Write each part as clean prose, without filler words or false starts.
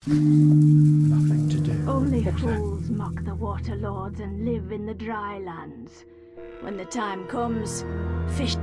Nothing to do. Only fools mock the water lords and live in the dry lands. When the time comes, fish...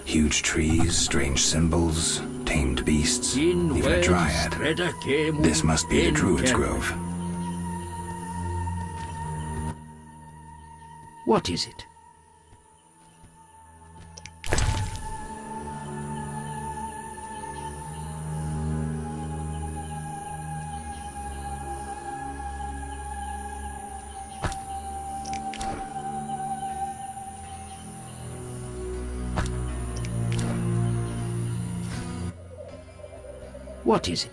Huge trees, strange symbols, tamed beasts, even a dryad. This must be the Druid's Grove. What is it? What is it?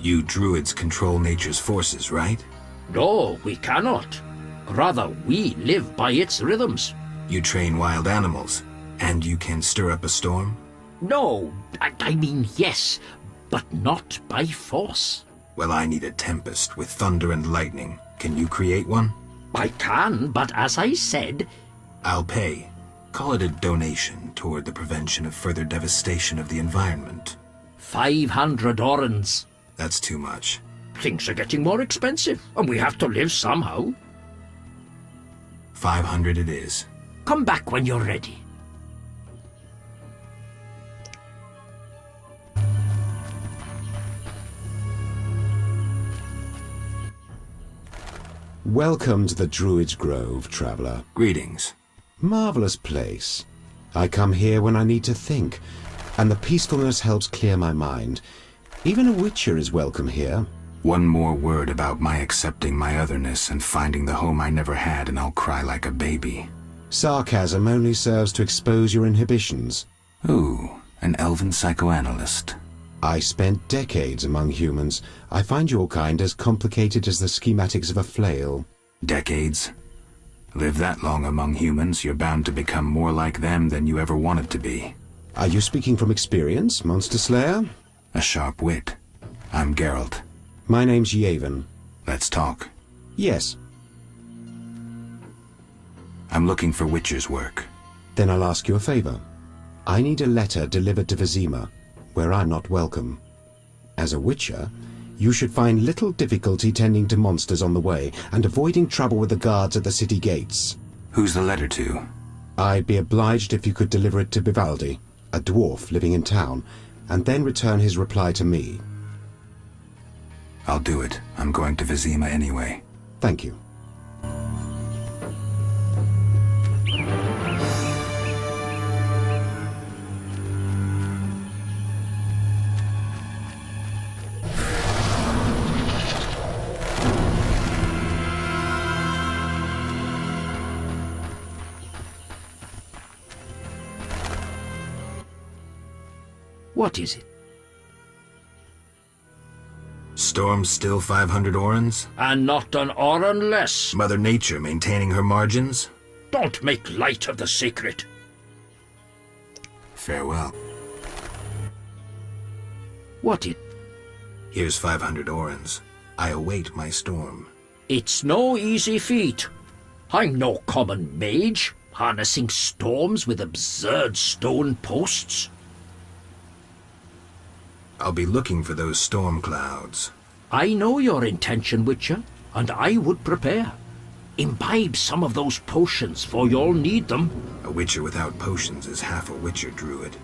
You Druids control nature's forces, right? No, we cannot. Rather, we live by its rhythms. You train wild animals, and you can stir up a storm? No, I mean yes, but not by force. Well, I need a tempest with thunder and lightning. Can you create one? I can, but as I said... I'll pay. Call it a donation toward the prevention of further devastation of the environment. 500 orens. That's too much. Things are getting more expensive, and we have to live somehow. 500 it is. Come back when you're ready. Welcome to the Druid's Grove, traveler. Greetings. Marvelous place. I come here when I need to think, and the peacefulness helps clear my mind. Even a witcher is welcome here. One more word about my accepting my otherness and finding the home I never had, and I'll cry like a baby. Sarcasm only serves to expose your inhibitions. Ooh, an elven psychoanalyst. I spent decades among humans. I find your kind as complicated as the schematics of a flail. Decades? Live that long among humans, you're bound to become more like them than you ever wanted to be. Are you speaking from experience, Monster Slayer? A sharp wit. I'm Geralt. My name's Yavin. Let's talk. Yes. I'm looking for Witcher's work. Then I'll ask you a favor. I need a letter delivered to Vizima, where I'm not welcome. As a Witcher, you should find little difficulty tending to monsters on the way and avoiding trouble with the guards at the city gates. Who's the letter to? I'd be obliged if you could deliver it to Vivaldi, a dwarf living in town, and then return his reply to me. I'll do it. I'm going to Vizima anyway. Thank you. What is it? Storm's still 500 orans? And not an oran less. Mother Nature maintaining her margins? Don't make light of the secret. Farewell. What it? Here's 500 orans. I await my storm. It's no easy feat. I'm no common mage, harnessing storms with absurd stone posts. I'll be looking for those storm clouds. I know your intention, Witcher, and I would prepare. Imbibe some of those potions, for you'll need them. A Witcher without potions is half a Witcher druid.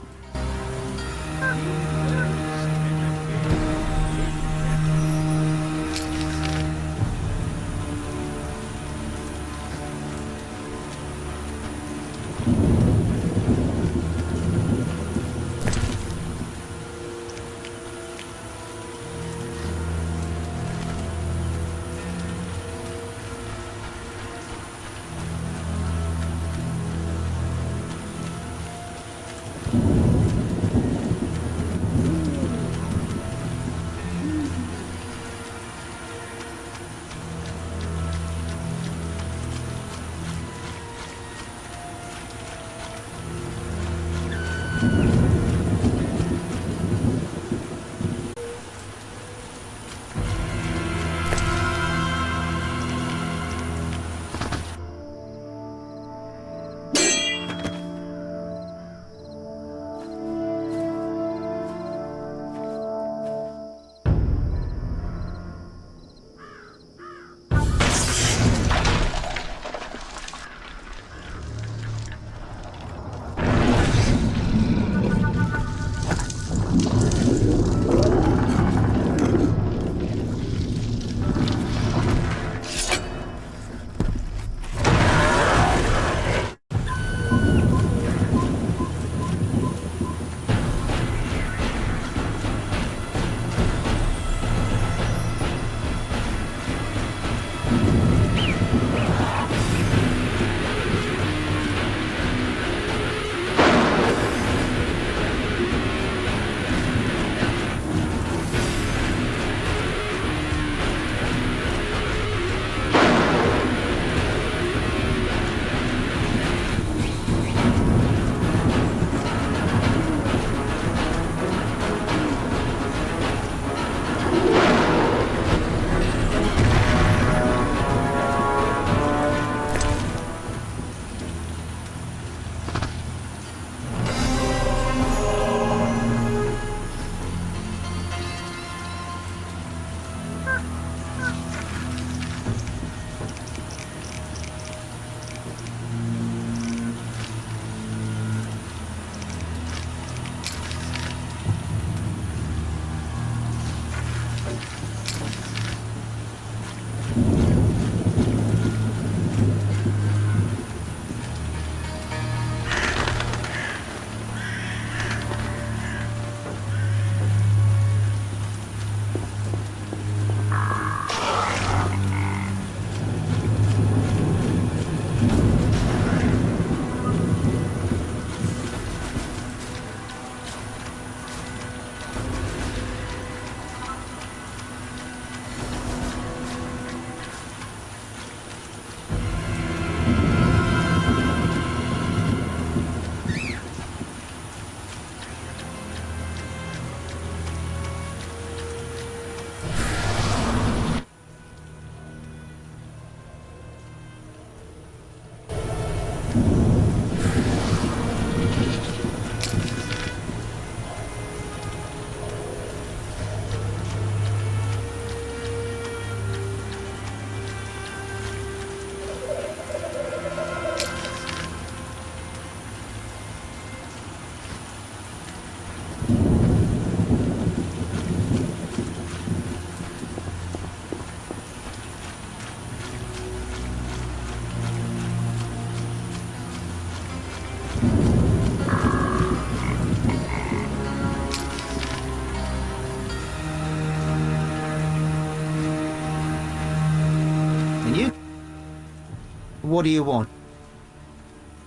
What do you want?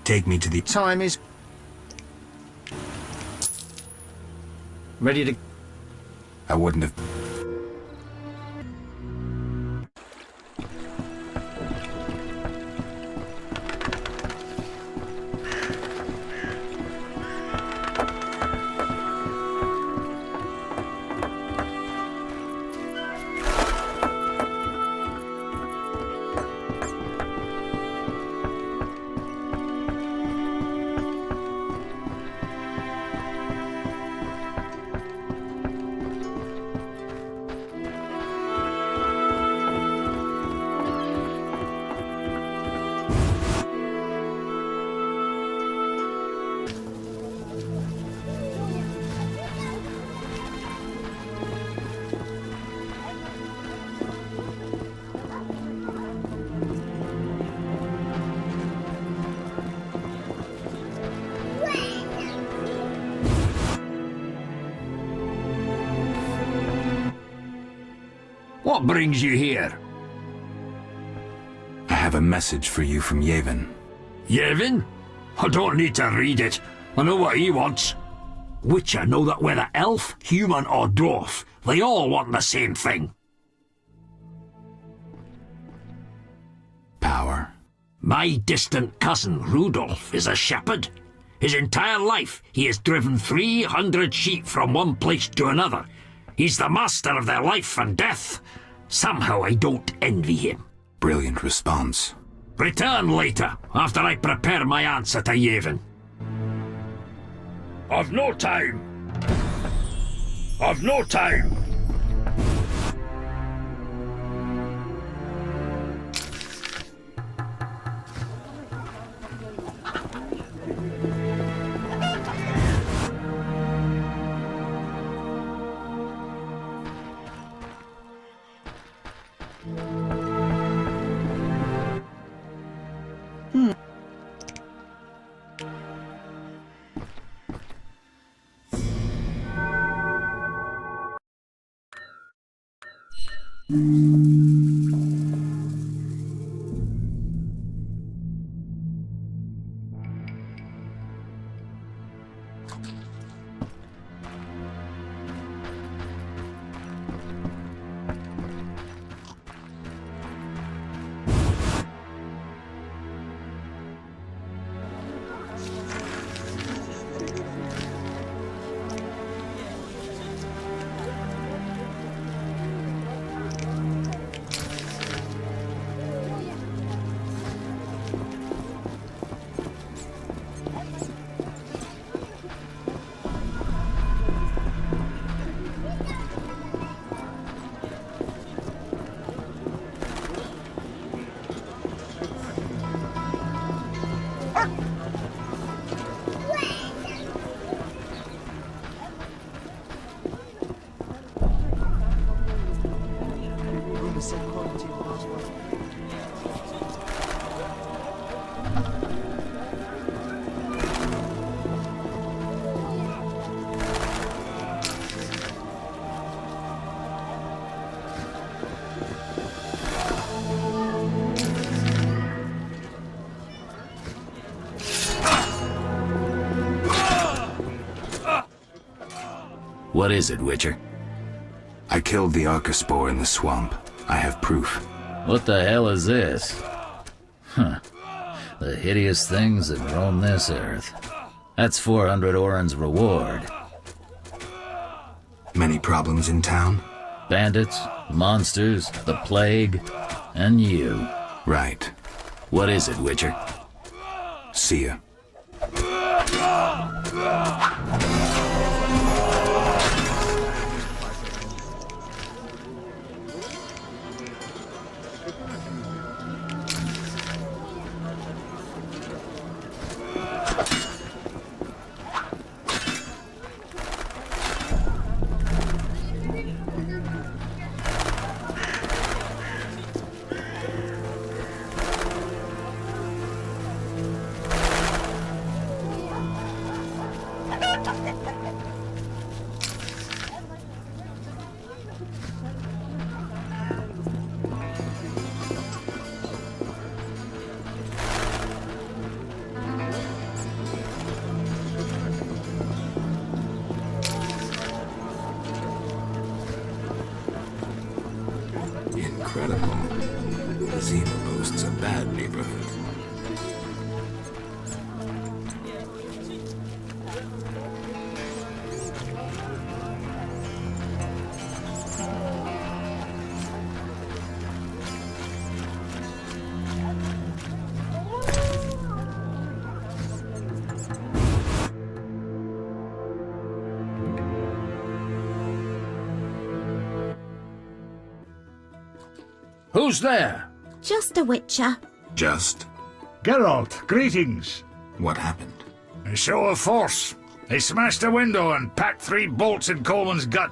Take me to the... Time is... Ready to... I wouldn't have... What brings you here? I have a message for you from Yevon. Yevon? I don't need to read it. I know what he wants. Witcher know that whether elf, human or dwarf, they all want the same thing. Power. My distant cousin, Rudolph, is a shepherd. His entire life he has driven 300 sheep from one place to another. He's the master of their life and death. Somehow I don't envy him. Brilliant response. Return later, after I prepare my answer to Yevon. I've no time. I've no time. What is it, Witcher? I killed the Archospore in the swamp. I have proof. What the hell is this? Huh. The hideous things that roam this earth. That's 400 Oren's reward. Many problems in town? Bandits, monsters, the plague, and you. Right. What is it, Witcher? See ya. is a bad neighborhood. Who's there? Just a witcher. Just? Geralt, greetings. What happened? A show of force. They smashed a window and packed 3 bolts in Coleman's gut.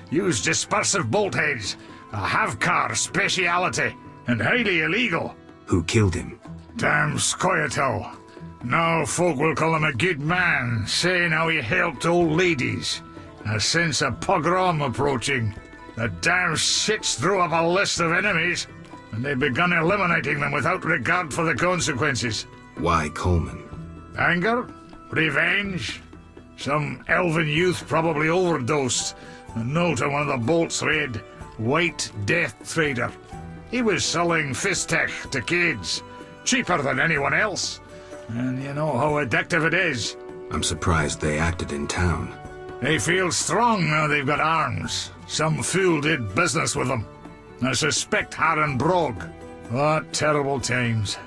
Used dispersive bolt heads. A Havkar speciality. And highly illegal. Who killed him? Damn Scoia'tael. Now folk will call him a good man, saying how he helped old ladies. A sense of pogrom approaching. The damn shits drew up a list of enemies, and they've begun eliminating them without regard for the consequences. Why Coleman? Anger? Revenge? Some elven youth probably overdosed. A note on one of the bolts read, White Death Trader. He was selling Fistech to kids. Cheaper than anyone else. And you know how addictive it is. I'm surprised they acted in town. They feel strong now they've got arms. Some fool did business with them. I suspect Harren Brog. What terrible times.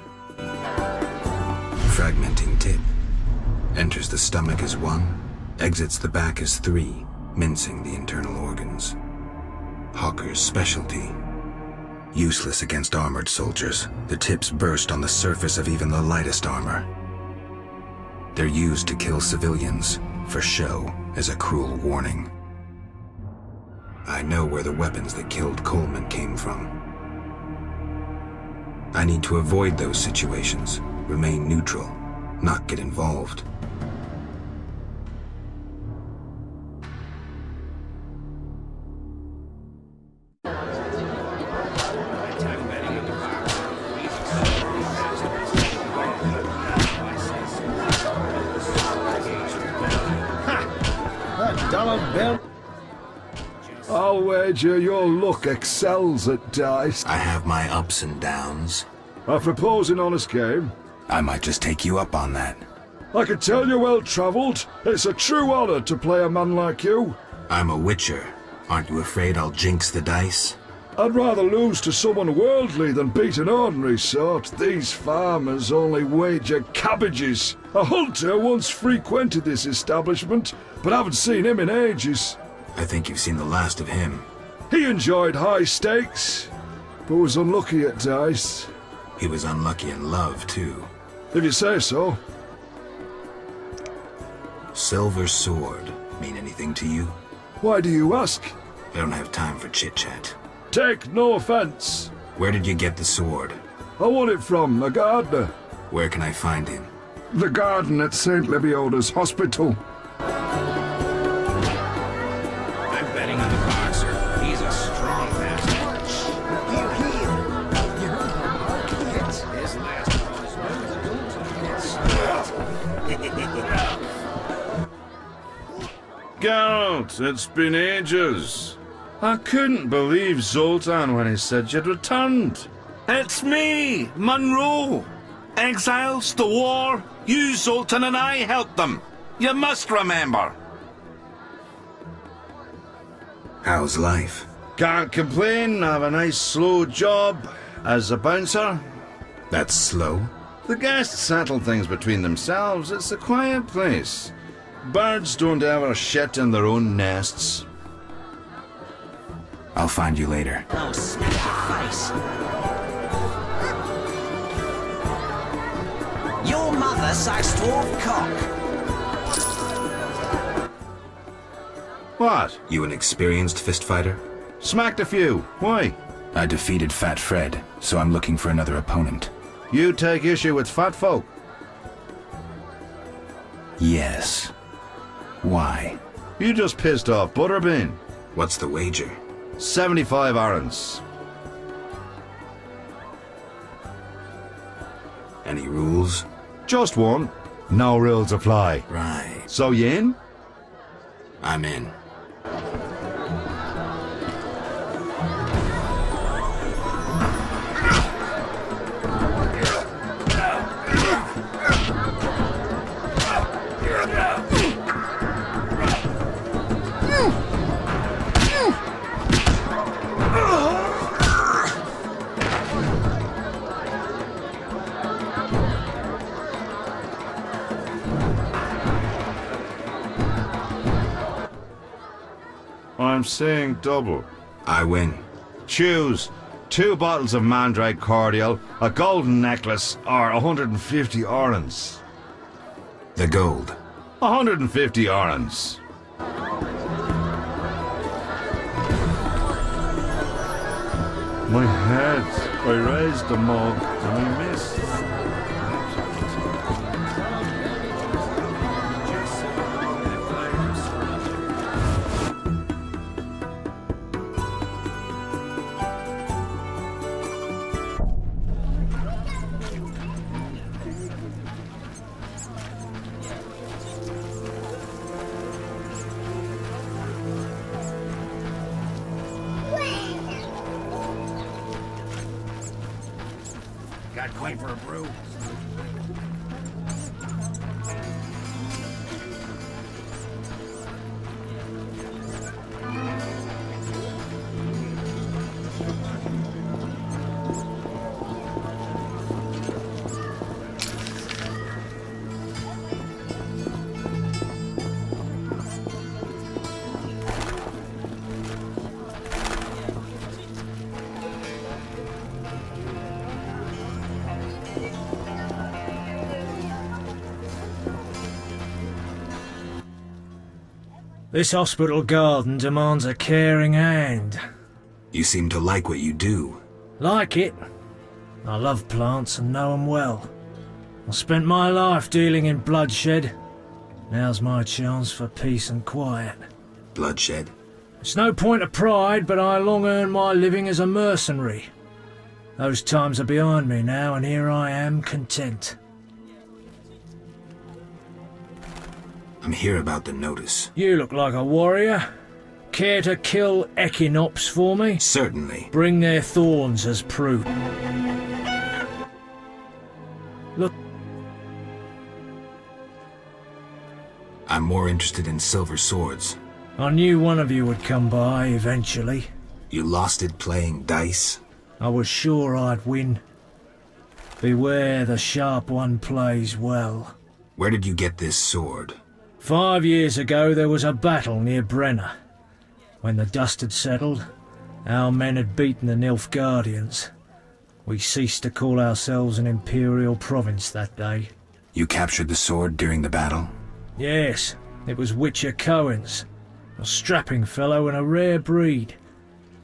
Fragmenting tip. Enters the stomach as 1, exits the back as 3, mincing the internal organs. Hawker's specialty. Useless against armored soldiers, the tips burst on the surface of even the lightest armor. They're used to kill civilians, for show, as a cruel warning. I know where the weapons that killed Coleman came from. I need to avoid those situations, remain neutral, not get involved. I'll wager your luck excels at dice. I have my ups and downs. I propose an honest game. I might just take you up on that. I can tell you're well-travelled. It's a true honor to play a man like you. I'm a witcher. Aren't you afraid I'll jinx the dice? I'd rather lose to someone worldly than beat an ordinary sort. These farmers only wager cabbages. A hunter once frequented this establishment, but I haven't seen him in ages. I think you've seen the last of him. He enjoyed high stakes, but was unlucky at dice. He was unlucky in love, too. If you say so. Silver sword mean anything to you? Why do you ask? I don't have time for chit-chat. Take no offense. Where did you get the sword? I won it from a gardener. Where can I find him? The garden at St. Lebioda's Hospital. I'm betting on the boxer. He's a strong bastard. His last Geralt, it's been ages. I couldn't believe Zoltan when he said you'd returned. It's me, Monroe. Exiles, the war. You, Zoltan, and I helped them. You must remember. How's life? Can't complain. I have a nice slow job as a bouncer. That's slow? The guests settle things between themselves. It's a quiet place. Birds don't ever shit in their own nests. I'll find you later. Oh, smack your face. Your mother sucks dwarf cock. What? You an experienced fist fighter? Smacked a few. Why? I defeated Fat Fred, so I'm looking for another opponent. You take issue with fat folk? Yes. Why? You just pissed off Butterbean. What's the wager? 75 arons. Any rules? Just one. No rules apply. Right. So you in? I'm in. I'm saying double. I win. Choose 2 bottles of Mandrake cordial, a golden necklace, or 150 orens. The gold. 150 orens. My head. I raised the mug and I missed. Got quite for a brew. This hospital garden demands a caring hand. You seem to like what you do. Like it? I love plants and know them well. I spent my life dealing in bloodshed. Now's my chance for peace and quiet. Bloodshed? It's no point of pride, but I long earned my living as a mercenary. Those times are behind me now, and here I am, content. I'm here about the notice. You look like a warrior. Care to kill Echinops for me? Certainly. Bring their thorns as proof. Look. I'm more interested in silver swords. I knew one of you would come by eventually. You lost it playing dice? I was sure I'd win. Beware the sharp one plays well. Where did you get this sword? 5 years ago there was a battle near Brenner. When the dust had settled, our men had beaten the Nilfgaardians. We ceased to call ourselves an imperial province that day. You captured the sword during the battle? Yes, it was Witcher Cohen's. A strapping fellow and a rare breed.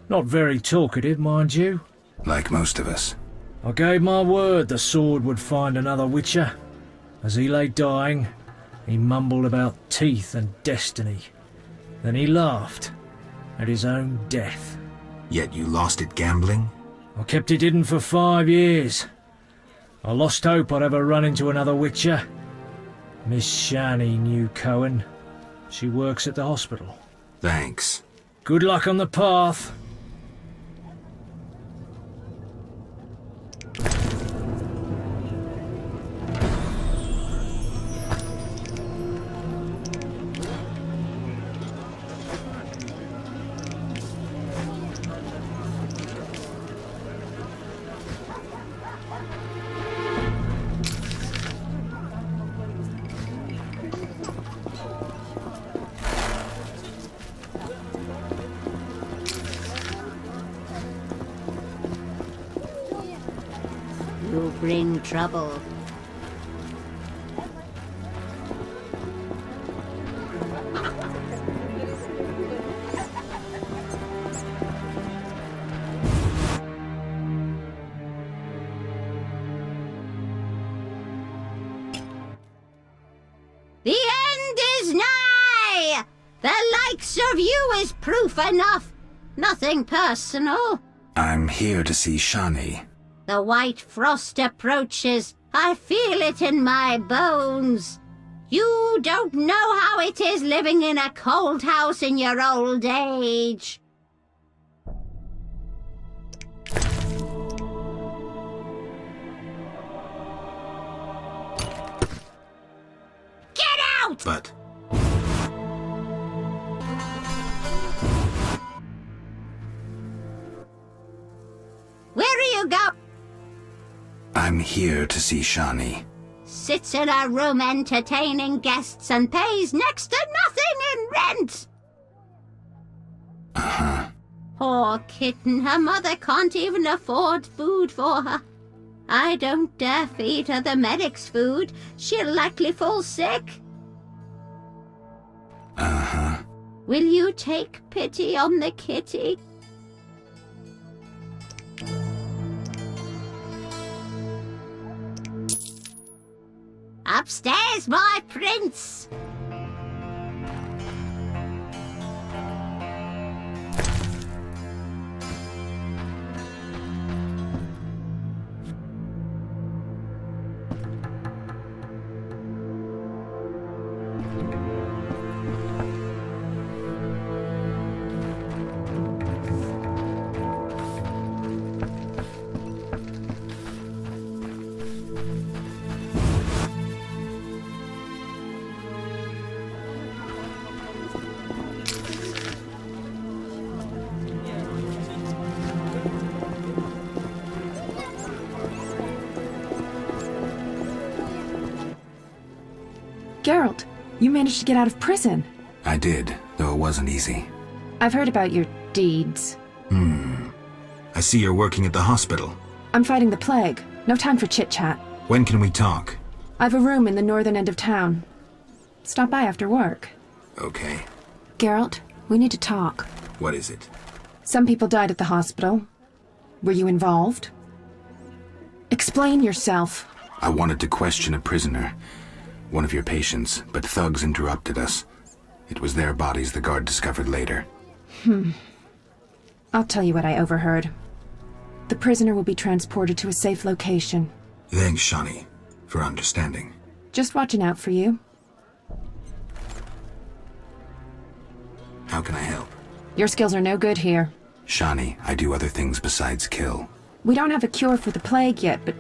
Not very talkative, mind you. Like most of us. I gave my word the sword would find another Witcher. As he lay dying, he mumbled about teeth and destiny. Then he laughed at his own death. Yet you lost it gambling? I kept it hidden for 5 years. I lost hope I'd ever run into another Witcher. Miss Shani knew Cohen. She works at the hospital. Thanks. Good luck on the path. You bring trouble. The end is nigh! The likes of you is proof enough. Nothing personal. I'm here to see Shani. The white frost approaches. I feel it in my bones. You don't know how it is living in a cold house in your old age. Get out! But... Where are you going? I'm here to see Shani. Sits in a room entertaining guests and pays next to nothing in rent. Uh-huh. Poor kitten, her mother can't even afford food for her. I don't dare feed her the medic's food. She'll likely fall sick. Uh-huh. Will you take pity on the kitty? Upstairs, my prince! Geralt, you managed to get out of prison. I did, though it wasn't easy. I've heard about your deeds. I see you're working at the hospital. I'm fighting the plague. No time for chit-chat. When can we talk? I've a room in the northern end of town. Stop by after work. Okay. Geralt, we need to talk. What is it? Some people died at the hospital. Were you involved? Explain yourself. I wanted to question a prisoner, one of your patients, but thugs interrupted us. It was their bodies the guard discovered later. I'll tell you what I overheard. The prisoner will be transported to a safe location. Thanks, Shani, for understanding. Just watching out for you. How can I help? Your skills are no good here. Shani, I do other things besides kill. We don't have a cure for the plague yet, but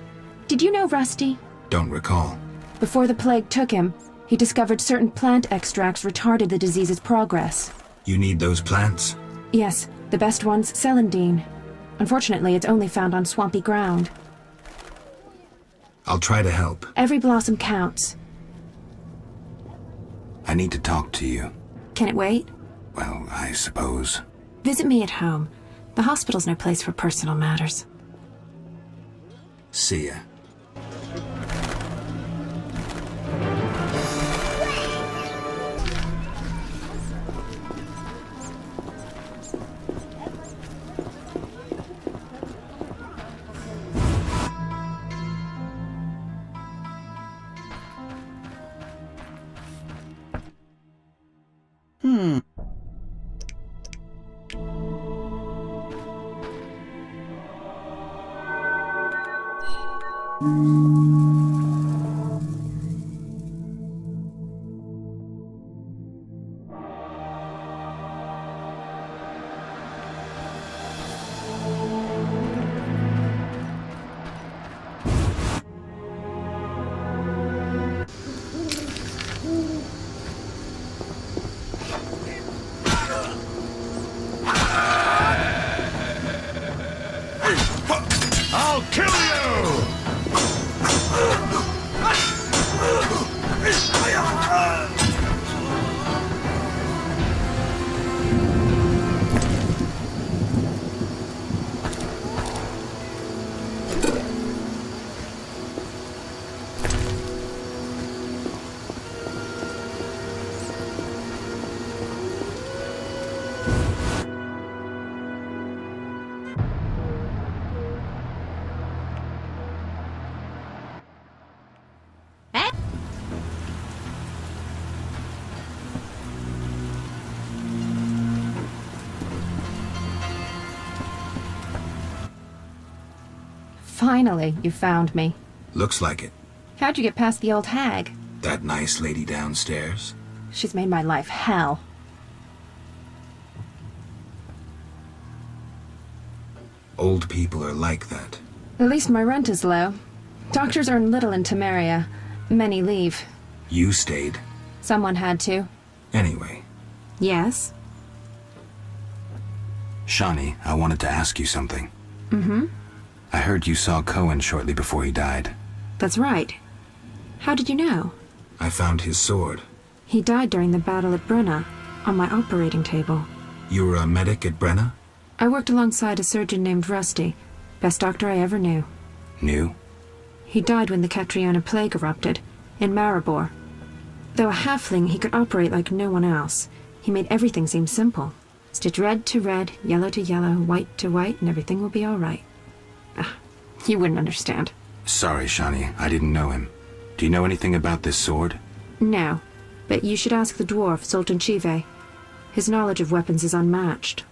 did you know Rusty? Don't recall. Before the plague took him, he discovered certain plant extracts retarded the disease's progress. You need those plants? Yes, the best one's celandine. Unfortunately, it's only found on swampy ground. I'll try to help. Every blossom counts. I need to talk to you. Can it wait? Well, I suppose. Visit me at home. The hospital's no place for personal matters. See ya. I'll kill you! Finally, you found me. Looks like it. How'd you get past the old hag? That nice lady downstairs? She's made my life hell. Old people are like that. At least my rent is low. Doctors earn little in Temeria. Many leave. You stayed. Someone had to. Anyway. Yes? Shani, I wanted to ask you something. Mm-hmm. I heard you saw Cohen shortly before he died. That's right. How did you know? I found his sword. He died during the battle at Brunna, on my operating table. You were a medic at Brenna? I worked alongside a surgeon named Rusty. Best doctor I ever knew. Knew? He died when the Catriona plague erupted, in Maribor. Though a halfling, he could operate like no one else. He made everything seem simple. Stitch red to red, yellow to yellow, white to white, and everything will be all right. You wouldn't understand. Sorry, Shani, I didn't know him. Do you know anything about this sword? No, but you should ask the dwarf, Zoltan Chive. His knowledge of weapons is unmatched.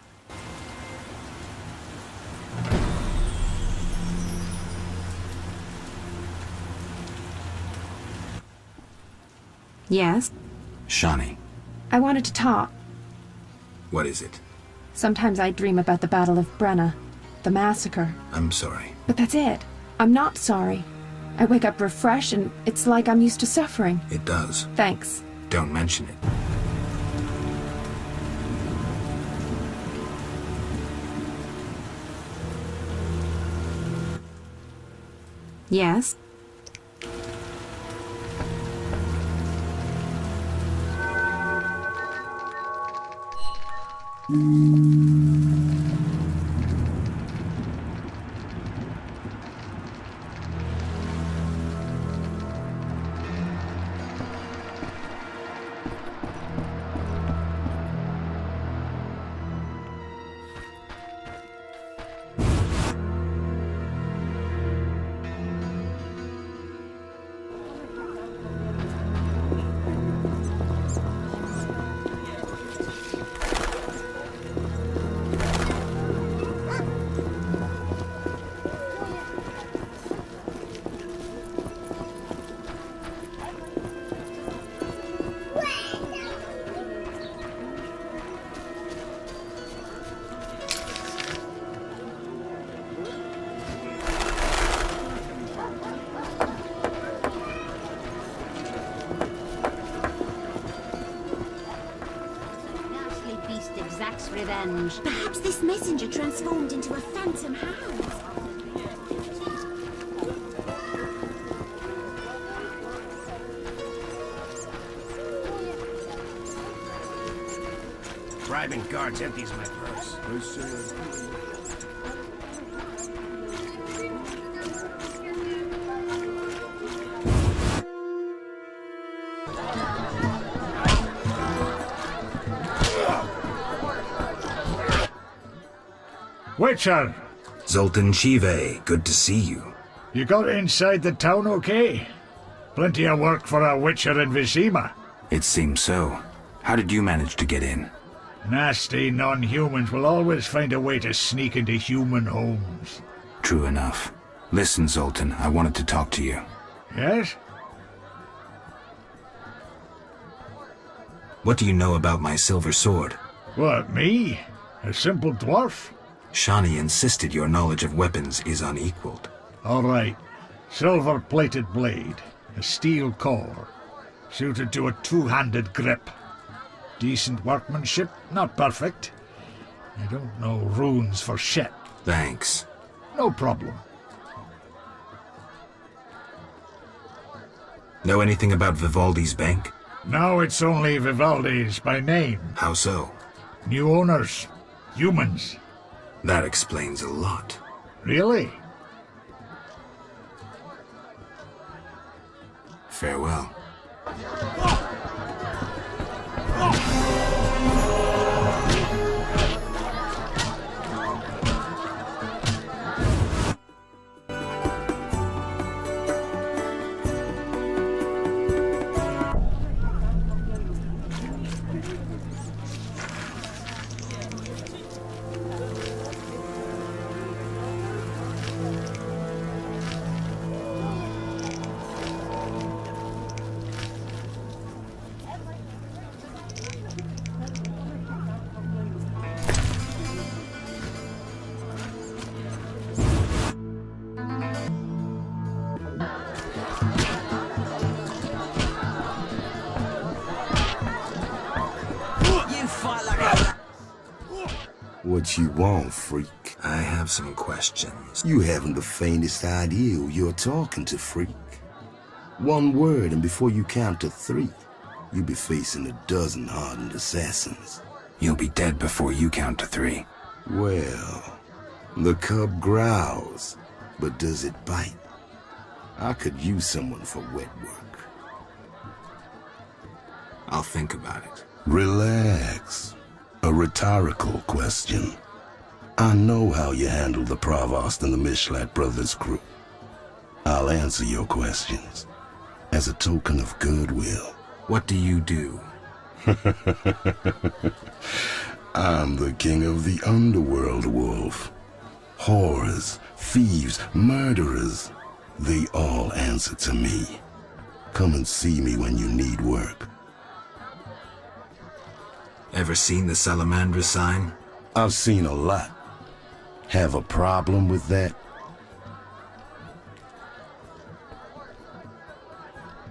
Yes? Shani. I wanted to talk. What is it? Sometimes I dream about the Battle of Brenna, the massacre. I'm sorry. But that's it. I'm not sorry. I wake up refreshed and it's like I'm used to suffering. It does. Thanks. Don't mention it. Yes? Revenge. Perhaps this messenger transformed into a phantom hound. Bribing guards empties my purse. Witcher! Zoltan Chive, good to see you. You got inside the town okay? Plenty of work for a Witcher in Vizima. It seems so. How did you manage to get in? Nasty non-humans will always find a way to sneak into human homes. True enough. Listen, Zoltan, I wanted to talk to you. Yes? What do you know about my silver sword? What, me? A simple dwarf? Shani insisted your knowledge of weapons is unequaled. All right. Silver-plated blade, a steel core, suited to a two-handed grip. Decent workmanship, not perfect. I don't know runes for shit. Thanks. No problem. Know anything about Vivaldi's bank? Now it's only Vivaldi's by name. How so? New owners. Humans. That explains a lot. Really? Farewell. What you want, freak? I have some questions. You haven't the faintest idea who you're talking to, freak. One word, and before you count to 3, you'll be facing a dozen hardened assassins. You'll be dead before you count to 3. Well, the cub growls, but does it bite? I could use someone for wet work. I'll think about it. Relax. A rhetorical question. I know how you handle the Provost and the Mishlat brothers' crew. I'll answer your questions as a token of goodwill. What do you do? I'm the king of the underworld, Wolf. Whores, thieves, murderers, they all answer to me. Come and see me when you need work. Ever seen the Salamandra sign? I've seen a lot. Have a problem with that?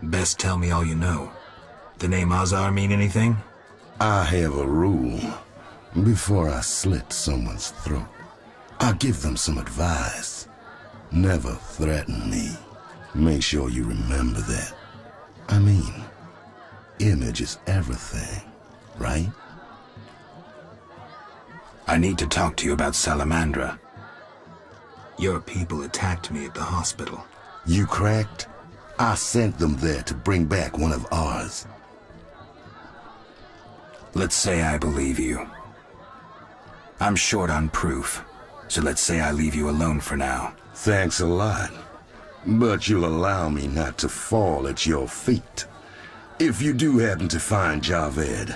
Best tell me all you know. The name Azar mean anything? I have a rule. Before I slit someone's throat, I give them some advice. Never threaten me. Make sure you remember that. I mean, image is everything, right? I need to talk to you about Salamandra. Your people attacked me at the hospital. You cracked? I sent them there to bring back one of ours. Let's say I believe you. I'm short on proof, so let's say I leave you alone for now. Thanks a lot. But you'll allow me not to fall at your feet. If you do happen to find Javed,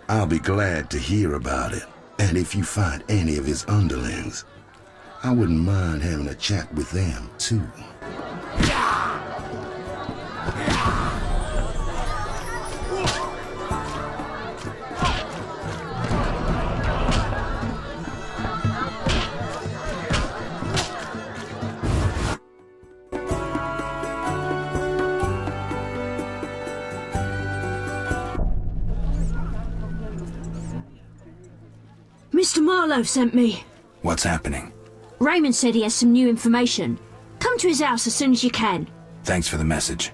I'll be glad to hear about it. And if you find any of his underlings, I wouldn't mind having a chat with them, too. Mr. Marlowe sent me. What's happening? Raymond said he has some new information. Come to his house as soon as you can. Thanks for the message.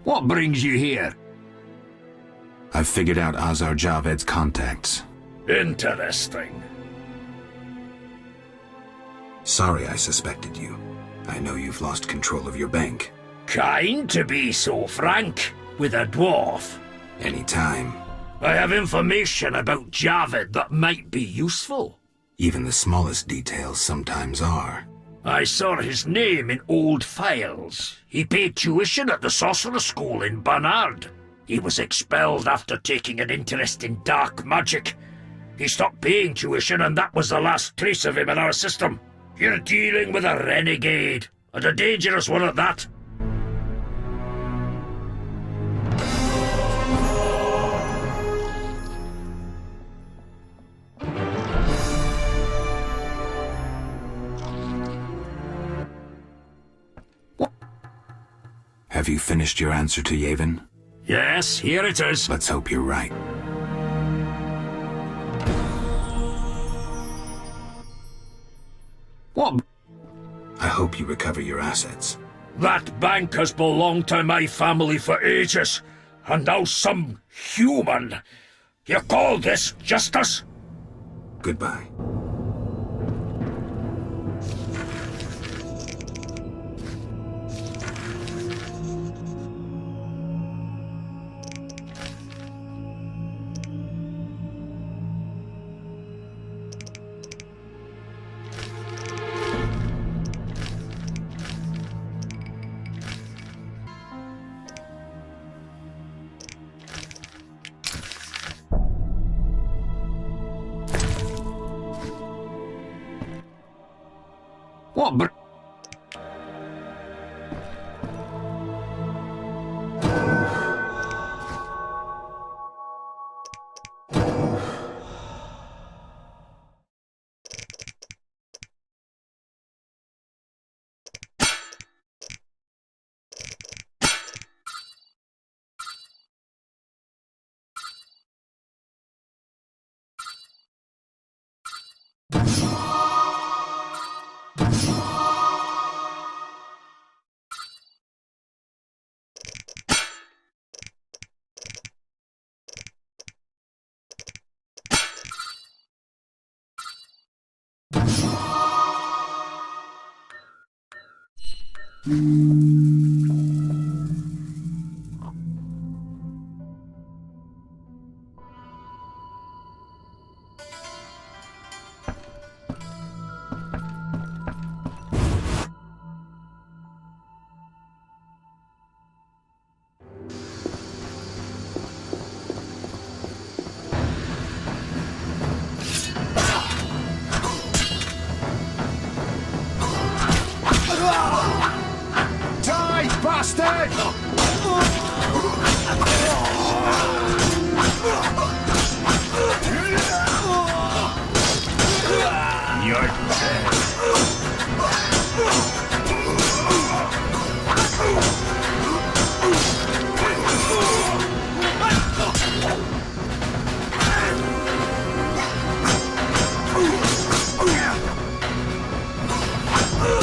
What brings you here? I've figured out Azar Javed's contacts. Interesting. Sorry I suspected you. I know you've lost control of your bank. Kind to be so frank with a dwarf. Anytime. I have information about Javed that might be useful. Even the smallest details sometimes are. I saw his name in old files. He paid tuition at the sorcerer school in Barnard. He was expelled after taking an interest in dark magic. He stopped paying tuition, and that was the last trace of him in our system. You're dealing with a renegade, and a dangerous one at that. Have you finished your answer to Yavin? Yes, here it is. Let's hope you're right. What? I hope you recover your assets. That bank has belonged to my family for ages, and now some human. You call this justice? Goodbye. What br- Die, bastard! You're dead.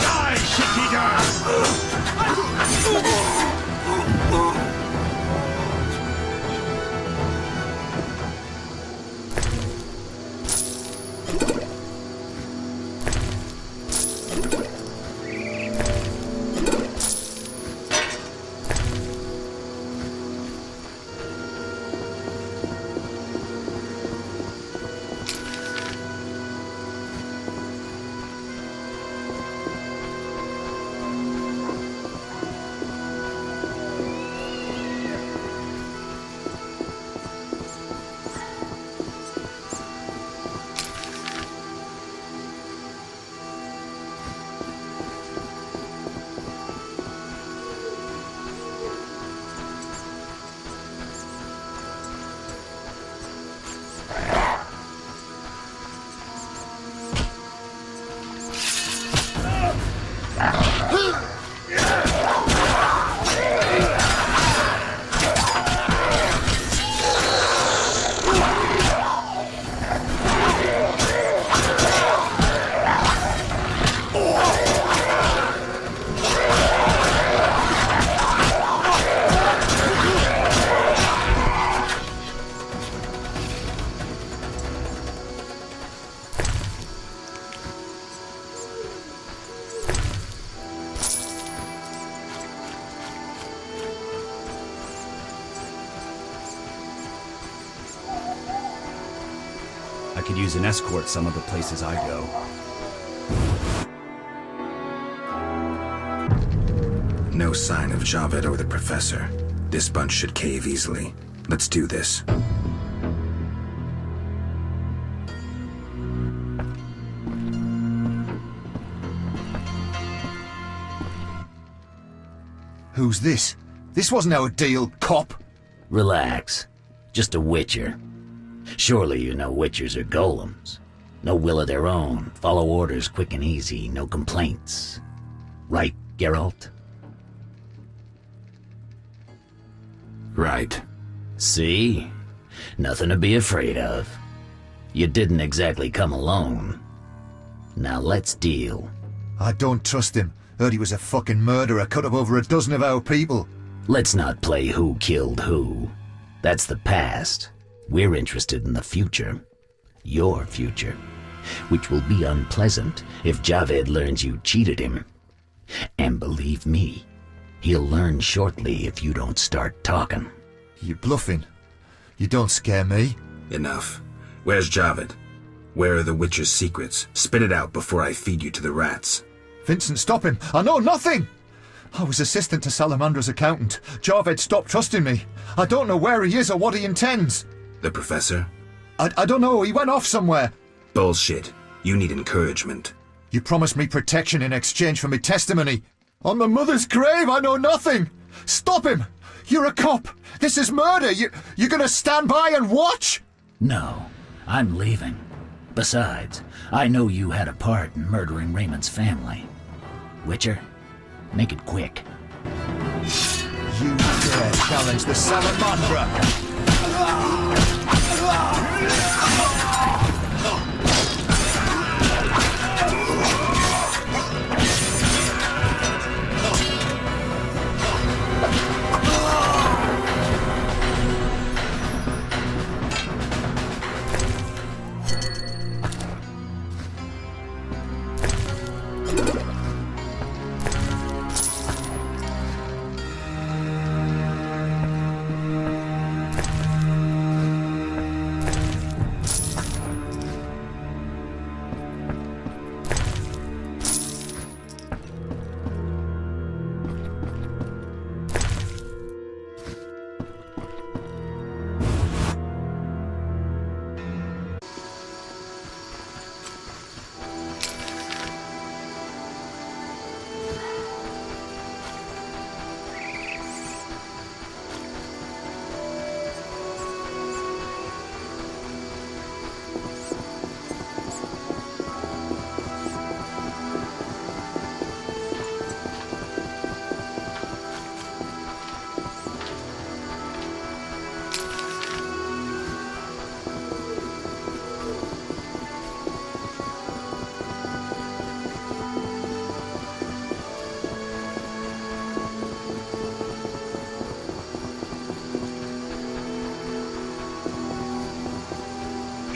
Die, shit-eater! I could use an escort some of the places I go. No sign of Javed or the Professor. This bunch should cave easily. Let's do this. Who's this? This wasn't our deal, cop. Relax. Just a witcher. Surely you know witchers are golems. No will of their own. Follow orders quick and easy. No complaints. Right, Geralt? Right. See? Nothing to be afraid of. You didn't exactly come alone. Now let's deal. I don't trust him. Heard he was a fucking murderer, cut up over a dozen of our people. Let's not play who killed who. That's the past. We're interested in the future. Your future. Which will be unpleasant if Javed learns you cheated him. And believe me, he'll learn shortly if you don't start talking. You bluffing? You don't scare me. Enough. Where's Javed? Where are the Witcher's secrets? Spit it out before I feed you to the rats. Vincent, stop him! I know nothing! I was assistant to Salamandra's accountant. Javed stopped trusting me. I don't know where he is or what he intends. The Professor? I don't know. He went off somewhere. Bullshit. You need encouragement. You promised me protection in exchange for me testimony. On my mother's grave, I know nothing. Stop him! You're a cop. This is murder. You're gonna stand by and watch? No, I'm leaving. Besides, I know you had a part in murdering Raymond's family. Witcher, make it quick. You dare challenge the Salamandra?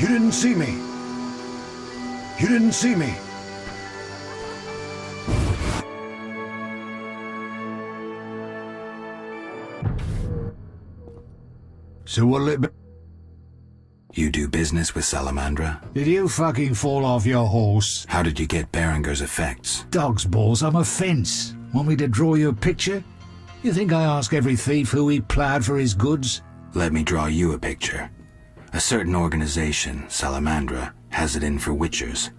You didn't see me. You didn't see me. So what'll it be? You do business with Salamandra? Did you fucking fall off your horse? How did you get Berenger's effects? Dog's balls, I'm a fence. Want me to draw you a picture? You think I ask every thief who he ploughed for his goods? Let me draw you a picture. A certain organization, Salamandra, has it in for witchers.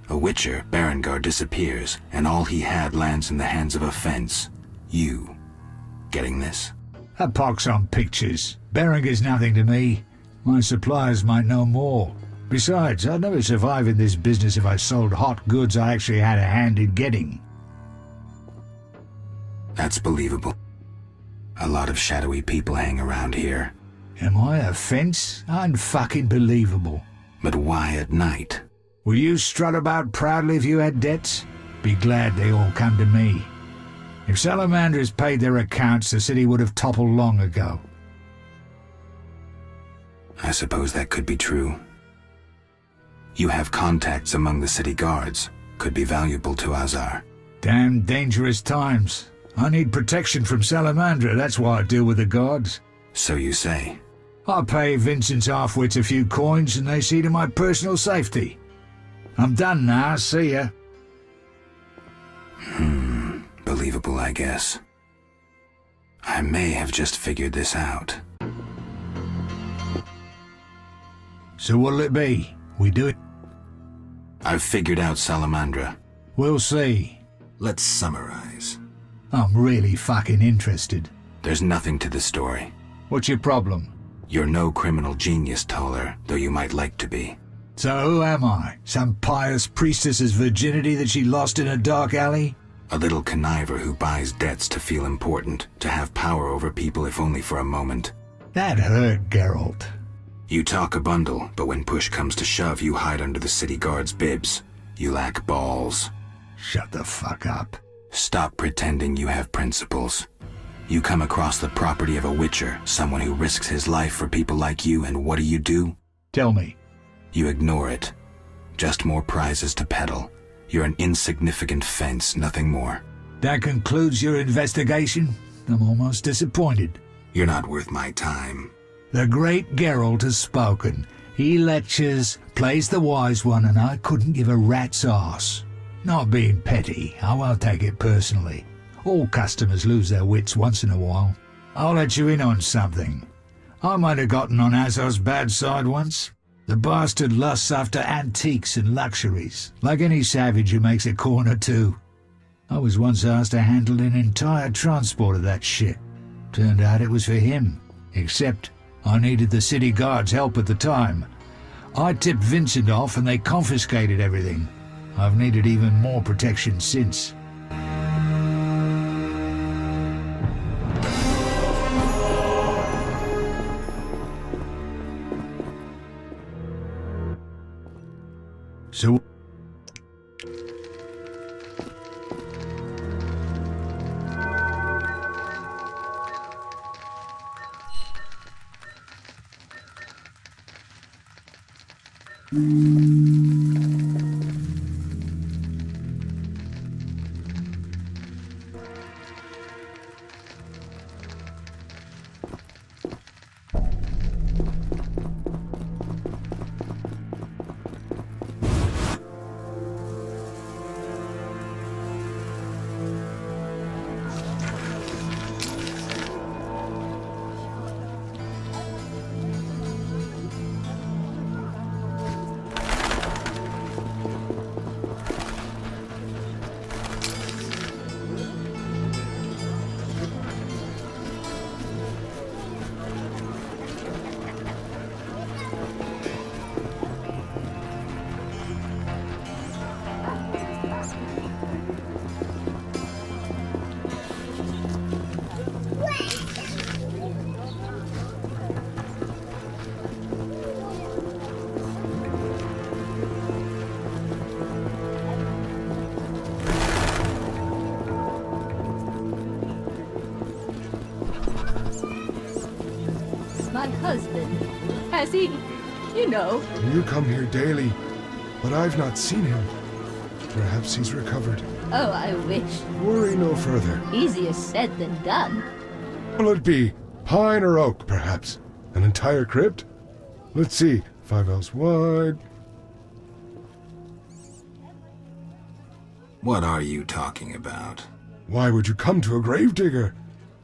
A witcher, Berengar, disappears, and all he had lands in the hands of a fence. You. Getting this? A pox on pictures. Berengar's nothing to me. My suppliers might know more. Besides, I'd never survive in this business if I sold hot goods I actually had a hand in getting. That's believable. A lot of shadowy people hang around here. Am I a fence? Unfucking believable. But why at night? Will you strut about proudly if you had debts? Be glad they all come to me. If Salamanders paid their accounts, the city would have toppled long ago. I suppose that could be true. You have contacts among the city guards. Could be valuable to Azar. Damn dangerous times. I need protection from Salamandra, that's why I deal with the guards. So you say. I pay Vincent's half-wits a few coins and they see to my personal safety. I'm done now, see ya. Believable, I guess. I may have just figured this out. So what'll it be? We do it? I've figured out Salamandra. We'll see. Let's summarize. I'm really fucking interested. There's nothing to the story. What's your problem? You're no criminal genius, Toller, though you might like to be. So who am I? Some pious priestess's virginity that she lost in a dark alley? A little conniver who buys debts to feel important, to have power over people if only for a moment. That hurt, Geralt. You talk a bundle, but when push comes to shove, you hide under the city guard's bibs. You lack balls. Shut the fuck up. Stop pretending you have principles. You come across the property of a witcher, someone who risks his life for people like you, and what do? Tell me. You ignore it. Just more prizes to peddle. You're an insignificant fence, nothing more. That concludes your investigation? I'm almost disappointed. You're not worth my time. The great Geralt has spoken. He lectures, plays the wise one, and I couldn't give a rat's arse. Not being petty, I won't take it personally. All customers lose their wits once in a while. I'll let you in on something. I might have gotten on Azor's bad side once. The bastard lusts after antiques and luxuries, like any savage who makes a corner too. I was once asked to handle an entire transport of that shit. Turned out it was for him, except I needed the city guard's help at the time. I tipped Vincent off and they confiscated everything. I've needed even more protection since. So... My husband. Has he, you know? You come here daily, but I've not seen him. Perhaps he's recovered. Oh, I wish. Worry no further. Easier said than done. Will it be pine or oak, perhaps? An entire crypt? Let's see. 5 ells wide. What are you talking about? Why would you come to a gravedigger?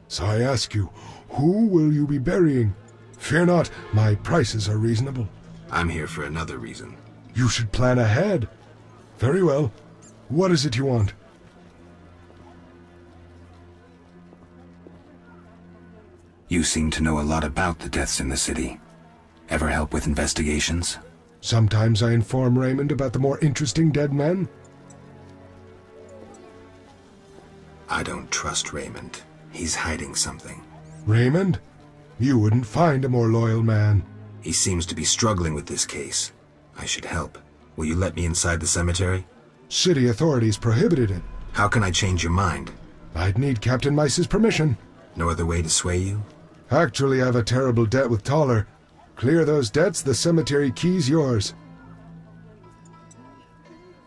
So I ask you, who will you be burying? Fear not, my prices are reasonable. I'm here for another reason. You should plan ahead. Very well. What is it you want? You seem to know a lot about the deaths in the city. Ever help with investigations? Sometimes I inform Raymond about the more interesting dead men. I don't trust Raymond. He's hiding something. Raymond? You wouldn't find a more loyal man. He seems to be struggling with this case. I should help. Will you let me inside the cemetery? City authorities prohibited it. How can I change your mind? I'd need Captain Mice's permission. No other way to sway you? Actually, I have a terrible debt with Toller. Clear those debts, the cemetery key's yours.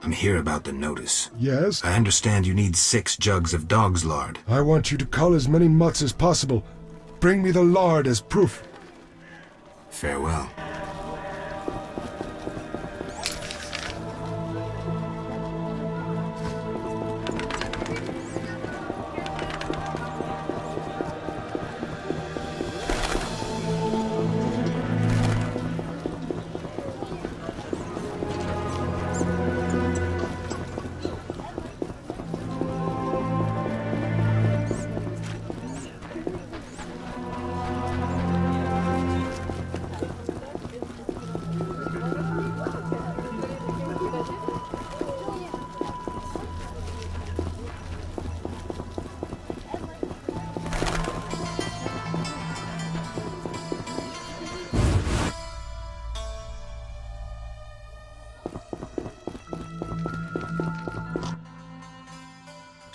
I'm here about the notice. Yes? I understand you need 6 jugs of dog's lard. I want you to cull as many mutts as possible. Bring me the lard as proof. Farewell.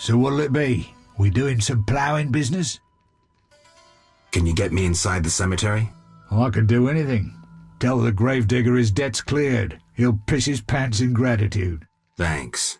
So what'll it be? We doing some ploughing business? Can you get me inside the cemetery? I can do anything. Tell the gravedigger his debt's cleared. He'll piss his pants in gratitude. Thanks.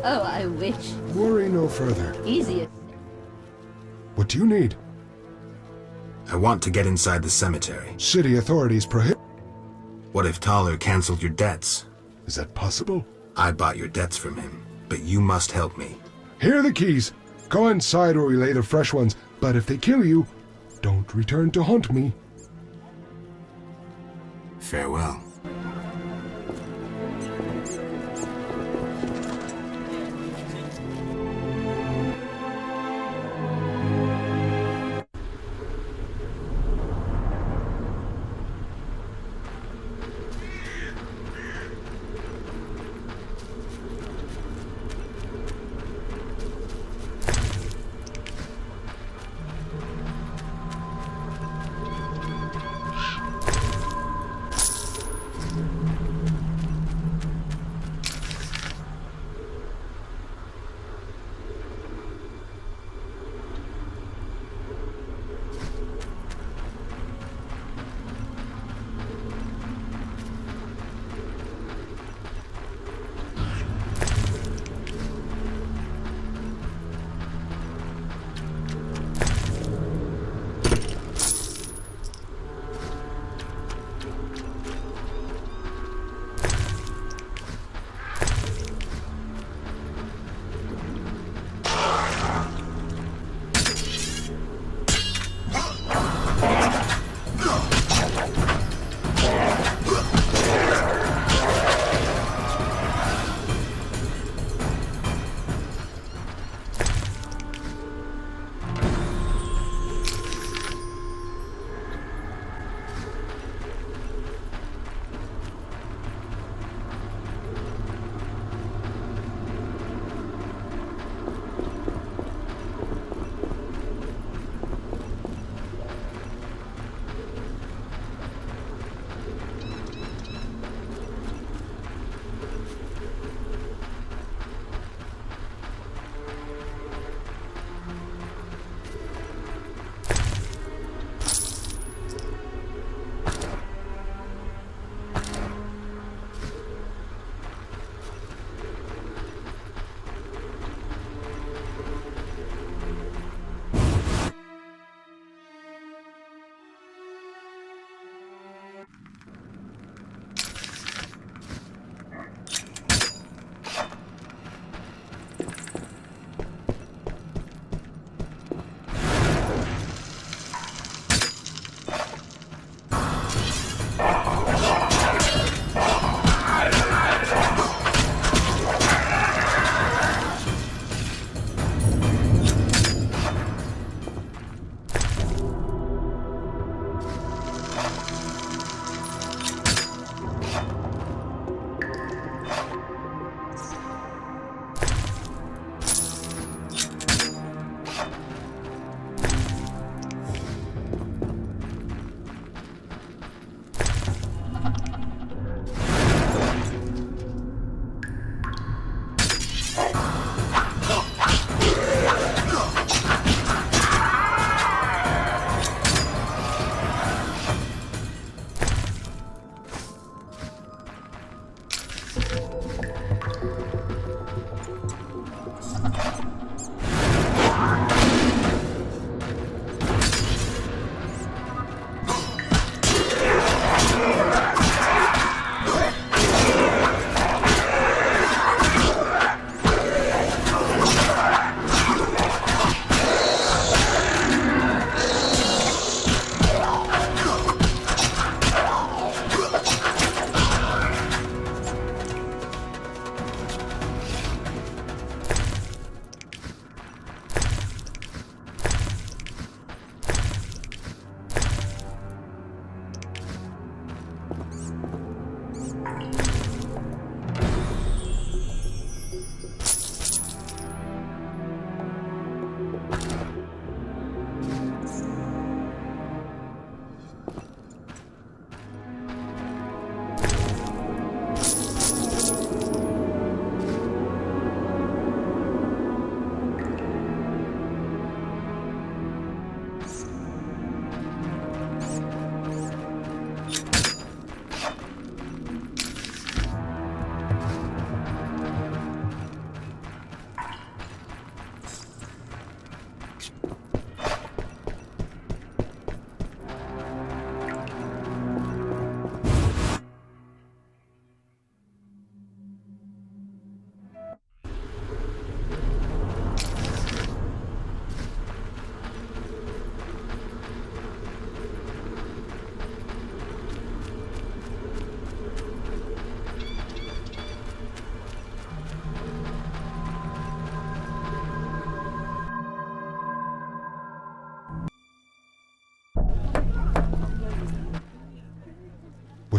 Oh, I wish. Worry no further. Easiest. What do you need? I want to get inside the cemetery. City authorities prohibit. What if Thaler canceled your debts? Is that possible? I bought your debts from him, but you must help me. Here are the keys. Go inside or relay the fresh ones, but if they kill you, don't return to hunt me. Farewell.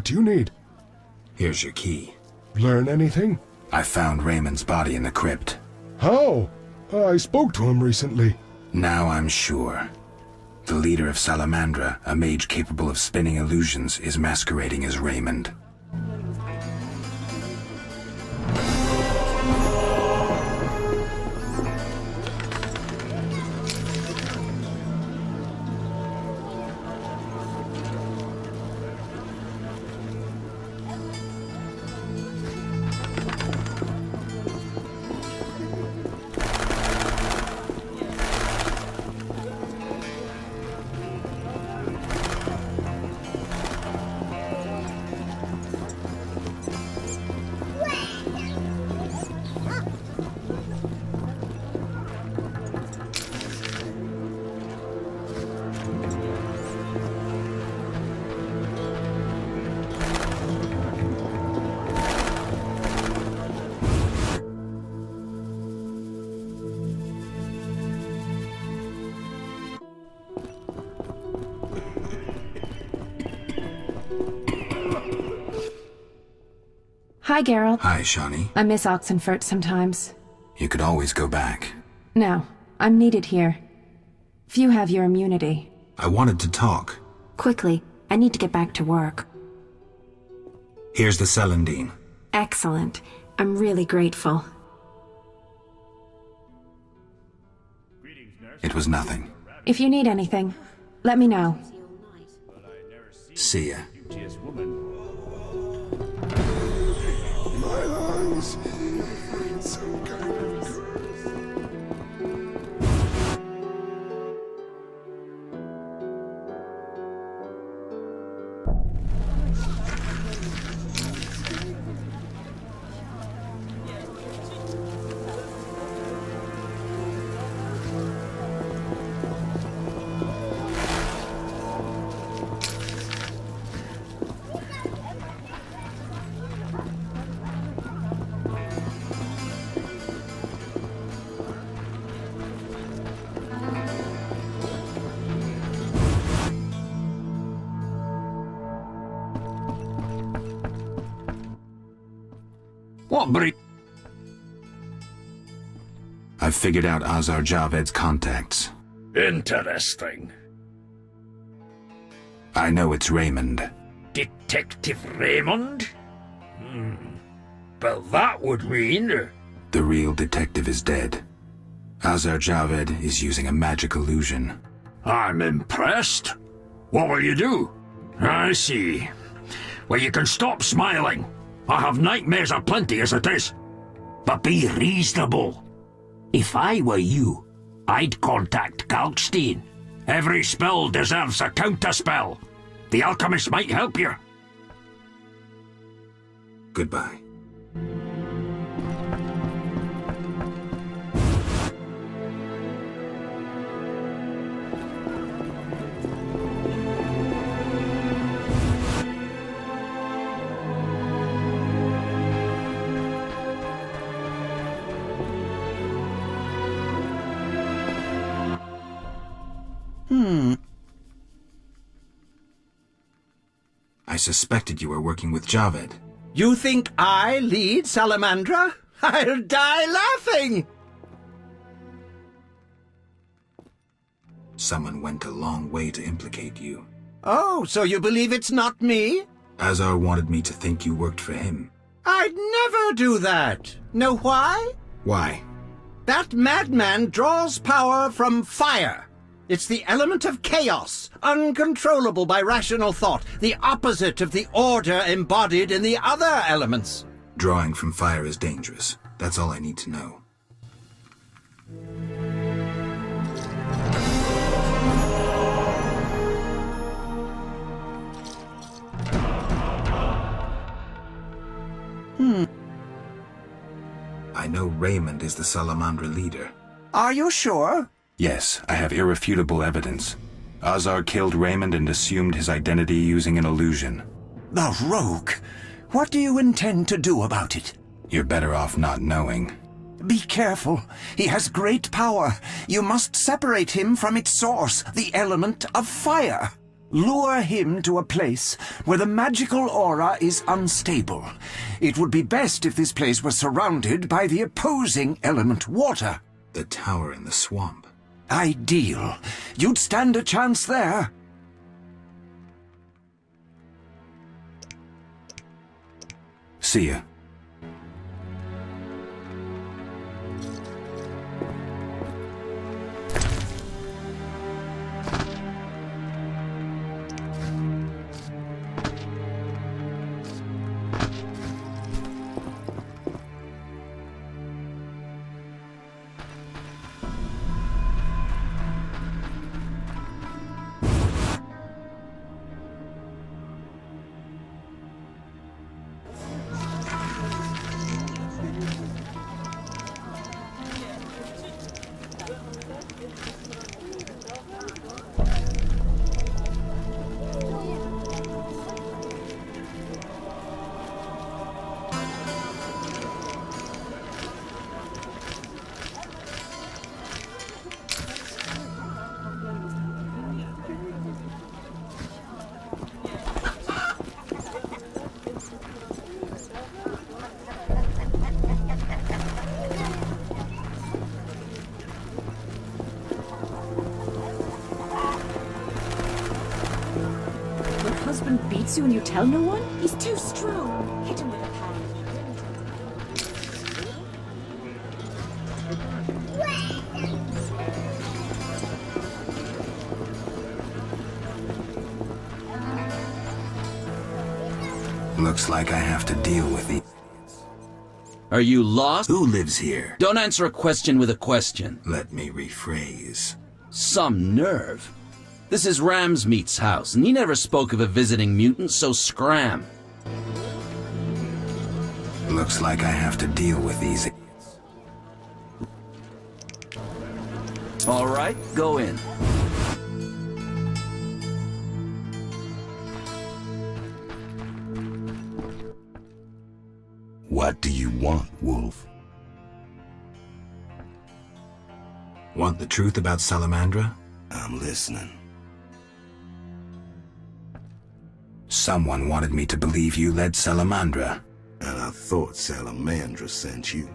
What do you need? Here's your key. Learn anything? I found Raymond's body in the crypt. How? I spoke to him recently. Now I'm sure. The leader of Salamandra, a mage capable of spinning illusions, is masquerading as Raymond. Hi, Geralt. Hi, Shawnee. I miss Oxenfurt sometimes. You could always go back. No, I'm needed here. Few have your immunity. I wanted to talk. Quickly, I need to get back to work. Here's the Celandine. Excellent. I'm really grateful. It was nothing. If you need anything, let me know. See ya. My lungs. Some kind of curse. What breed? I've figured out Azar Javed's contacts. Interesting. I know it's Raymond. Detective Raymond? But that would mean... The real detective is dead. Azar Javed is using a magic illusion. I'm impressed. What will you do? I see. Well, you can stop smiling. I have nightmares aplenty as it is. But be reasonable. If I were you, I'd contact Kalkstein. Every spell deserves a counterspell. The alchemist might help you. Goodbye. I suspected you were working with Javed. You think I lead Salamandra? I'll die laughing! Someone went a long way to implicate you. Oh, so you believe it's not me? Azar wanted me to think you worked for him. I'd never do that. Know why? Why? That madman draws power from fire. It's the element of chaos, uncontrollable by rational thought, the opposite of the order embodied in the other elements. Drawing from fire is dangerous. That's all I need to know. I know Raymond is the Salamandra leader. Are you sure? Yes, I have irrefutable evidence. Azar killed Raymond and assumed his identity using an illusion. The rogue! What do you intend to do about it? You're better off not knowing. Be careful. He has great power. You must separate him from its source, the element of fire. Lure him to a place where the magical aura is unstable. It would be best if this place were surrounded by the opposing element, water. The tower in the swamp. Ideal. You'd stand a chance there. See ya. Beats you and you tell no one? He's too strong. Hit him with a pan. Looks like I have to deal with the... Are you lost? Who lives here? Don't answer a question with a question. Let me rephrase. Some nerve. This is Ramsmeat's house, and he never spoke of a visiting mutant, so scram. Looks like I have to deal with these... All right, go in. What do you want, Wolf? Want the truth about Salamandra? I'm listening. Someone wanted me to believe you led Salamandra. And I thought Salamandra sent you.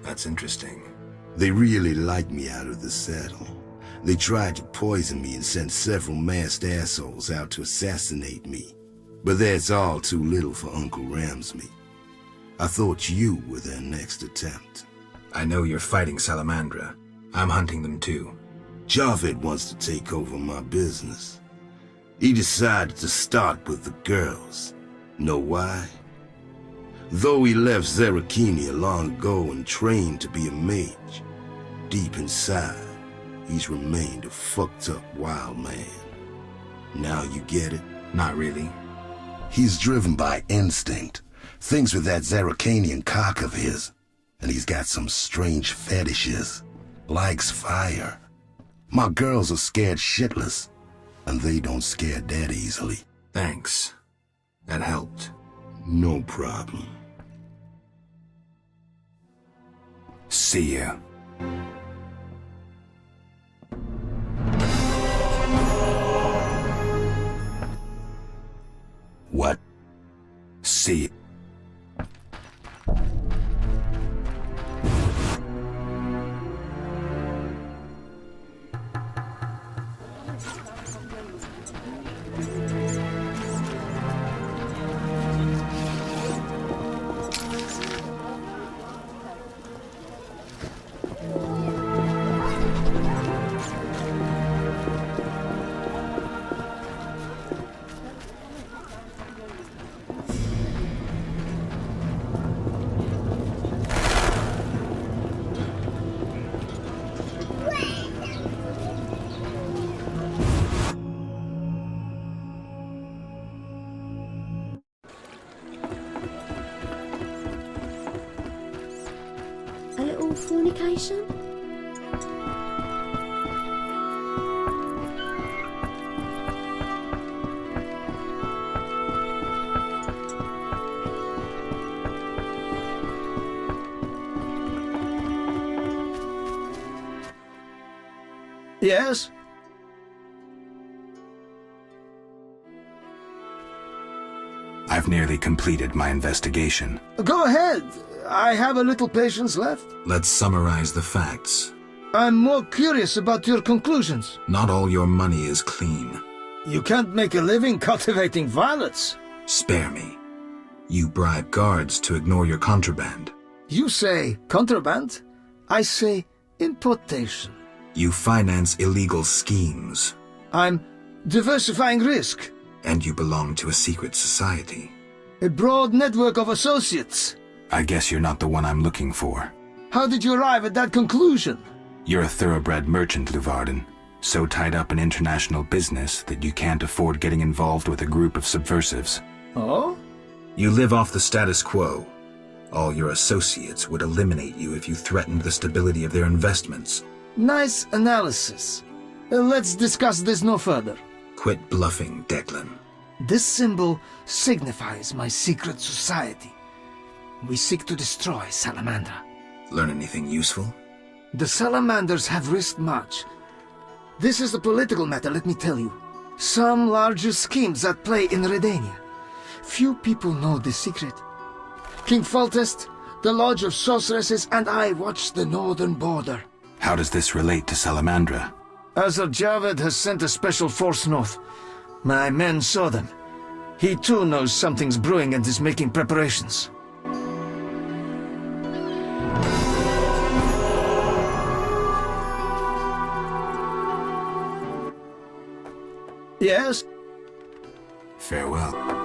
That's interesting. They really liked me out of the saddle. They tried to poison me and sent several masked assholes out to assassinate me. But that's all too little for Uncle Ramsmeat. I thought you were their next attempt. I know you're fighting Salamandra. I'm hunting them too. Javed wants to take over my business. He decided to start with the girls. Know why? Though he left Zarakini long ago and trained to be a mage, deep inside, he's remained a fucked up wild man. Now you get it? Not really. He's driven by instinct. Thinks with that Zarakanian cock of his. And he's got some strange fetishes. Likes fire. My girls are scared shitless. And they don't scare that easily. Thanks. That helped. No problem. See ya. What? See ya. Fornication? Yes? I've nearly completed my investigation. Go ahead. I have a little patience left. Let's summarize the facts. I'm more curious about your conclusions. Not all your money is clean. You can't make a living cultivating violets. Spare me. You bribe guards to ignore your contraband. You say contraband. I say importation. You finance illegal schemes. I'm diversifying risk. And you belong to a secret society. A broad network of associates. I guess you're not the one I'm looking for. How did you arrive at that conclusion? You're a thoroughbred merchant, Luvarden. So tied up in international business that you can't afford getting involved with a group of subversives. Oh? You live off the status quo. All your associates would eliminate you if you threatened the stability of their investments. Nice analysis. Let's discuss this no further. Quit bluffing, Declan. This symbol signifies my secret society. We seek to destroy Salamandra. Learn anything useful? The Salamanders have risked much. This is a political matter, let me tell you. Some larger schemes at play in Redania. Few people know this secret. King Foltest, the Lodge of Sorceresses, and I watch the northern border. How does this relate to Salamandra? Azar Javed has sent a special force north. My men saw them. He too knows something's brewing and is making preparations. Yes? Farewell.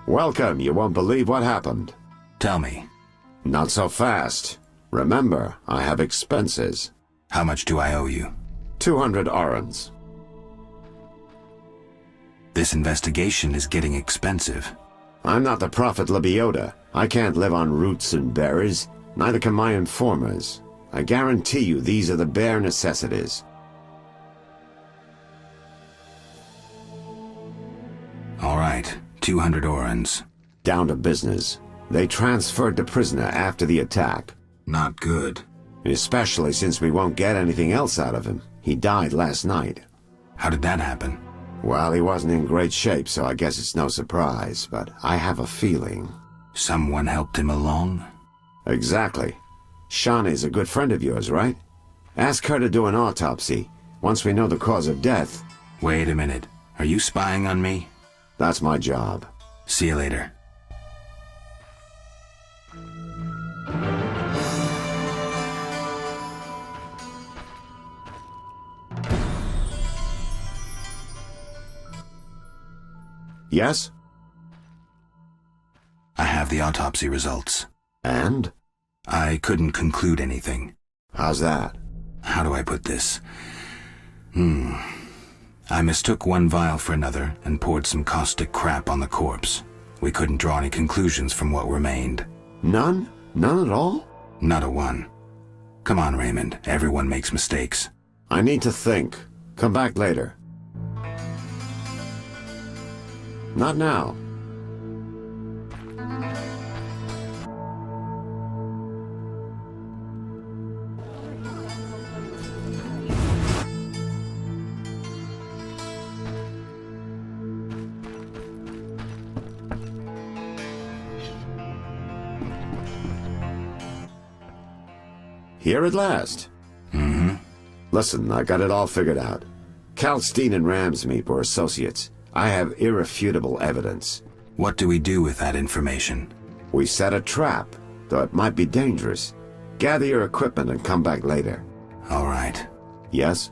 Welcome. You won't believe what happened. Tell me. Not so fast. Remember, I have expenses. How much do I owe you? 200 orens. This investigation is getting expensive. I'm not the Prophet Lebioda. I can't live on roots and berries. Neither can my informers. I guarantee you these are the bare necessities. All right. 200 orens. Down to business. They transferred the prisoner after the attack. Not good. Especially since we won't get anything else out of him. He died last night. How did that happen? Well, he wasn't in great shape, so I guess it's no surprise, but I have a feeling. Someone helped him along? Exactly. Shawnee's a good friend of yours, right? Ask her to do an autopsy, once we know the cause of death. Wait a minute. Are you spying on me? That's my job. See you later. Yes? I have the autopsy results. And? I couldn't conclude anything. How's that? How do I put this? I mistook one vial for another and poured some caustic crap on the corpse. We couldn't draw any conclusions from what remained. None? None at all? Not a one. Come on, Raymond. Everyone makes mistakes. I need to think. Come back later. Not now. Here at last. Listen, I got it all figured out. Kalstein and Ramsmeet were associates. I have irrefutable evidence. What do we do with that information? We set a trap, though it might be dangerous. Gather your equipment and come back later. All right. Yes?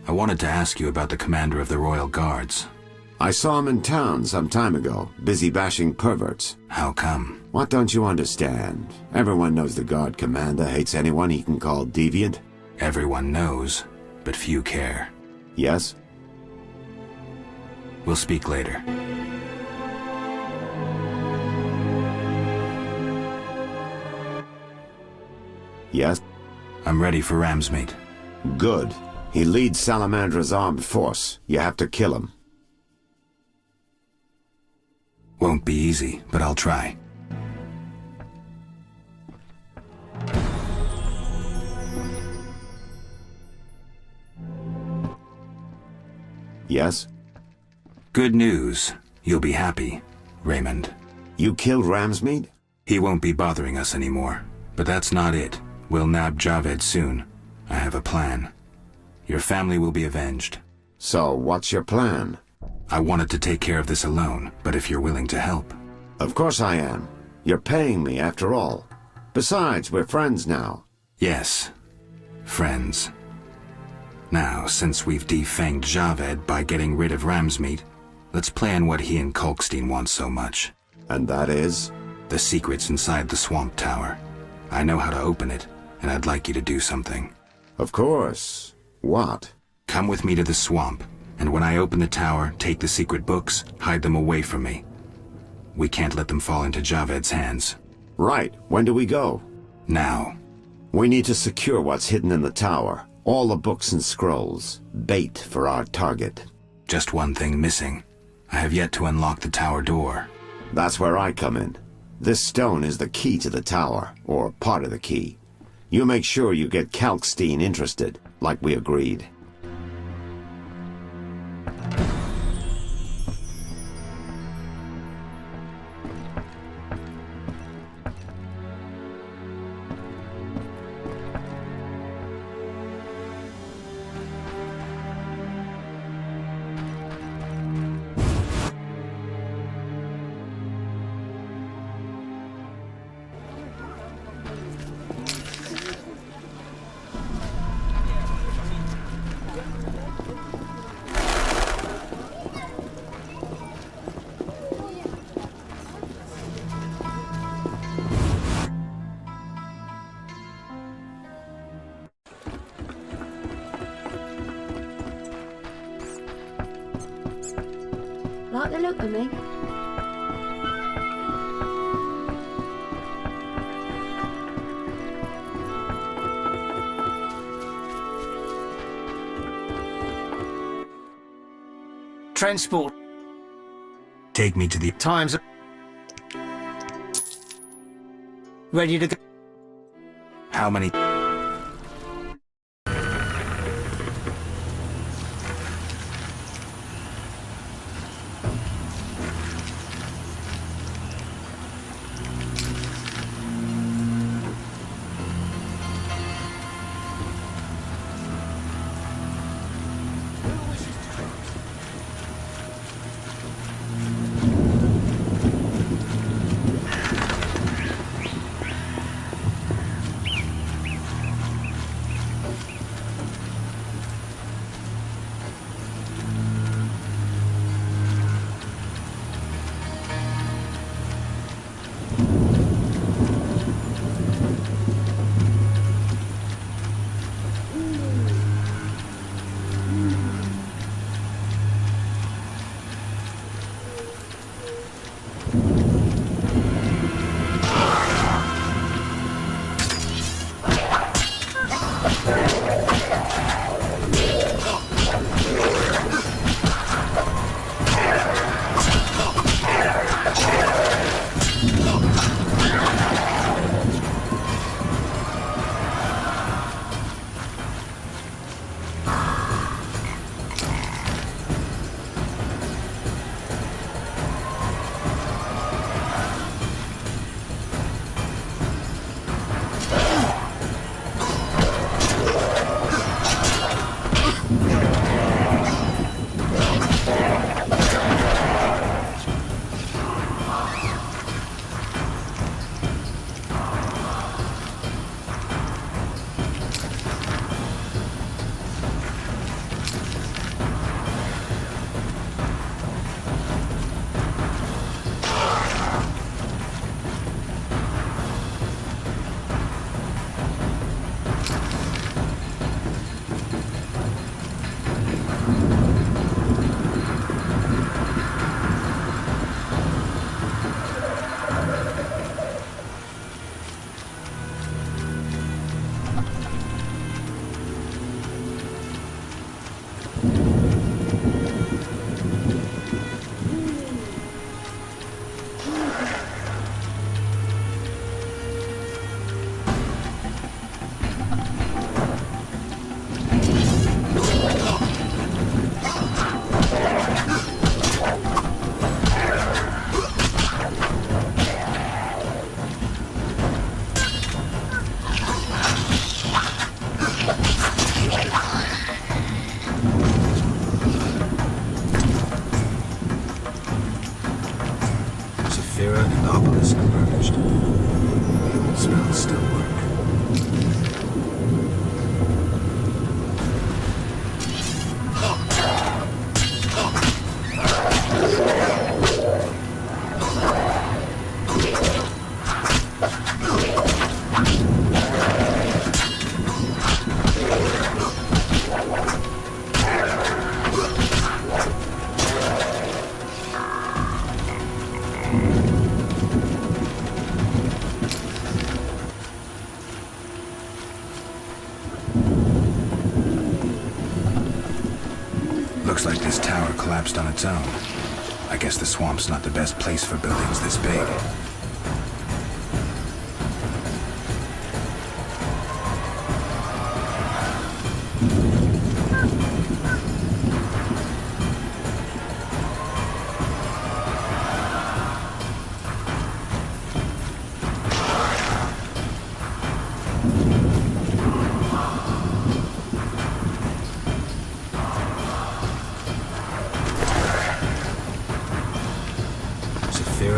I wanted to ask you about the commander of the Royal Guards. I saw him in town some time ago, busy bashing perverts. How come? What don't you understand? Everyone knows the Guard Commander hates anyone he can call deviant. Everyone knows, but few care. Yes? We'll speak later. Yes? I'm ready for Ramsmeet. Good. He leads Salamandra's armed force. You have to kill him. Won't be easy, but I'll try. Yes? Good news. You'll be happy, Raymond. You killed Ramsmeet? He won't be bothering us anymore. But that's not it. We'll nab Javed soon. I have a plan. Your family will be avenged. So, what's your plan? I wanted to take care of this alone, but if you're willing to help... Of course I am. You're paying me, after all. Besides, we're friends now. Yes. Friends. Now, since we've defanged Javed by getting rid of Ramsmeet, let's plan what he and Kalkstein want so much. And that is? The secret's inside the Swamp Tower. I know how to open it, and I'd like you to do something. Of course. What? Come with me to the swamp, and when I open the tower, take the secret books, hide them away from me. We can't let them fall into Javed's hands. Right. When do we go? Now. We need to secure what's hidden in the tower. All the books and scrolls. Bait for our target. Just one thing missing. I have yet to unlock the tower door. That's where I come in. This stone is the key to the tower, or part of the key. You make sure you get Kalkstein interested, like we agreed. Like the look of me? Transport. Take me to the... Time's up. Ready to go. How many... spells still work. Looks like this tower collapsed on its own. I guess the swamp's not the best place for buildings this big.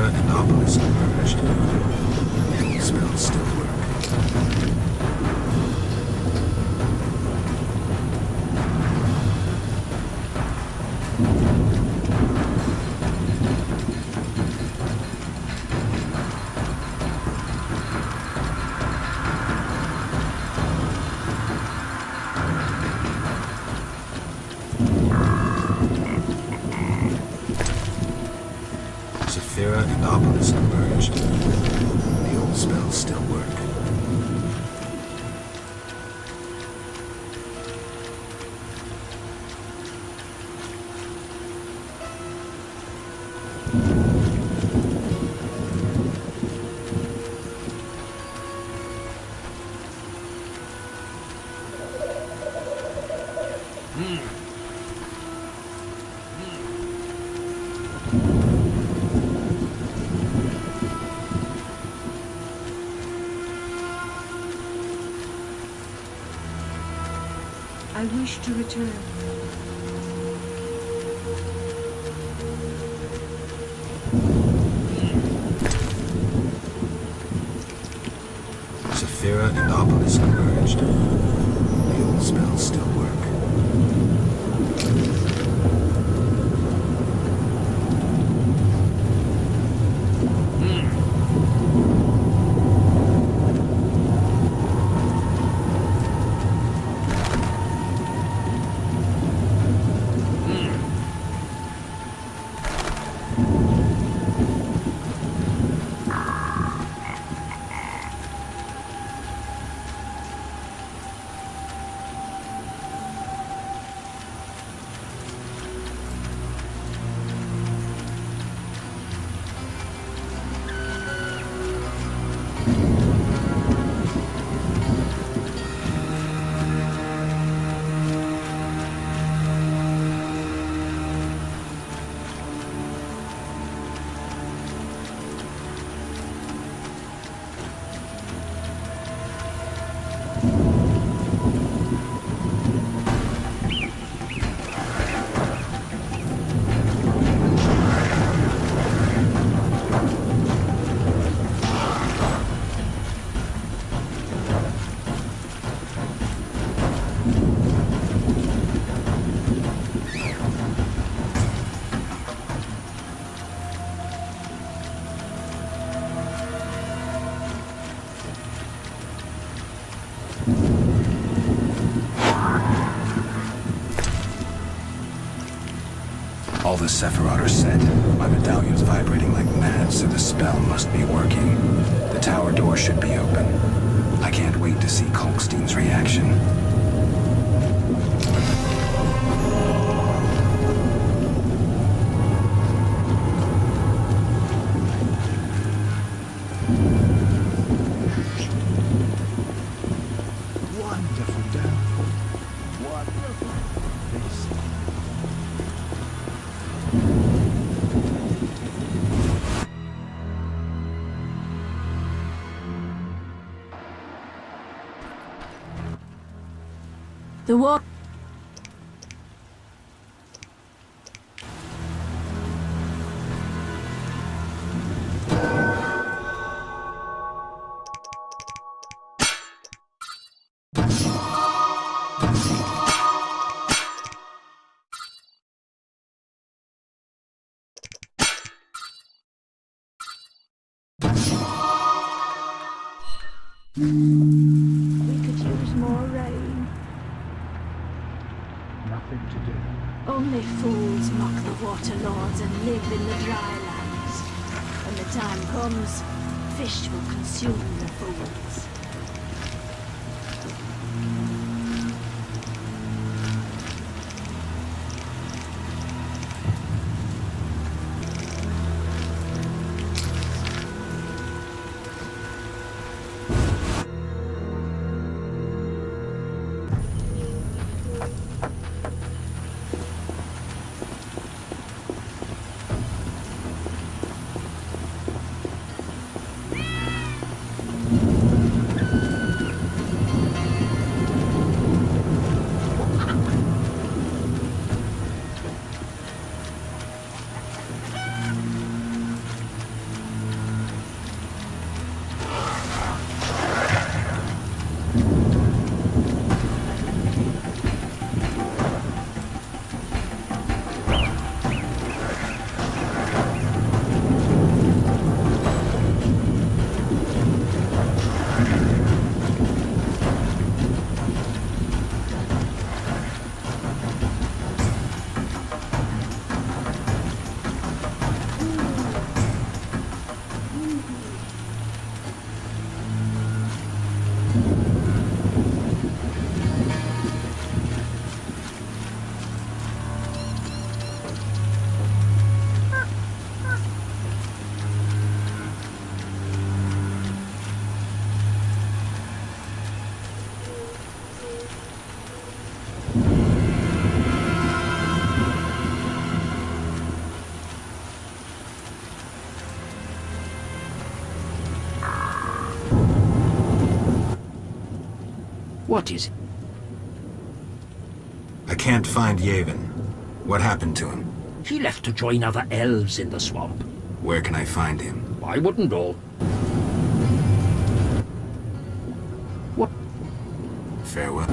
And obelisk merged. And spells still work. And obelisk merged. The old spells still work. I wish to return. Saphira and obelisk merged. The old spells still work. All the Sephiroth are set. My medallion's vibrating like mad, so the spell must be working. The tower door should be open. I can't wait to see Kalkstein's reaction. Wonderful, Dad. Wonderful. The war. We could use more rain. Nothing to do. Only fools mock the water lords and live in the dry lands. When the time comes, fish will consume the fools. What is it? I can't find Yavin. What happened to him? He left to join other elves in the swamp. Where can I find him? I wouldn't know. What? Farewell.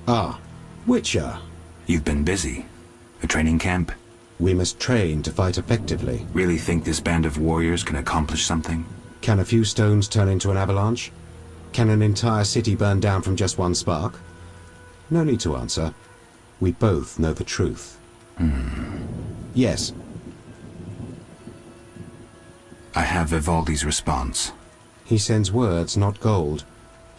Ah, Witcher. You've been busy. A training camp? We must train to fight effectively. Really think this band of warriors can accomplish something? Can a few stones turn into an avalanche? Can an entire city burn down from just one spark? No need to answer. We both know the truth. Yes. I have Vivaldi's response. He sends words, not gold.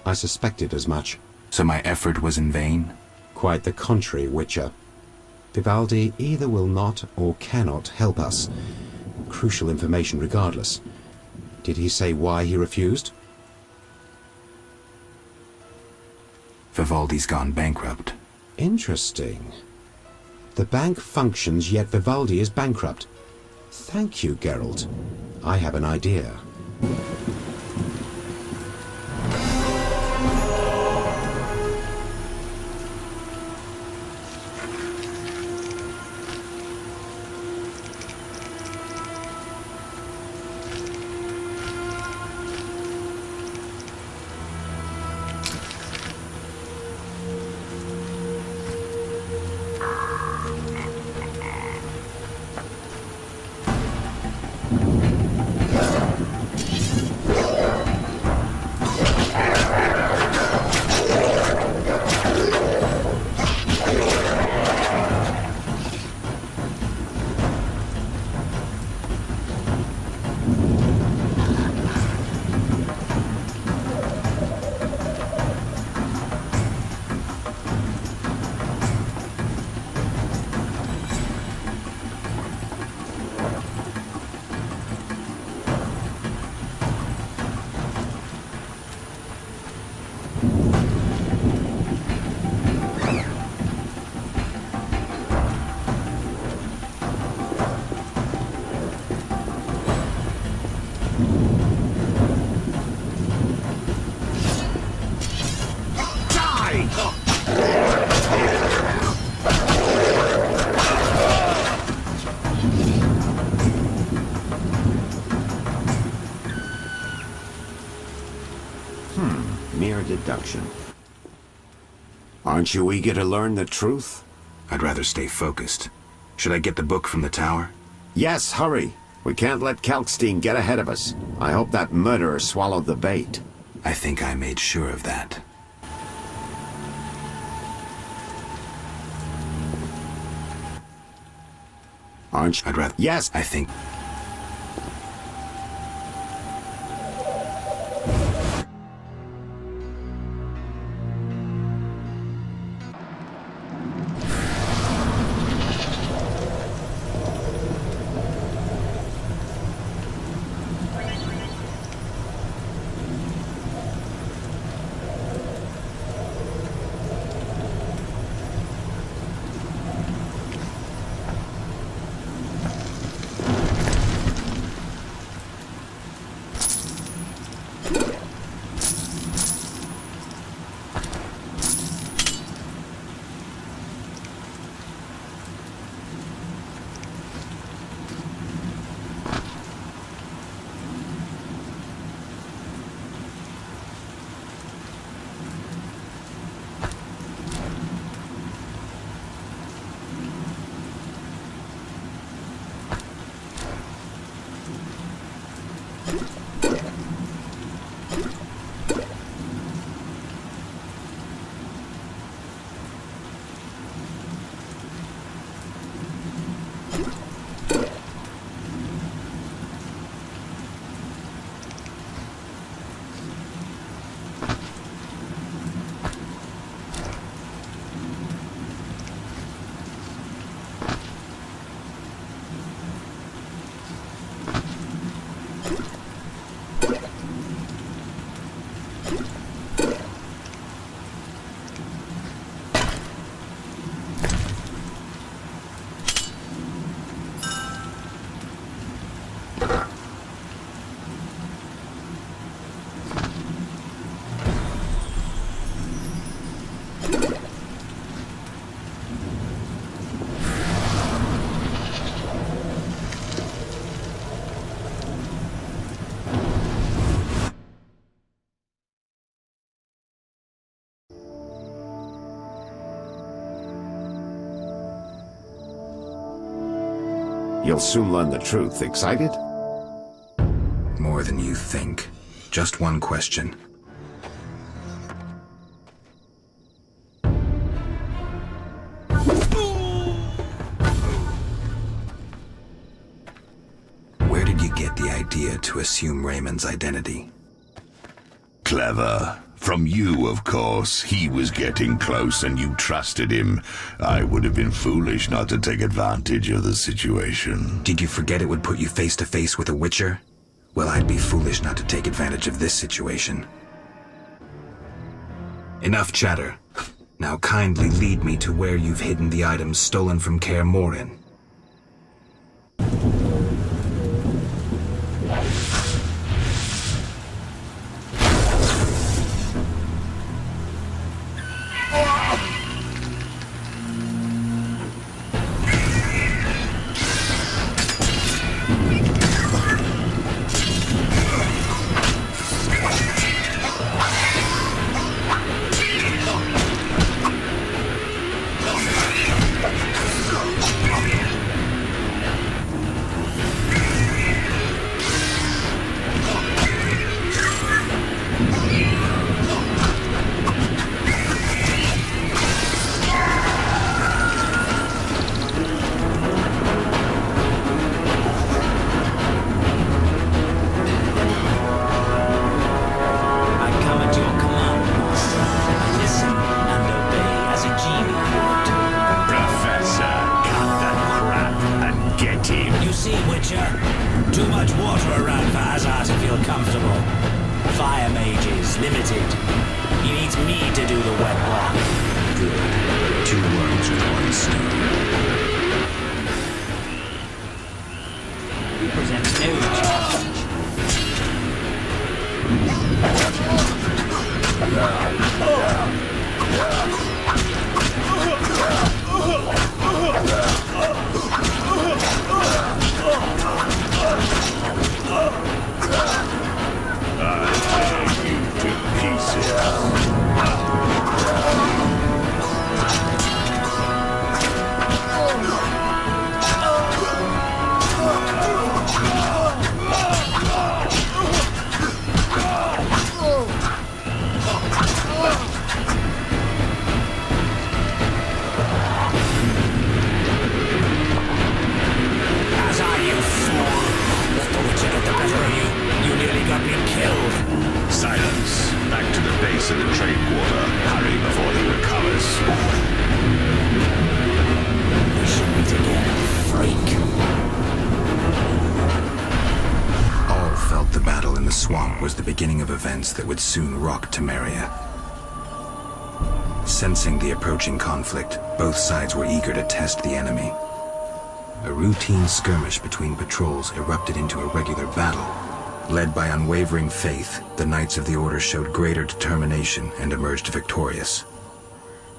I suspected as much. So my effort was in vain? Quite the contrary, Witcher. Vivaldi either will not or cannot help us. Crucial information regardless. Did he say why he refused? Vivaldi's gone bankrupt. Interesting. The bank functions, yet Vivaldi is bankrupt. Thank you, Geralt. I have an idea. Mere deduction. Aren't you eager to learn the truth? I'd rather stay focused. Should I get the book from the tower? Yes, hurry. We can't let Kalkstein get ahead of us. I hope that murderer swallowed the bait. I think I made sure of that. Aren't you? I'd rather... Yes, I think... You'll soon learn the truth. Excited? More than you think. Just one question. Where did you get the idea to assume Raymond's identity? Clever. From you, of course. He was getting close and you trusted him. I would have been foolish not to take advantage of the situation. Did you forget it would put you face to face with a Witcher? Well, I'd be foolish not to take advantage of this situation. Enough chatter. Now kindly lead me to where you've hidden the items stolen from Kaer Morhen. That would soon rock Temeria. Sensing the approaching conflict, both sides were eager to test the enemy. A routine skirmish between patrols erupted into a regular battle. Led by unwavering faith, the Knights of the Order showed greater determination and emerged victorious.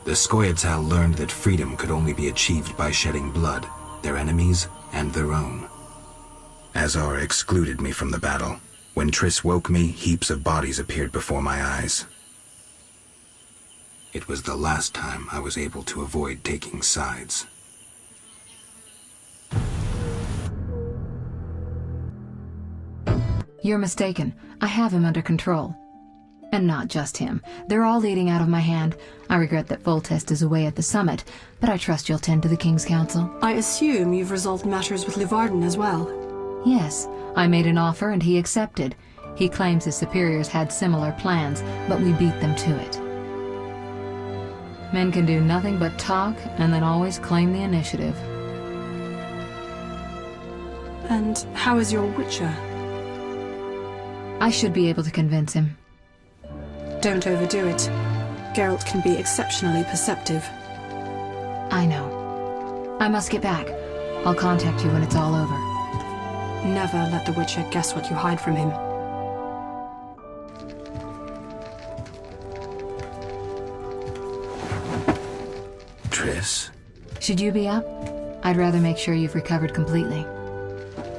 The Scoia'tael learned that freedom could only be achieved by shedding blood, their enemies and their own. Azar excluded me from the battle. When Triss woke me, heaps of bodies appeared before my eyes. It was the last time I was able to avoid taking sides. You're mistaken. I have him under control. And not just him. They're all leading out of my hand. I regret that Foltest is away at the summit, but I trust you'll tend to the King's Council. I assume you've resolved matters with Livarden as well. Yes. I made an offer and he accepted. He claims his superiors had similar plans, but we beat them to it. Men can do nothing but talk and then always claim the initiative. And how is your Witcher? I should be able to convince him. Don't overdo it. Geralt can be exceptionally perceptive. I know. I must get back. I'll contact you when it's all over. Never let the Witcher guess what you hide from him. Triss? Should you be up? I'd rather make sure you've recovered completely.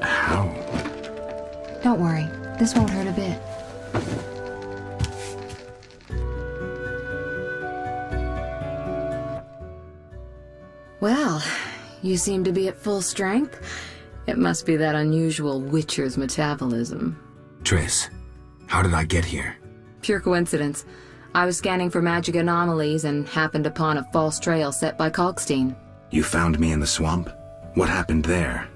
How? Don't worry. This won't hurt a bit. Well, you seem to be at full strength. It must be that unusual Witcher's metabolism. Triss, how did I get here? Pure coincidence. I was scanning for magic anomalies and happened upon a false trail set by Kalkstein. You found me in the swamp? What happened there?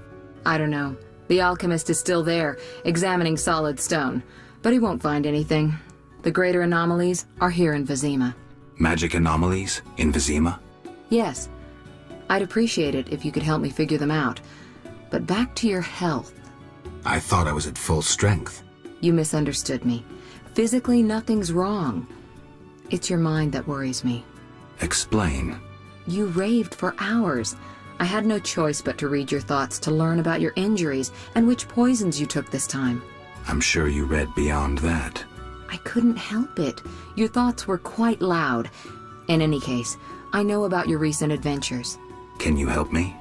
I don't know. The alchemist is still there, examining solid stone. But he won't find anything. The greater anomalies are here in Vizima. Magic anomalies? In Vizima? Yes. I'd appreciate it if you could help me figure them out. But back to your health. I thought I was at full strength. You misunderstood me. Physically, nothing's wrong. It's your mind that worries me. Explain. You raved for hours. I had no choice but to read your thoughts to learn about your injuries and which poisons you took this time. I'm sure you read beyond that. I couldn't help it. Your thoughts were quite loud. In any case, I know about your recent adventures. Can you help me?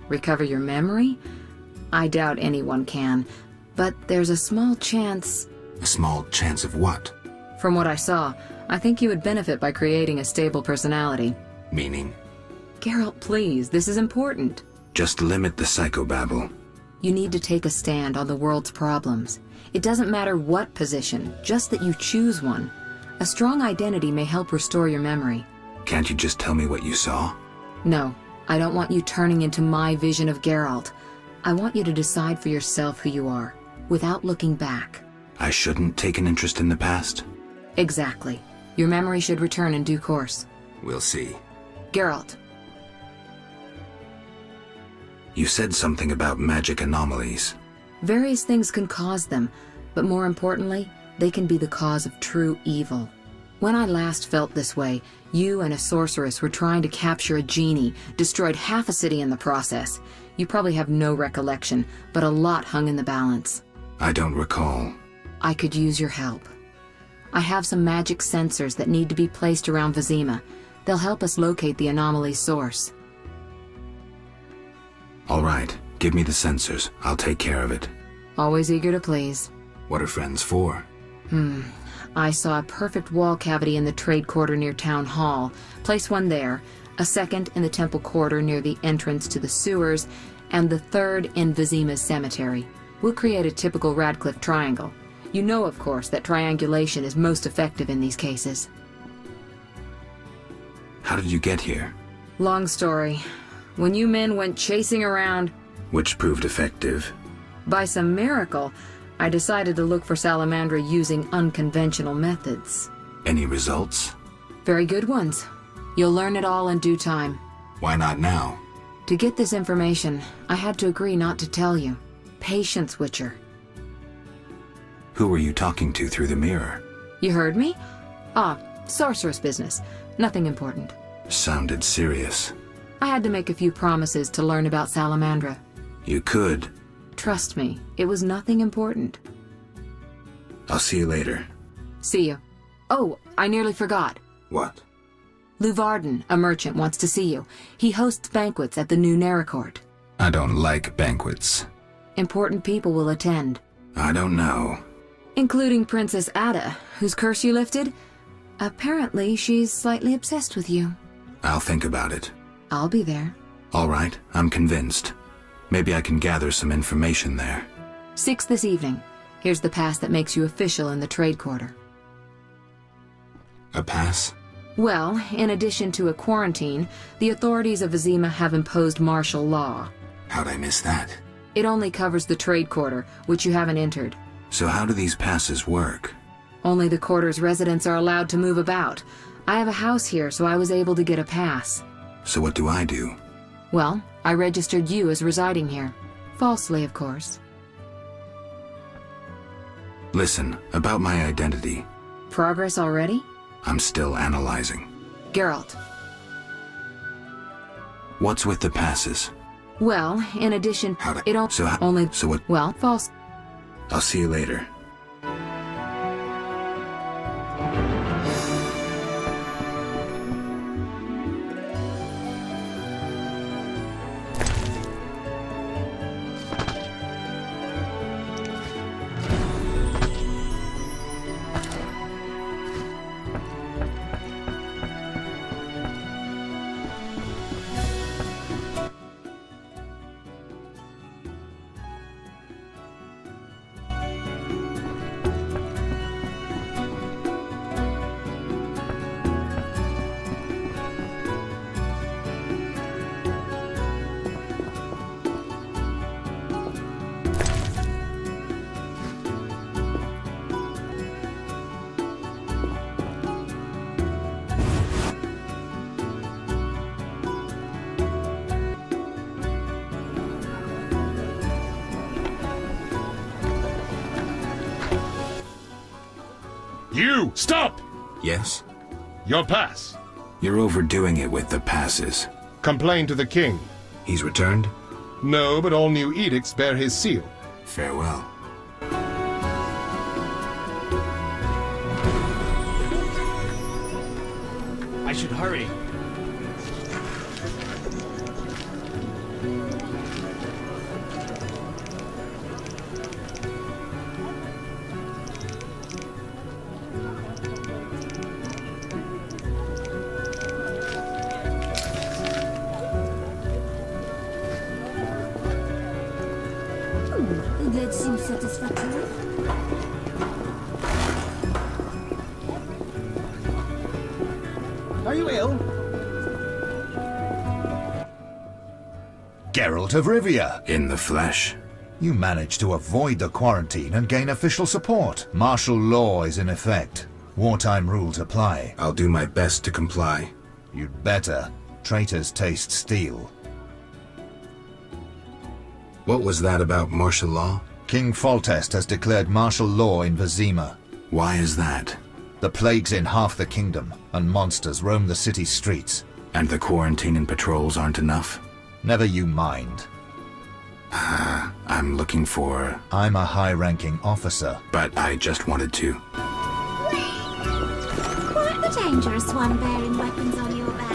Recover your memory? I doubt anyone can, but there's a small chance... A small chance of what? From what I saw, I think you would benefit by creating a stable personality. Meaning? Geralt, please, this is important. Just limit the psychobabble. You need to take a stand on the world's problems. It doesn't matter what position, just that you choose one. A strong identity may help restore your memory. Can't you just tell me what you saw? No, I don't want you turning into my vision of Geralt. I want you to decide for yourself who you are, without looking back. I shouldn't take an interest in the past? Exactly. Your memory should return in due course. We'll see. Geralt. You said something about magic anomalies. Various things can cause them, but more importantly, they can be the cause of true evil. When I last felt this way, you and a sorceress were trying to capture a genie, destroyed half a city in the process. You probably have no recollection, but a lot hung in the balance. I don't recall. I could use your help. I have some magic sensors that need to be placed around Vizima. They'll help us locate the anomaly's source. All right, give me the sensors. I'll take care of it. Always eager to please. What are friends for? I saw a perfect wall cavity in the trade quarter near Town Hall. Place one there, a second in the temple quarter near the entrance to the sewers, and the third in Vizima's cemetery. We'll create a typical Radcliffe triangle. You know, of course, that triangulation is most effective in these cases. How did you get here? Long story. When you men went chasing around... Which proved effective. By some miracle, I decided to look for Salamandra using unconventional methods. Any results? Very good ones. You'll learn it all in due time. Why not now? To get this information, I had to agree not to tell you. Patience, Witcher. Who were you talking to through the mirror? You heard me? Sorceress business. Nothing important. Sounded serious. I had to make a few promises to learn about Salamandra. You could. Trust me, it was nothing important. I'll see you later. See you. Oh, I nearly forgot. What? Luvarden, a merchant, wants to see you. He hosts banquets at the new Naracourt. I don't like banquets. Important people will attend. I don't know. Including Princess Ada, whose curse you lifted. Apparently, she's slightly obsessed with you. I'll think about it. I'll be there. All right, I'm convinced. Maybe I can gather some information there. 6 this evening. Here's the pass that makes you official in the trade quarter. A pass? Well, in addition to a quarantine, the authorities of Vizima have imposed martial law. How'd I miss that? It only covers the trade quarter, which you haven't entered. So how do these passes work? Only the quarter's residents are allowed to move about. I have a house here, so I was able to get a pass. So what do I do? Well, I registered you as residing here. Falsely, of course. Listen, about my identity. Progress already? I'm still analyzing. Geralt. What's with the passes? Well, in addition... So what? Well, false. I'll see you later. You! Stop! Yes? Your pass. You're overdoing it with the passes. Complain to the king. He's returned? No, but all new edicts bear his seal. Farewell. I should hurry. That seems satisfactory. Are you ill? Geralt of Rivia. In the flesh. You managed to avoid the quarantine and gain official support. Martial law is in effect. Wartime rules apply. I'll do my best to comply. You'd better. Traitors taste steel. What was that about martial law? King Foltest has declared martial law in Vizima. Why is that? The plague's in half the kingdom, and monsters roam the city streets. And the quarantine and patrols aren't enough? Never you mind. I'm looking for... I'm a high-ranking officer. But I just wanted to. Quite the dangerous one bearing weapons on your back.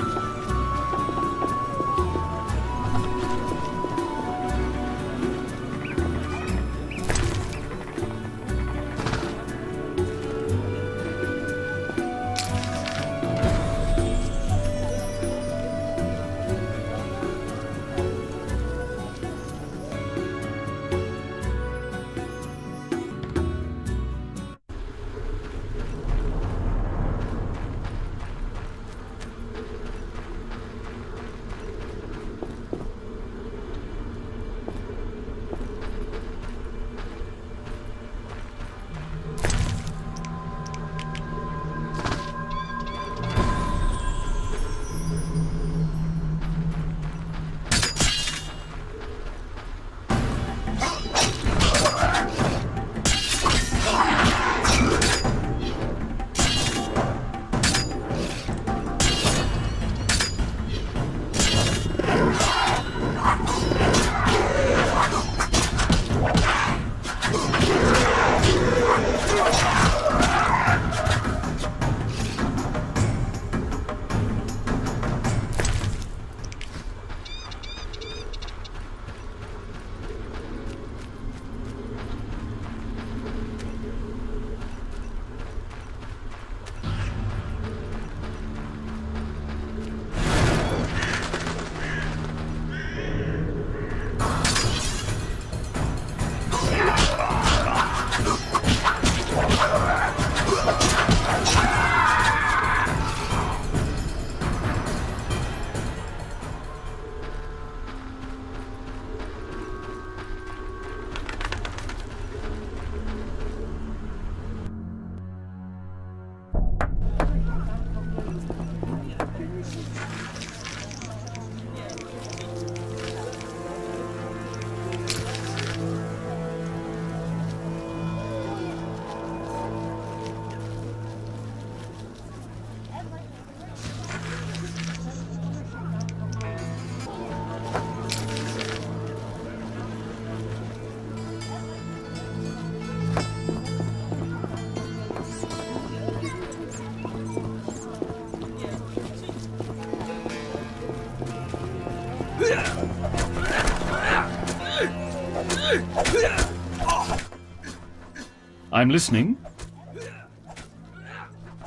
I'm listening.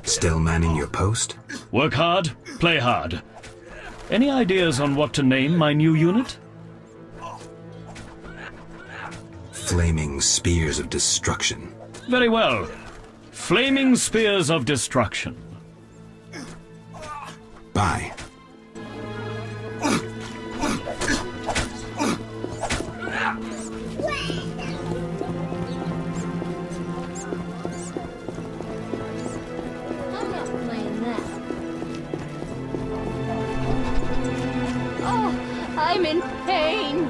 Still manning your post? Work hard, play hard. Any ideas on what to name my new unit? Flaming Spears of Destruction. Very well. Flaming Spears of Destruction. Bye. I'm in pain.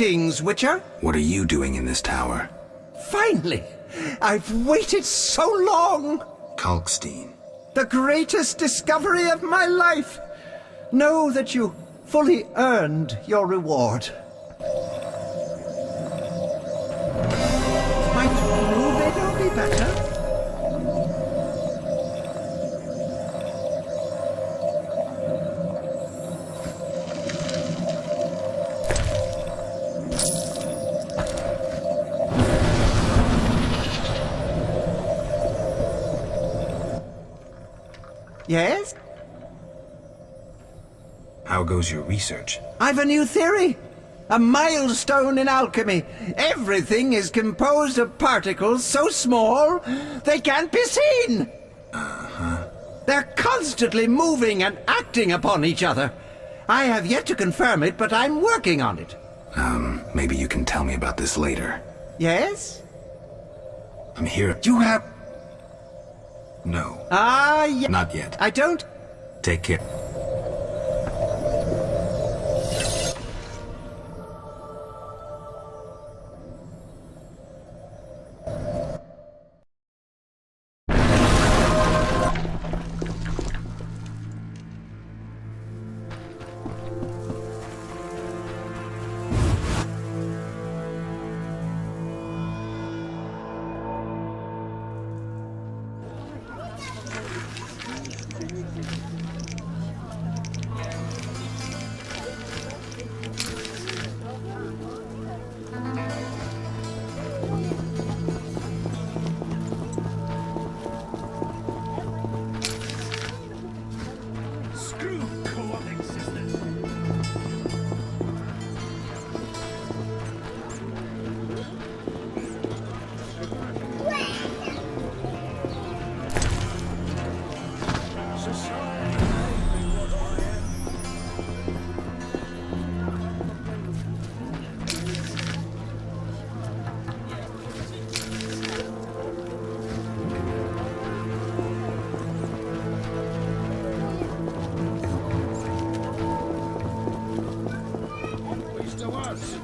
Greetings, Witcher. What are you doing in this tower? Finally! I've waited so long! Kalkstein. The greatest discovery of my life! Know that you fully earned your reward. Might Rubedo be better? Yes? How goes your research? I've a new theory. A milestone in alchemy. Everything is composed of particles so small they can't be seen. Uh-huh. They're constantly moving and acting upon each other. I have yet to confirm it, but I'm working on it. Maybe you can tell me about this later. Yes? I'm here. You have... No. Yeah. Not yet. I don't... Take care.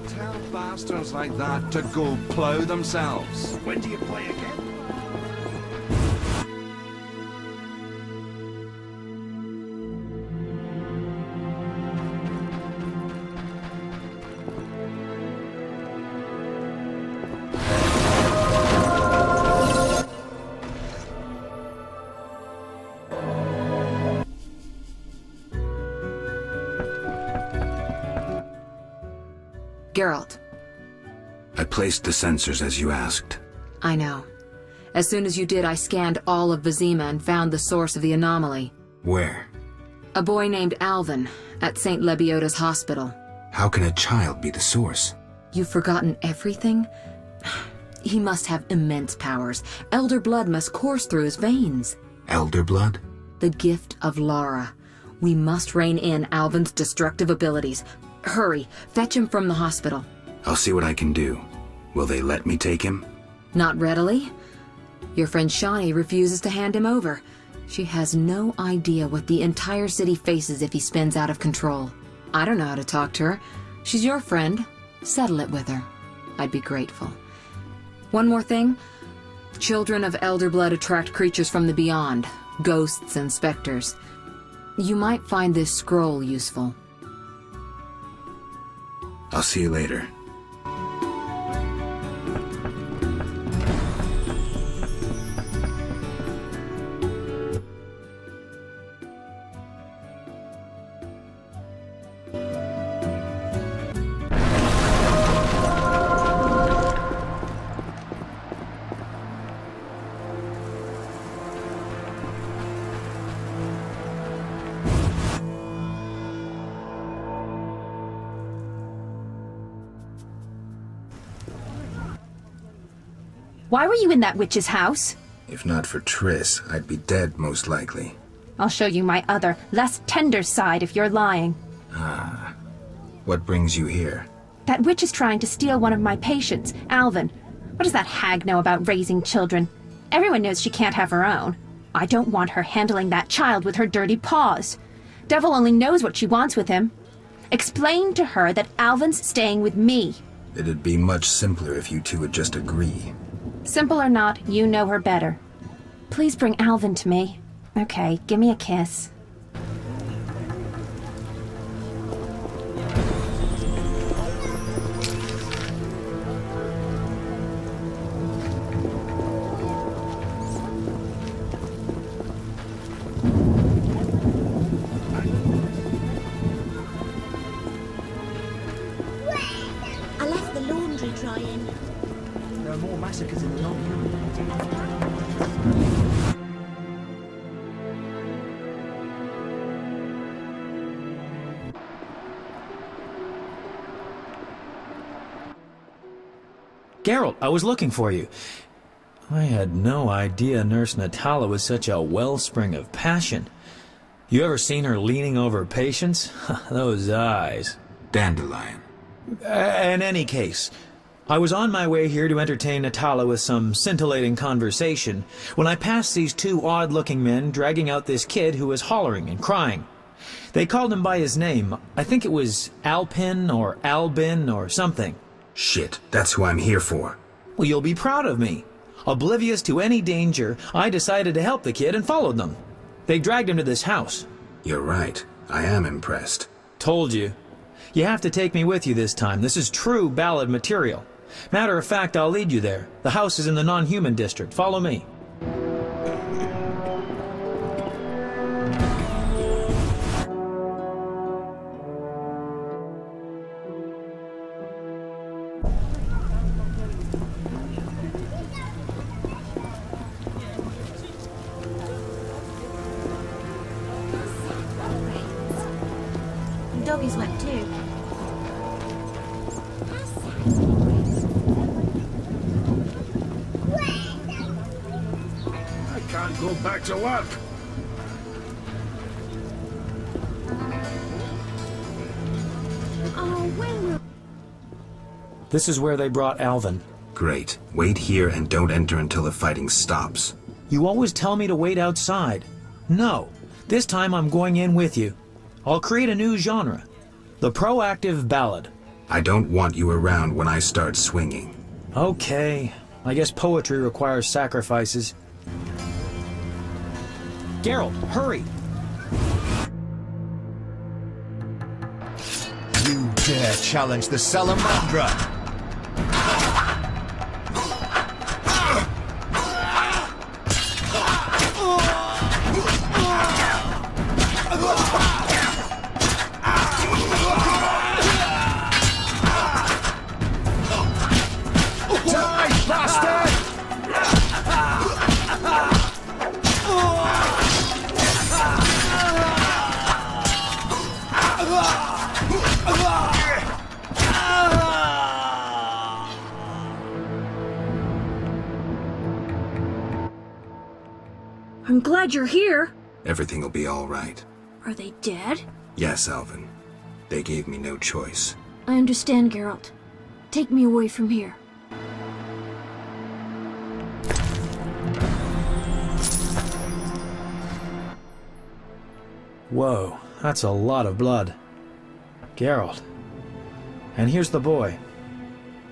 Tell bastards like that to go plough themselves. When do you play again? Geralt. I placed the sensors as you asked. I know. As soon as you did, I scanned all of Vizima and found the source of the anomaly. Where? A boy named Alvin, at St. Lebioda's hospital. How can a child be the source? You've forgotten everything? He must have immense powers. Elder blood must course through his veins. Elder blood? The gift of Lara. We must rein in Alvin's destructive abilities. Hurry, fetch him from the hospital. I'll see what I can do. Will they let me take him? Not readily. Your friend Shawnee refuses to hand him over. She has no idea what the entire city faces if he spins out of control. I don't know how to talk to her. She's your friend. Settle it with her. I'd be grateful. One more thing. Children of Elder Blood attract creatures from the beyond, ghosts and specters. You might find this scroll useful. I'll see you later. Why were you in that witch's house? If not for Triss, I'd be dead most likely. I'll show you my other, less tender side if you're lying. Ah. What brings you here? That witch is trying to steal one of my patients, Alvin. What does that hag know about raising children? Everyone knows she can't have her own. I don't want her handling that child with her dirty paws. Devil only knows what she wants with him. Explain to her that Alvin's staying with me. It'd be much simpler if you two would just agree. Simple or not, you know her better. Please bring Alvin to me. Okay, give me a kiss. I left the laundry drying. There are more massacres in the non-human. Geralt, I was looking for you. I had no idea Nurse Natala was such a wellspring of passion. You ever seen her leaning over patients? Those eyes. Dandelion. In any case, I was on my way here to entertain Natala with some scintillating conversation when I passed these two odd-looking men dragging out this kid who was hollering and crying. They called him by his name. I think it was Alpin or Albin or something. Shit, that's who I'm here for. Well, you'll be proud of me. Oblivious to any danger, I decided to help the kid and followed them. They dragged him to this house. You're right. I am impressed. Told you. You have to take me with you this time. This is true ballad material. Matter of fact, I'll lead you there. The house is in the non-human district. Follow me. The doggies went too. I can't go back to work. Oh, when will... This is where they brought Alvin. Great. Wait here and don't enter until the fighting stops. You always tell me to wait outside. No. This time I'm going in with you. I'll create a new genre. The proactive ballad. I don't want you around when I start swinging. Okay. I guess poetry requires sacrifices. Geralt, hurry! You dare challenge the Salamandra! I'm glad you're here. Everything will be all right. Are they dead? Yes, Alvin. They gave me no choice. I understand, Geralt. Take me away from here. Whoa, that's a lot of blood. Geralt. And here's the boy.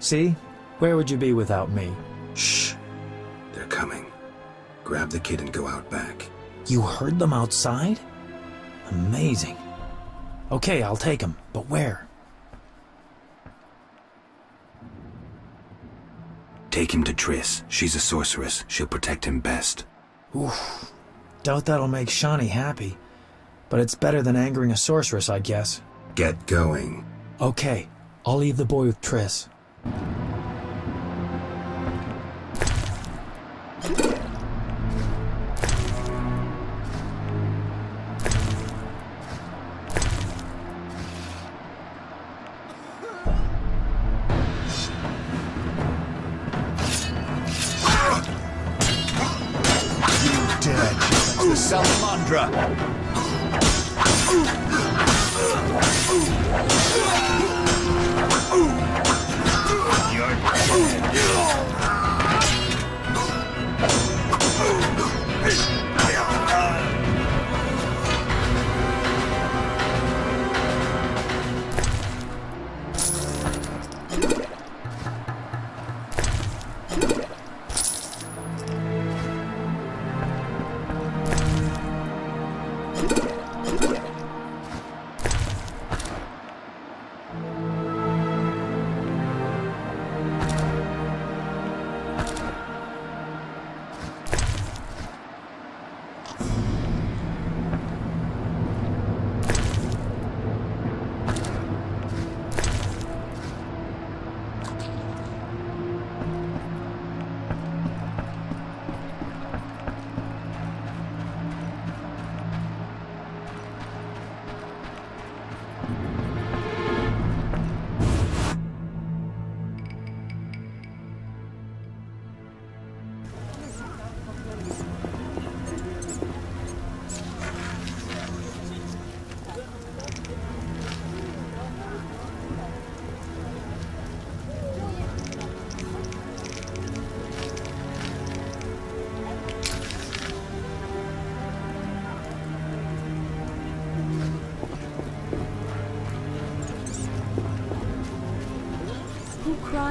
See? Where would you be without me? Shh. They're coming. Grab the kid and go out back. You heard them outside? Amazing. Okay, I'll take him, but where? Take him to Triss. She's a sorceress. She'll protect him best. Oof. Doubt that'll make Shani happy. But it's better than angering a sorceress, I guess. Get going. Okay, I'll leave the boy with Triss. The Salamandra!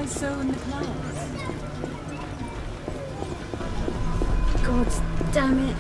lies so in the clouds. God damn it.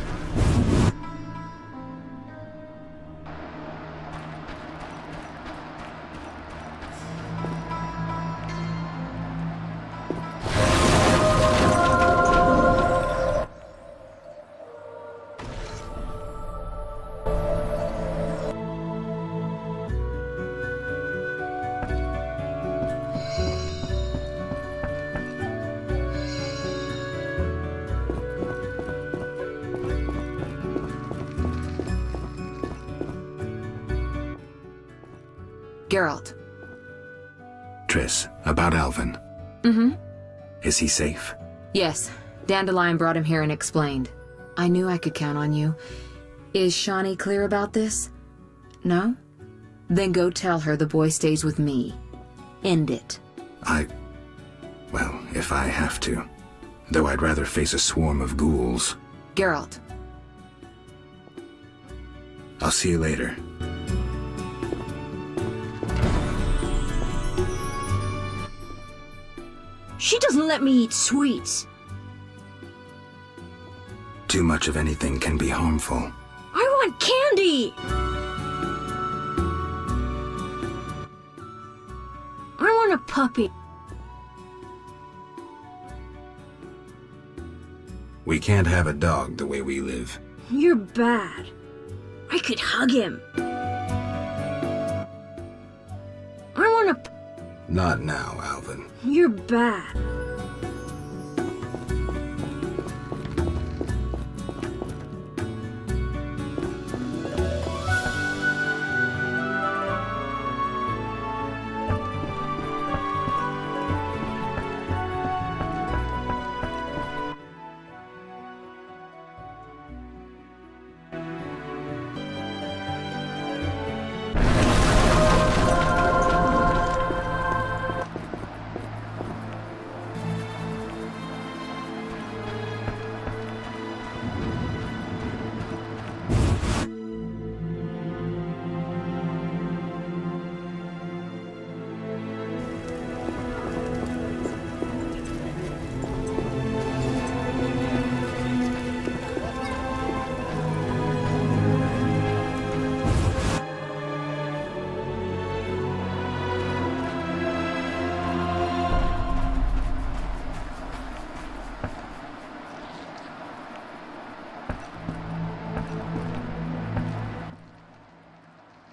Geralt. Triss, about Alvin. Mm-hmm. Is he safe? Yes. Dandelion brought him here and explained. I knew I could count on you. Is Shawnee clear about this? No? Then go tell her the boy stays with me. End it. Well, if I have to. Though I'd rather face a swarm of ghouls. Geralt. I'll see you later. She doesn't let me eat sweets. Too much of anything can be harmful. I want candy! I want a puppy. We can't have a dog the way we live. You're bad. I could hug him. I want a... Not now, Alvin. You're bad.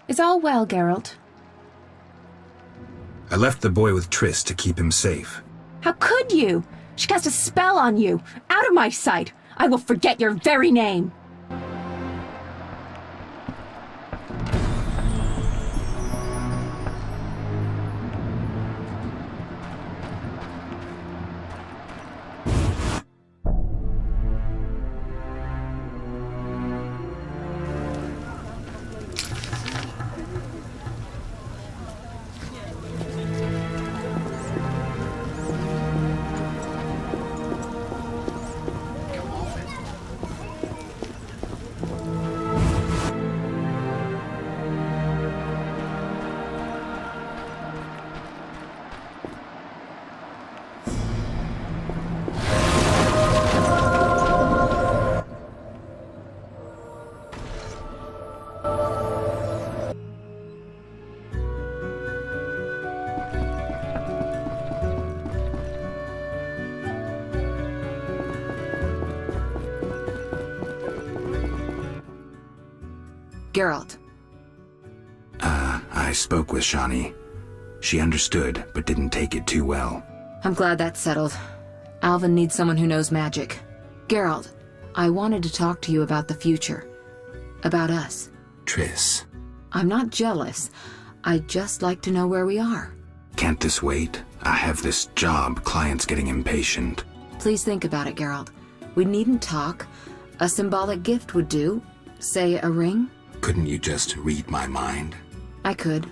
Is all well, Geralt? I left the boy with Triss to keep him safe. How could you? She cast a spell on you. Out of my sight. I will forget your very name. Geralt. I spoke with Shawnee. She understood, but didn't take it too well. I'm glad that's settled. Alvin needs someone who knows magic. Geralt, I wanted to talk to you about the future. About us. Triss. I'm not jealous. I'd just like to know where we are. Can't this wait? I have this job. Client's getting impatient. Please think about it, Geralt. We needn't talk. A symbolic gift would do. Say a ring? Couldn't you just read my mind? I could,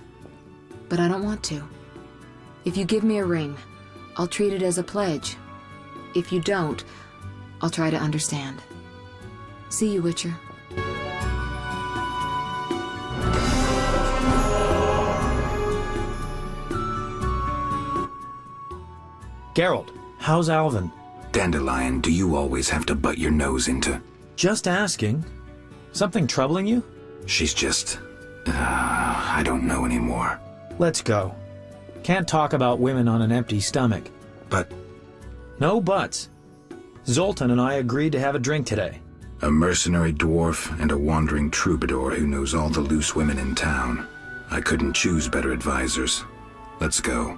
but I don't want to. If you give me a ring, I'll treat it as a pledge. If you don't, I'll try to understand. See you, Witcher. Geralt, how's Alvin? Dandelion, do you always have to butt your nose into... Just asking. Something troubling you? She's just... I don't know anymore. Let's go. Can't talk about women on an empty stomach. But... No buts. Zoltan and I agreed to have a drink today. A mercenary dwarf and a wandering troubadour who knows all the loose women in town. I couldn't choose better advisors. Let's go.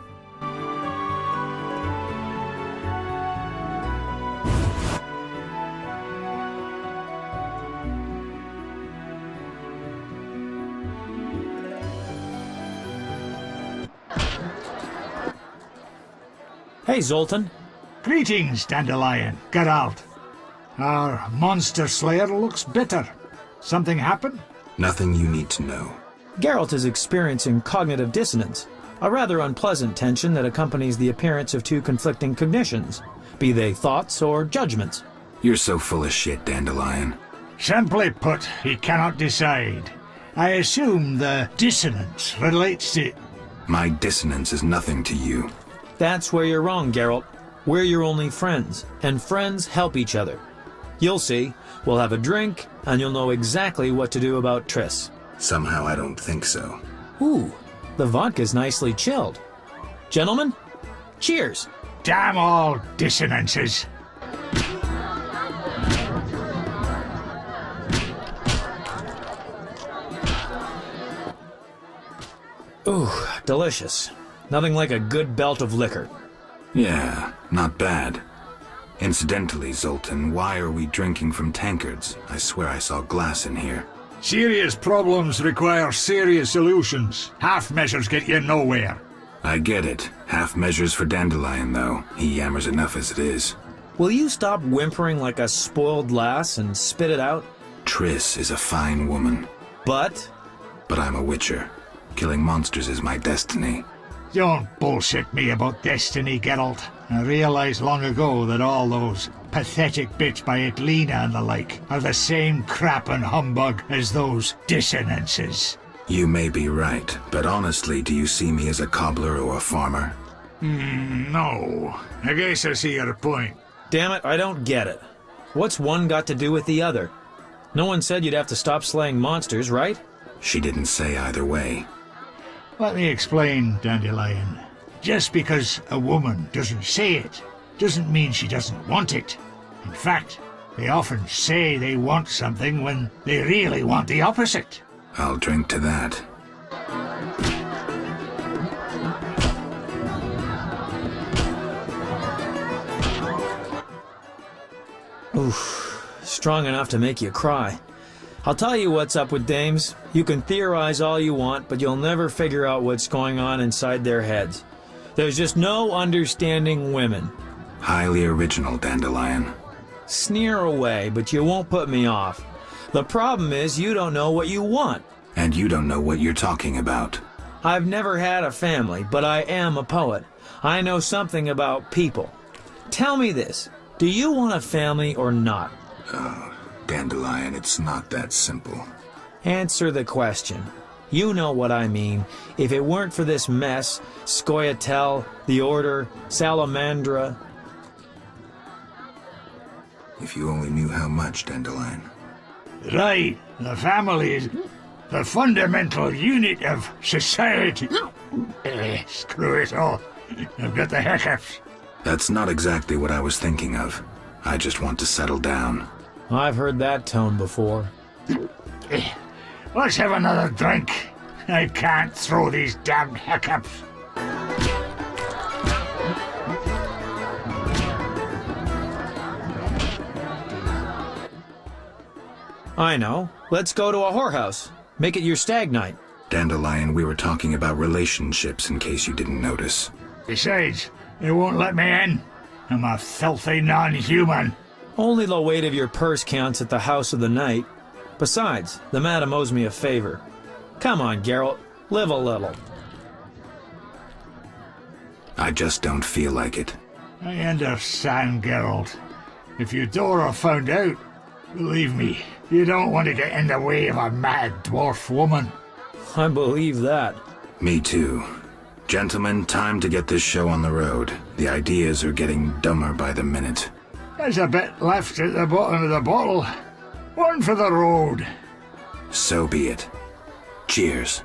Hey, Zoltan. Greetings, Dandelion. Geralt. Our monster slayer looks bitter. Something happened? Nothing you need to know. Geralt is experiencing cognitive dissonance, a rather unpleasant tension that accompanies the appearance of two conflicting cognitions, be they thoughts or judgments. You're so full of shit, Dandelion. Simply put, he cannot decide. I assume the dissonance relates to... My dissonance is nothing to you. That's where you're wrong, Geralt. We're your only friends, and friends help each other. You'll see. We'll have a drink, and you'll know exactly what to do about Triss. Somehow I don't think so. Ooh, the vodka's nicely chilled. Gentlemen, cheers! Damn all dissonances. Ooh, delicious. Nothing like a good belt of liquor. Yeah, not bad. Incidentally, Zoltan, why are we drinking from tankards? I swear I saw glass in here. Serious problems require serious solutions. Half measures get you nowhere. I get it. Half measures for Dandelion, though. He yammers enough as it is. Will you stop whimpering like a spoiled lass and spit it out? Triss is a fine woman. But I'm a witcher. Killing monsters is my destiny. Don't bullshit me about destiny, Geralt. I realized long ago that all those pathetic bits by Etlina and the like are the same crap and humbug as those dissonances. You may be right, but honestly, do you see me as a cobbler or a farmer? No. I guess I see your point. Damn it, I don't get it. What's one got to do with the other? No one said you'd have to stop slaying monsters, right? She didn't say either way. Let me explain, Dandelion. Just because a woman doesn't say it, doesn't mean she doesn't want it. In fact, they often say they want something when they really want the opposite. I'll drink to that. Oof, strong enough to make you cry. I'll tell you what's up with dames. You can theorize all you want, but you'll never figure out what's going on inside their heads. There's just no understanding women. Highly original, Dandelion. Sneer away, but you won't put me off. The problem is you don't know what you want. And you don't know what you're talking about. I've never had a family, but I am a poet. I know something about people. Tell me this. Do you want a family or not? Dandelion, it's not that simple. Answer the question. You know what I mean. If it weren't for this mess, Scoia'tael, the Order, Salamandra... If you only knew how much, Dandelion. Right. The family is the fundamental unit of society. Screw it all. I've got the hiccups. That's not exactly what I was thinking of. I just want to settle down. I've heard that tone before. Let's have another drink. I can't throw these damned hiccups. I know. Let's go to a whorehouse. Make it your stag night. Dandelion, we were talking about relationships in case you didn't notice. Besides, they won't let me in. I'm a filthy non-human. Only the weight of your purse counts at the house of the night. Besides, the madam owes me a favor. Come on, Geralt. Live a little. I just don't feel like it. I understand, Geralt. If Eudora found out, believe me, you don't want to get in the way of a mad dwarf woman. I believe that. Me too. Gentlemen, time to get this show on the road. The ideas are getting dumber by the minute. There's a bit left at the bottom of the bottle. One for the road. So be it. Cheers.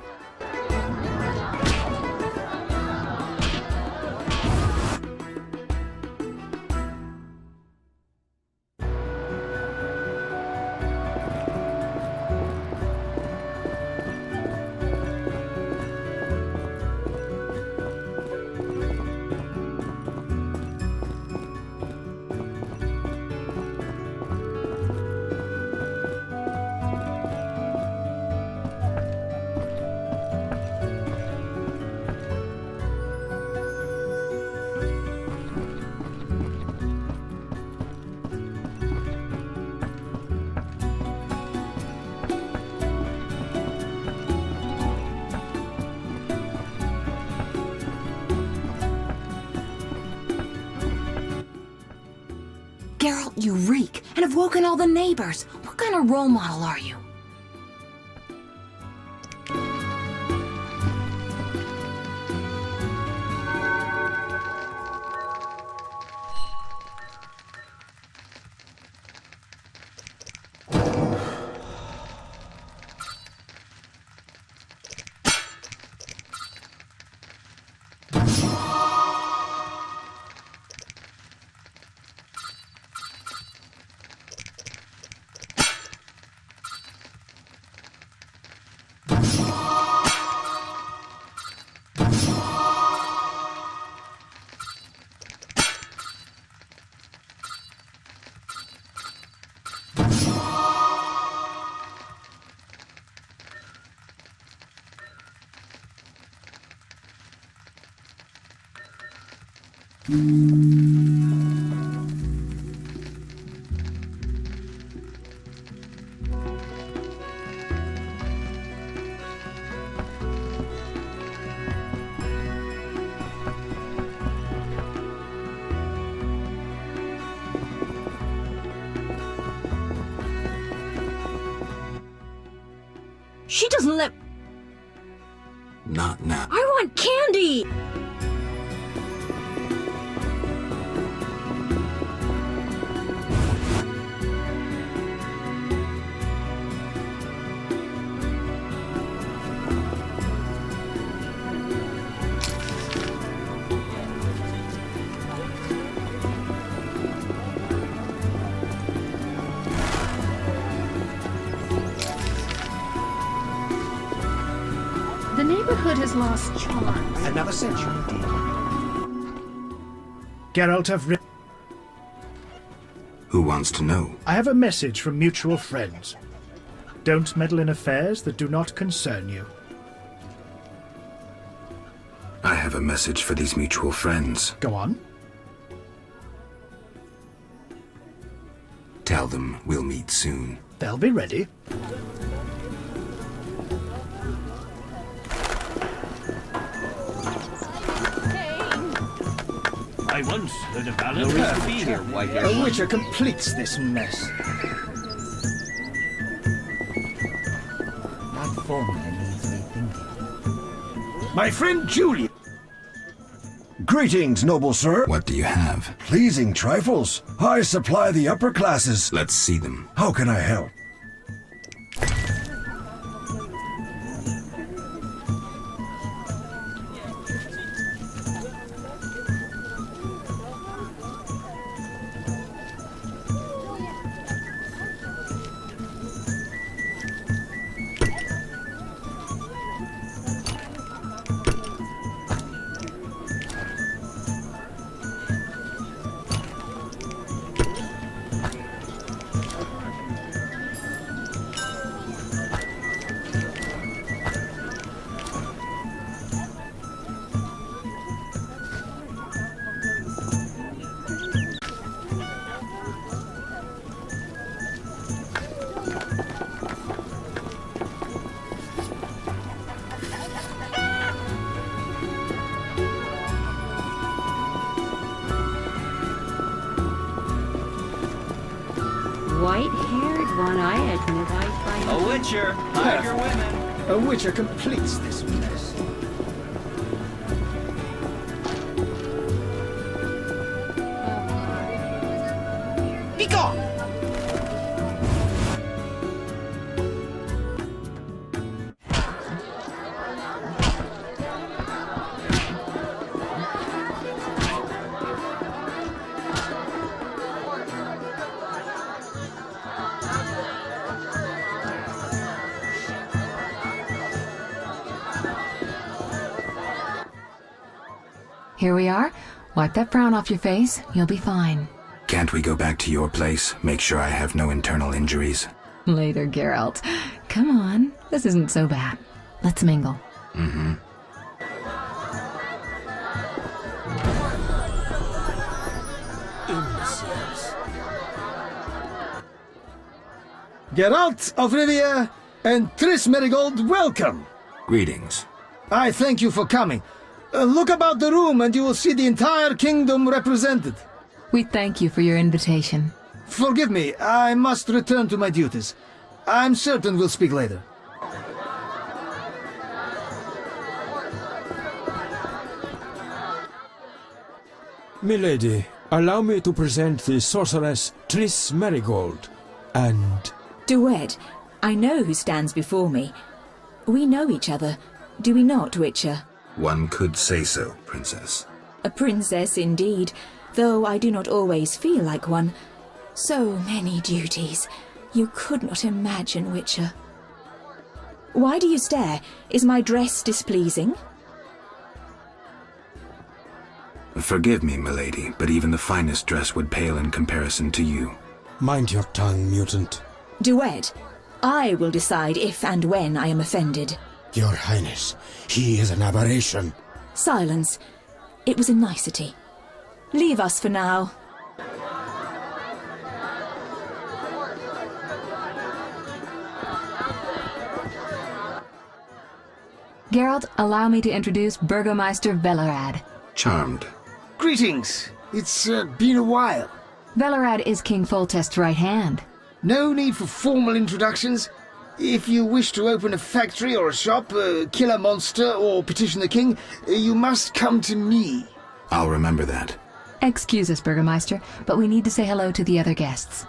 Geralt, you reek, and have woken all the neighbors. What kind of role model are you? She doesn't let... Not now. I want candy! The neighborhood has lost charm. Another century. Geralt of Rivia. Who wants to know? I have a message from mutual friends. Don't meddle in affairs that do not concern you. I have a message for these mutual friends. Go on. Tell them we'll meet soon. They'll be ready. I once heard a ballad. No reason to be here, white-haired A one. witcher completes this mess. That formula needs me thinking. My friend Julian. Greetings, noble sir. What do you have? Pleasing trifles. I supply the upper classes. Let's see them. How can I help? White-haired one, I admit I find... A witcher! Hide your women! A witcher completes this mess. Here we are. Wipe that frown off your face. You'll be fine. Can't we go back to your place? Make sure I have no internal injuries? Later, Geralt. Come on. This isn't so bad. Let's mingle. Mm-hmm. Geralt of Rivia and Triss Merigold, welcome! Greetings. I thank you for coming. Look about the room and you will see the entire kingdom represented. We thank you for your invitation. Forgive me, I must return to my duties. I'm certain we'll speak later. Milady, allow me to present the sorceress Triss Merigold, and... Duet, I know who stands before me. We know each other, do we not, Witcher? One could say so, Princess. A princess indeed, though I do not always feel like one. So many duties. You could not imagine, Witcher. Why do you stare? Is my dress displeasing? Forgive me, milady, but even the finest dress would pale in comparison to you. Mind your tongue, mutant. Duet, I will decide if and when I am offended. Your Highness, he is an aberration. Silence. It was a nicety. Leave us for now. Geralt, allow me to introduce Burgomeister Velerad. Charmed. Greetings. It's been a while. Velerad is King Foltest's right hand. No need for formal introductions. If you wish to open a factory or a shop, kill a monster, or petition the king, you must come to me. I'll remember that. Excuse us, Burgomeister, but we need to say hello to the other guests.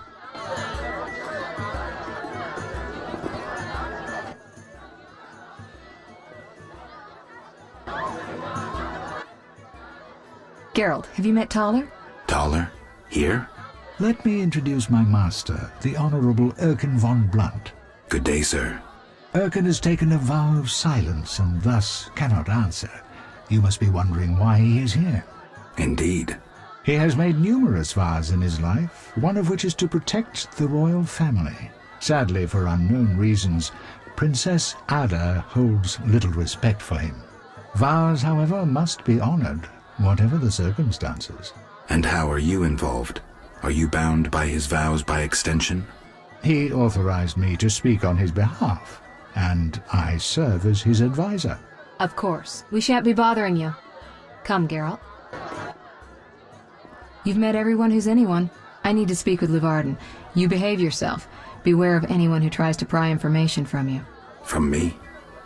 Geralt, have you met Taller? Taller? Here? Let me introduce my master, the Honourable Erkin von Blunt. Good day, sir. Erkin has taken a vow of silence and thus cannot answer. You must be wondering why he is here. Indeed. He has made numerous vows in his life, one of which is to protect the royal family. Sadly, for unknown reasons, Princess Ada holds little respect for him. Vows, however, must be honoured, whatever the circumstances. And how are you involved? Are you bound by his vows by extension? He authorized me to speak on his behalf, and I serve as his advisor. Of course. We shan't be bothering you. Come, Geralt. You've met everyone who's anyone. I need to speak with Levarden. You behave yourself. Beware of anyone who tries to pry information from you. From me?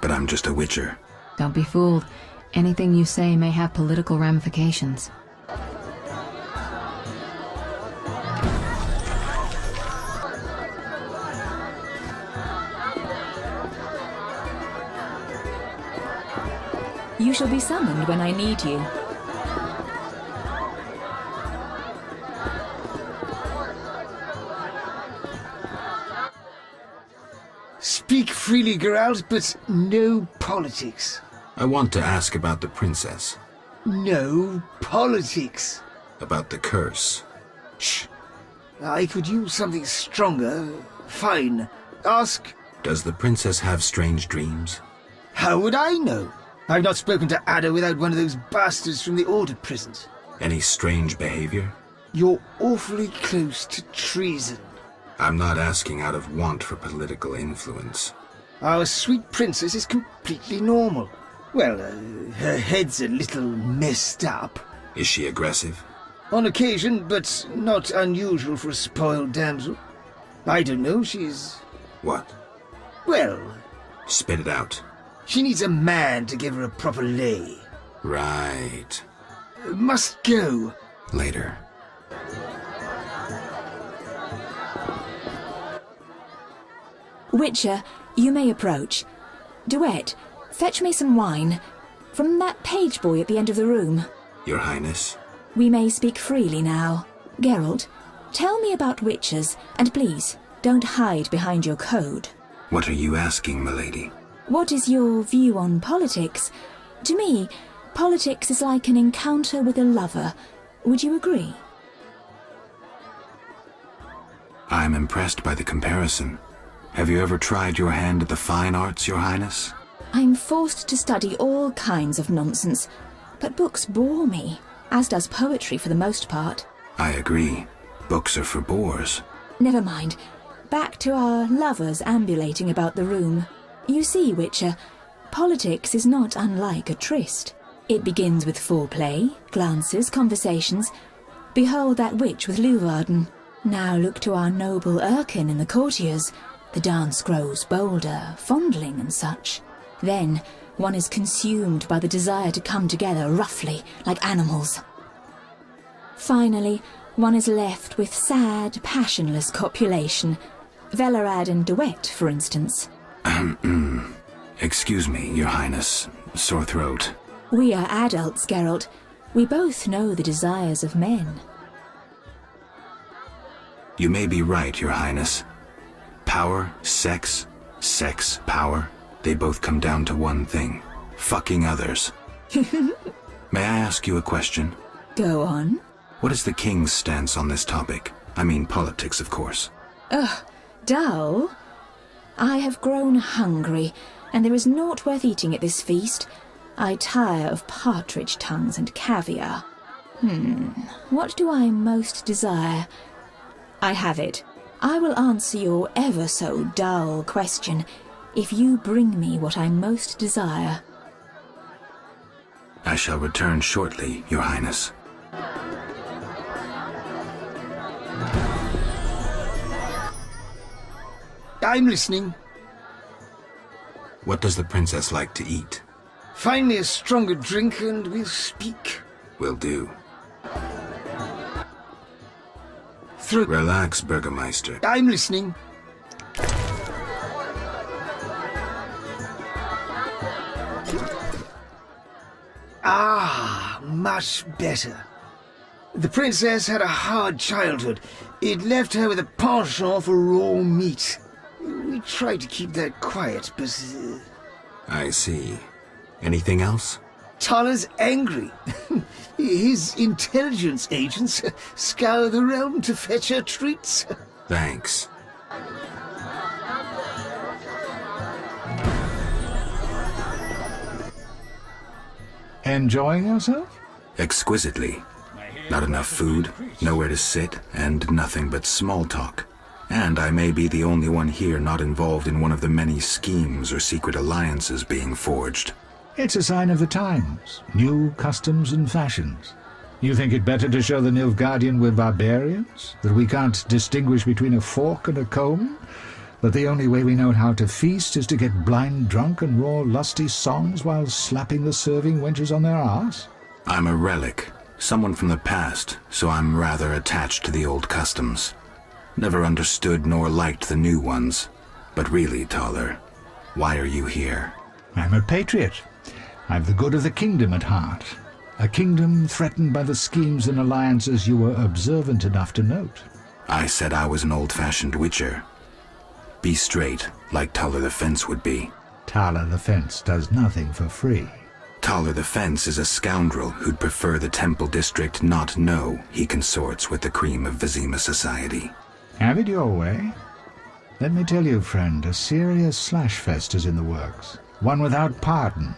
But I'm just a witcher. Don't be fooled. Anything you say may have political ramifications. You shall be summoned when I need you. Speak freely, Geralt, but no politics. I want to ask about the princess. No politics. About the curse. Shh. I could use something stronger. Fine. Ask. Does the princess have strange dreams? How would I know? I've not spoken to Ada without one of those bastards from the Order prisons. Any strange behavior? You're awfully close to treason. I'm not asking out of want for political influence. Our sweet princess is completely normal. Well, her head's a little messed up. Is she aggressive? On occasion, but not unusual for a spoiled damsel. I don't know, she's... What? Well... Spit it out. She needs a man to give her a proper lay. Right. Must go. Later. Witcher, you may approach. Duet, fetch me some wine. From that page boy at the end of the room. Your Highness? We may speak freely now. Geralt, tell me about witchers, and please, don't hide behind your code. What are you asking, milady? What is your view on politics? To me, Politics is like an encounter with a lover. Would you agree? I'm impressed by the comparison. Have you ever tried your hand at the fine arts, Your Highness? I'm forced to study all kinds of nonsense, but books bore me, as does poetry for the most part. I agree. Books are for bores. Never mind. Back to our lovers ambulating about the room. You see, Witcher, politics is not unlike a tryst. It begins with foreplay, glances, conversations. Behold that witch with Leuwarden. Now look to our noble Erkin and the courtiers. The dance grows bolder, fondling and such. Then one is consumed by the desire to come together roughly, like animals. Finally, one is left with sad, passionless copulation. Velarad and Duet, for instance. Excuse me, Your Highness. Sore throat. We are adults, Geralt. We both know the desires of men. You may be right, Your Highness. Power, sex, power, they both come down to one thing. Fucking others. May I ask you a question? Go on. What is the king's stance on this topic? I mean politics, of course. Ugh, dull? I have grown hungry, and there is naught worth eating at this feast. I tire of partridge tongues and caviar. What do I most desire? I have it. I will answer your ever so dull question if you bring me what I most desire. I shall return shortly, Your Highness. I'm listening. What does the princess like to eat? Find me a stronger drink and we'll speak. Will do. Through. Relax, Burgermeister. I'm listening. Ah, much better. The princess had a hard childhood. It left her with a penchant for raw meat. We tried to keep that quiet, but... I see. Anything else? Tala's angry. His intelligence agents scour the realm to fetch her treats. Thanks. Enjoying yourself? Exquisitely. Not enough food, nowhere to sit, and nothing but small talk. And I may be the only one here not involved in one of the many schemes or secret alliances being forged. It's a sign of the times. New customs and fashions. You think it better to show the Nilfgaardian we're barbarians? That we can't distinguish between a fork and a comb? That the only way we know how to feast is to get blind drunk and roar lusty songs while slapping the serving wenches on their arse? I'm a relic. Someone from the past, so I'm rather attached to the old customs. Never understood nor liked the new ones. But really, Taller, why are you here? I'm a patriot. I've the good of the kingdom at heart. A kingdom threatened by the schemes and alliances you were observant enough to note. I said I was an old-fashioned witcher. Be straight, like Taller the Fence would be. Taller the Fence does nothing for free. Taller the Fence is a scoundrel who'd prefer the Temple District not know he consorts with the cream of Vizima society. Have it your way. Let me tell you, friend, a serious slashfest is in the works. One without pardon.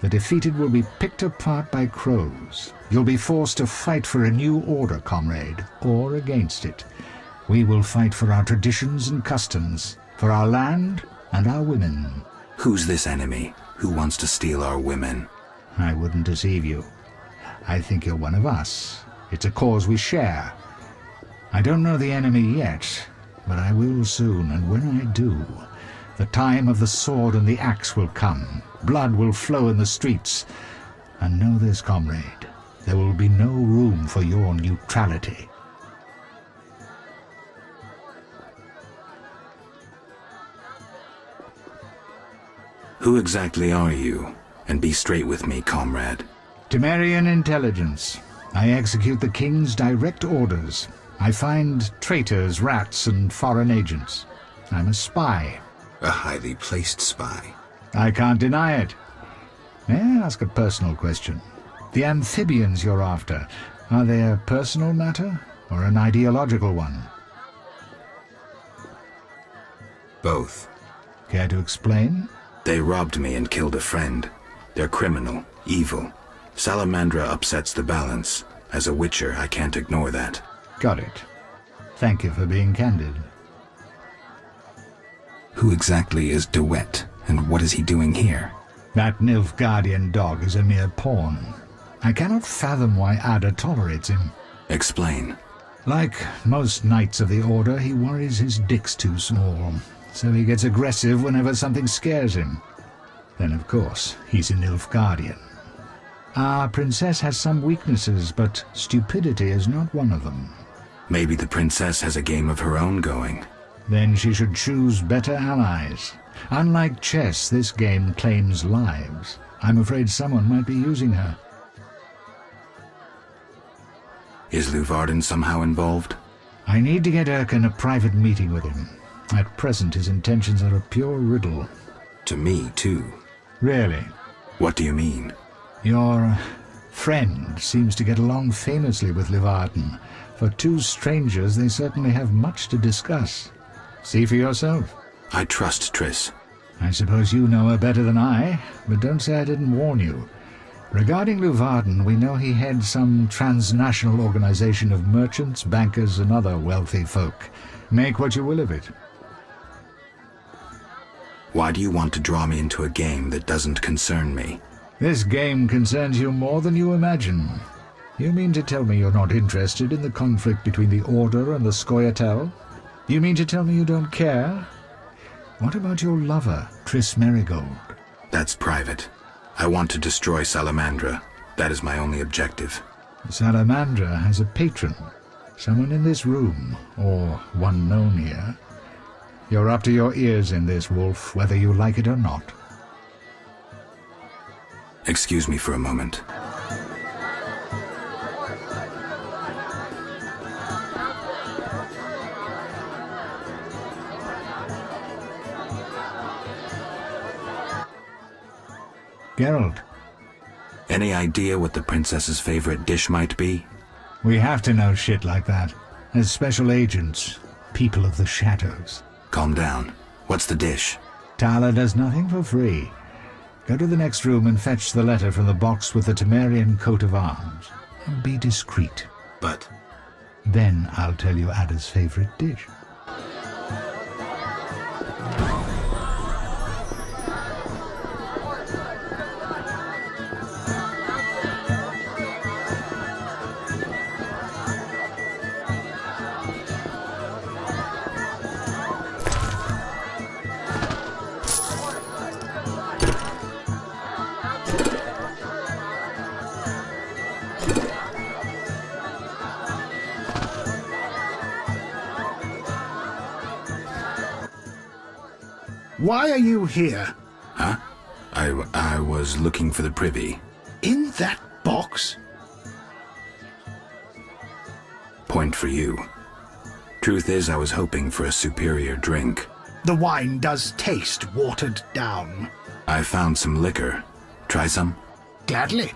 The defeated will be picked apart by crows. You'll be forced to fight for a new order, comrade, or against it. We will fight for our traditions and customs, for our land and our women. Who's this enemy? Who wants to steal our women? I wouldn't deceive you. I think you're one of us. It's a cause we share. I don't know the enemy yet, but I will soon, and when I do, the time of the sword and the axe will come. Blood will flow in the streets. And know this, comrade, there will be no room for your neutrality. Who exactly are you? And be straight with me, comrade. Temerian intelligence. I execute the king's direct orders. I find traitors, rats, and foreign agents. I'm a spy. A highly placed spy. I can't deny it. May I ask a personal question? The amphibians you're after, are they a personal matter or an ideological one? Both. Care to explain? They robbed me and killed a friend. They're criminal, evil. Salamandra upsets the balance. As a Witcher, I can't ignore that. Got it. Thank you for being candid. Who exactly is DeWitt, and what is he doing here? That Nilfgaardian dog is a mere pawn. I cannot fathom why Ada tolerates him. Explain. Like most knights of the Order, he worries his dick's too small, so he gets aggressive whenever something scares him. Then, of course, he's a Nilfgaardian. Our princess has some weaknesses, but stupidity is not one of them. Maybe the princess has a game of her own going. Then she should choose better allies. Unlike chess, this game claims lives. I'm afraid someone might be using her. Is Luvarden somehow involved? I need to get Erkin a private meeting with him. At present, his intentions are a pure riddle. To me, too. Really? What do you mean? Your friend seems to get along famously with Luvarden. For two strangers, they certainly have much to discuss. See for yourself. I trust Triss. I suppose you know her better than I, but don't say I didn't warn you. Regarding Luvarden, we know he heads some transnational organization of merchants, bankers, and other wealthy folk. Make what you will of it. Why do you want to draw me into a game that doesn't concern me? This game concerns you more than you imagine. You mean to tell me you're not interested in the conflict between the Order and the Scoia'tael? You mean to tell me you don't care? What about your lover, Triss Merigold? That's private. I want to destroy Salamandra. That is my only objective. Salamandra has a patron. Someone in this room, or one known here. You're up to your ears in this, Wolf, whether you like it or not. Excuse me for a moment. Geralt. Any idea what the princess's favorite dish might be? We have to know shit like that. As special agents, people of the shadows. Calm down. What's the dish? Tala does nothing for free. Go to the next room and fetch the letter from the box with the Temerian coat of arms. And be discreet. But... Then I'll tell you Ada's favorite dish. Why are you here? Huh? I was looking for the privy. In that box? Point for you. Truth is, I was hoping for a superior drink. The wine does taste watered down. I found some liquor. Try some? Gladly.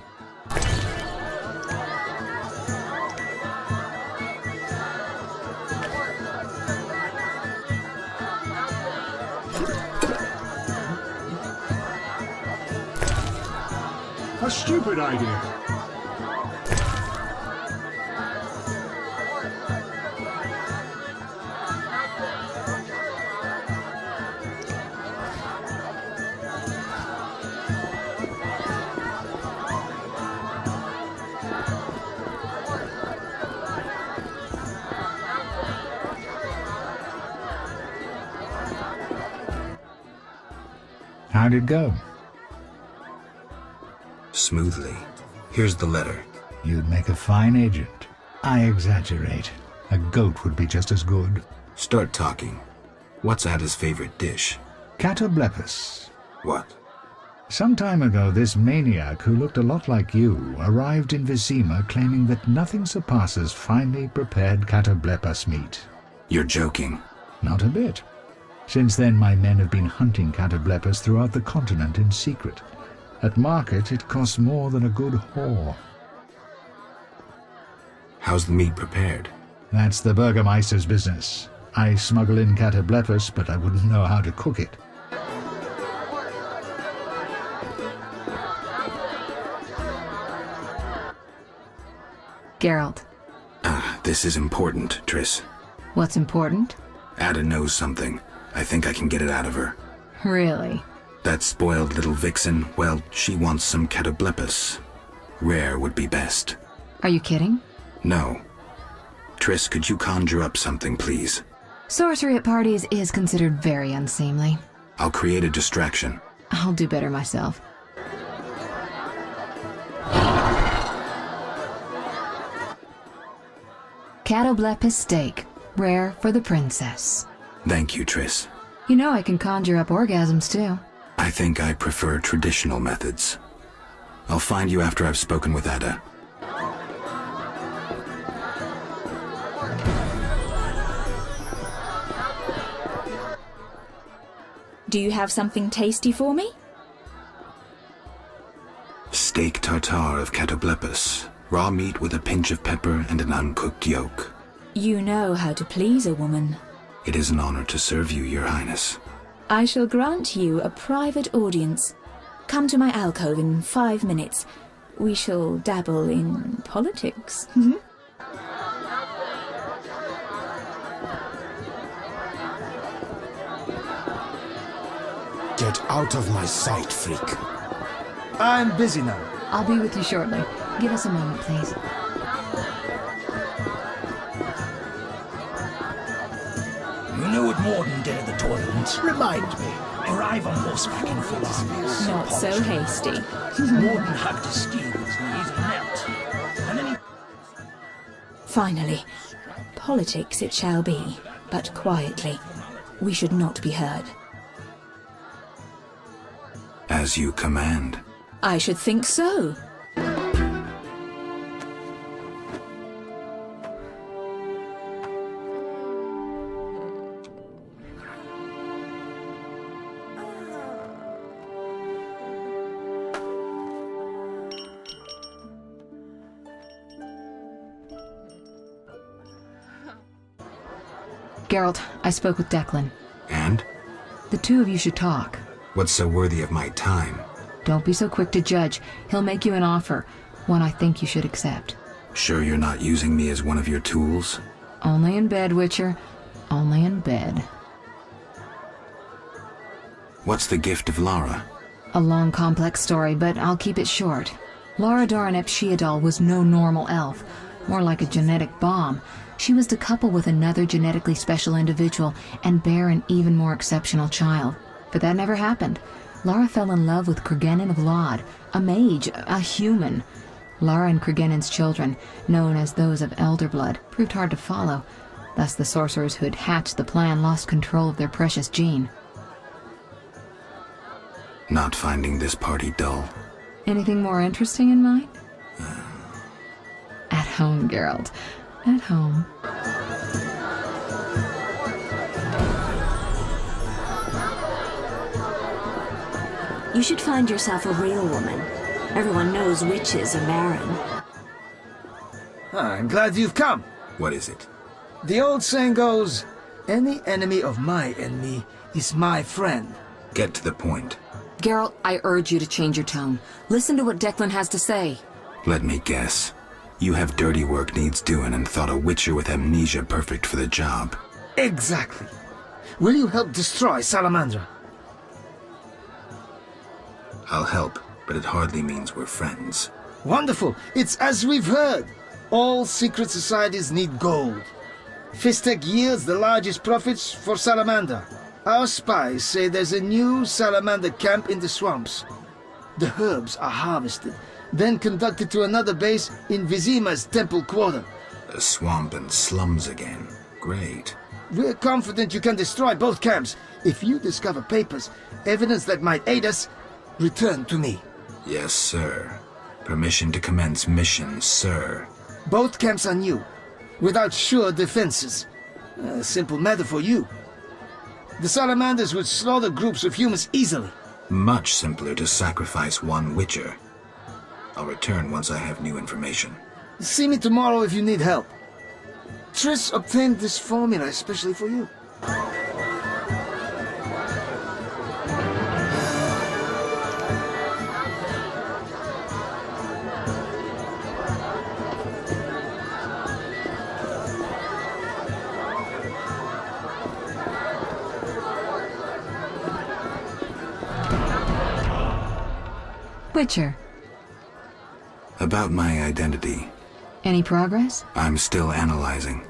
A stupid idea. How'd it go? Smoothly. Here's the letter. You'd make a fine agent. I exaggerate. A goat would be just as good. Start talking. What's Ada's favorite dish? Catoblepus. What? Some time ago, this maniac who looked a lot like you arrived in Vizima claiming that nothing surpasses finely prepared catoblepus meat. You're joking. Not a bit. Since then, my men have been hunting catoblepus throughout the continent in secret. At market, it costs more than a good whore. How's the meat prepared? That's the Burgermeister's business. I smuggle in catoblepus, but I wouldn't know how to cook it. Geralt. This is important, Triss. What's important? Ada knows something. I think I can get it out of her. Really? That spoiled little vixen, well, she wants some catoblepus. Rare would be best. Are you kidding? No. Triss, could you conjure up something, please? Sorcery at parties is considered very unseemly. I'll create a distraction. I'll do better myself. Catoblepus steak, rare for the princess. Thank you, Triss. You know I can conjure up orgasms, too. I think I prefer traditional methods. I'll find you after I've spoken with Ada. Do you have something tasty for me? Steak tartare of catoblepus. Raw meat with a pinch of pepper and an uncooked yolk. You know how to please a woman. It is an honor to serve you, Your Highness. I shall grant you a private audience. Come to my alcove in 5 minutes. We shall dabble in politics. Get out of my sight, freak. I'm busy now. I'll be with you shortly. Give us a moment, please. You know what Morden did at the tournament? Remind me. Arrive on horseback in full arms. Not so hasty. Morden hugged his steed with his knees and knelt. And then he... Finally. Politics it shall be, but quietly. We should not be heard. As you command. I should think so. Geralt, I spoke with Declan. And? The two of you should talk. What's so worthy of my time? Don't be so quick to judge. He'll make you an offer, one I think you should accept. Sure you're not using me as one of your tools? Only in bed, Witcher. Only in bed. What's the gift of Lara? A long, complex story, but I'll keep it short. Lara Doran ep Sheadal was no normal elf, more like a genetic bomb. She was to couple with another genetically special individual and bear an even more exceptional child. But that never happened. Lara fell in love with Cregennan of Lod, a mage, a human. Lara and Cregennin's children, known as those of Elder Blood, proved hard to follow. Thus the sorcerers who'd hatched the plan lost control of their precious gene. Not finding this party dull. Anything more interesting in mind? At home, Geralt. At home. You should find yourself a real woman. Everyone knows witches are barren. I'm glad you've come. What is it? The old saying goes, any enemy of my enemy is my friend. Get to the point. Geralt, I urge you to change your tone. Listen to what Declan has to say. Let me guess. You have dirty work needs doing and thought a witcher with amnesia perfect for the job. Exactly. Will you help destroy Salamandra? I'll help, but it hardly means we're friends. Wonderful. It's as we've heard. All secret societies need gold. Fistek yields the largest profits for Salamander. Our spies say there's a new Salamander camp in the swamps. The herbs are harvested, then conducted to another base in Vizima's temple quarter. A swamp and slums again. Great. We're confident you can destroy both camps. If you discover papers, evidence that might aid us, return to me. Yes, sir. Permission to commence mission, sir. Both camps are new, without sure defenses. A simple matter for you. The Salamanders would slaughter groups of humans easily. Much simpler to sacrifice one Witcher. I'll return once I have new information. See me tomorrow if you need help. Triss obtained this formula especially for you. Witcher. About my identity. Any progress? I'm still analyzing.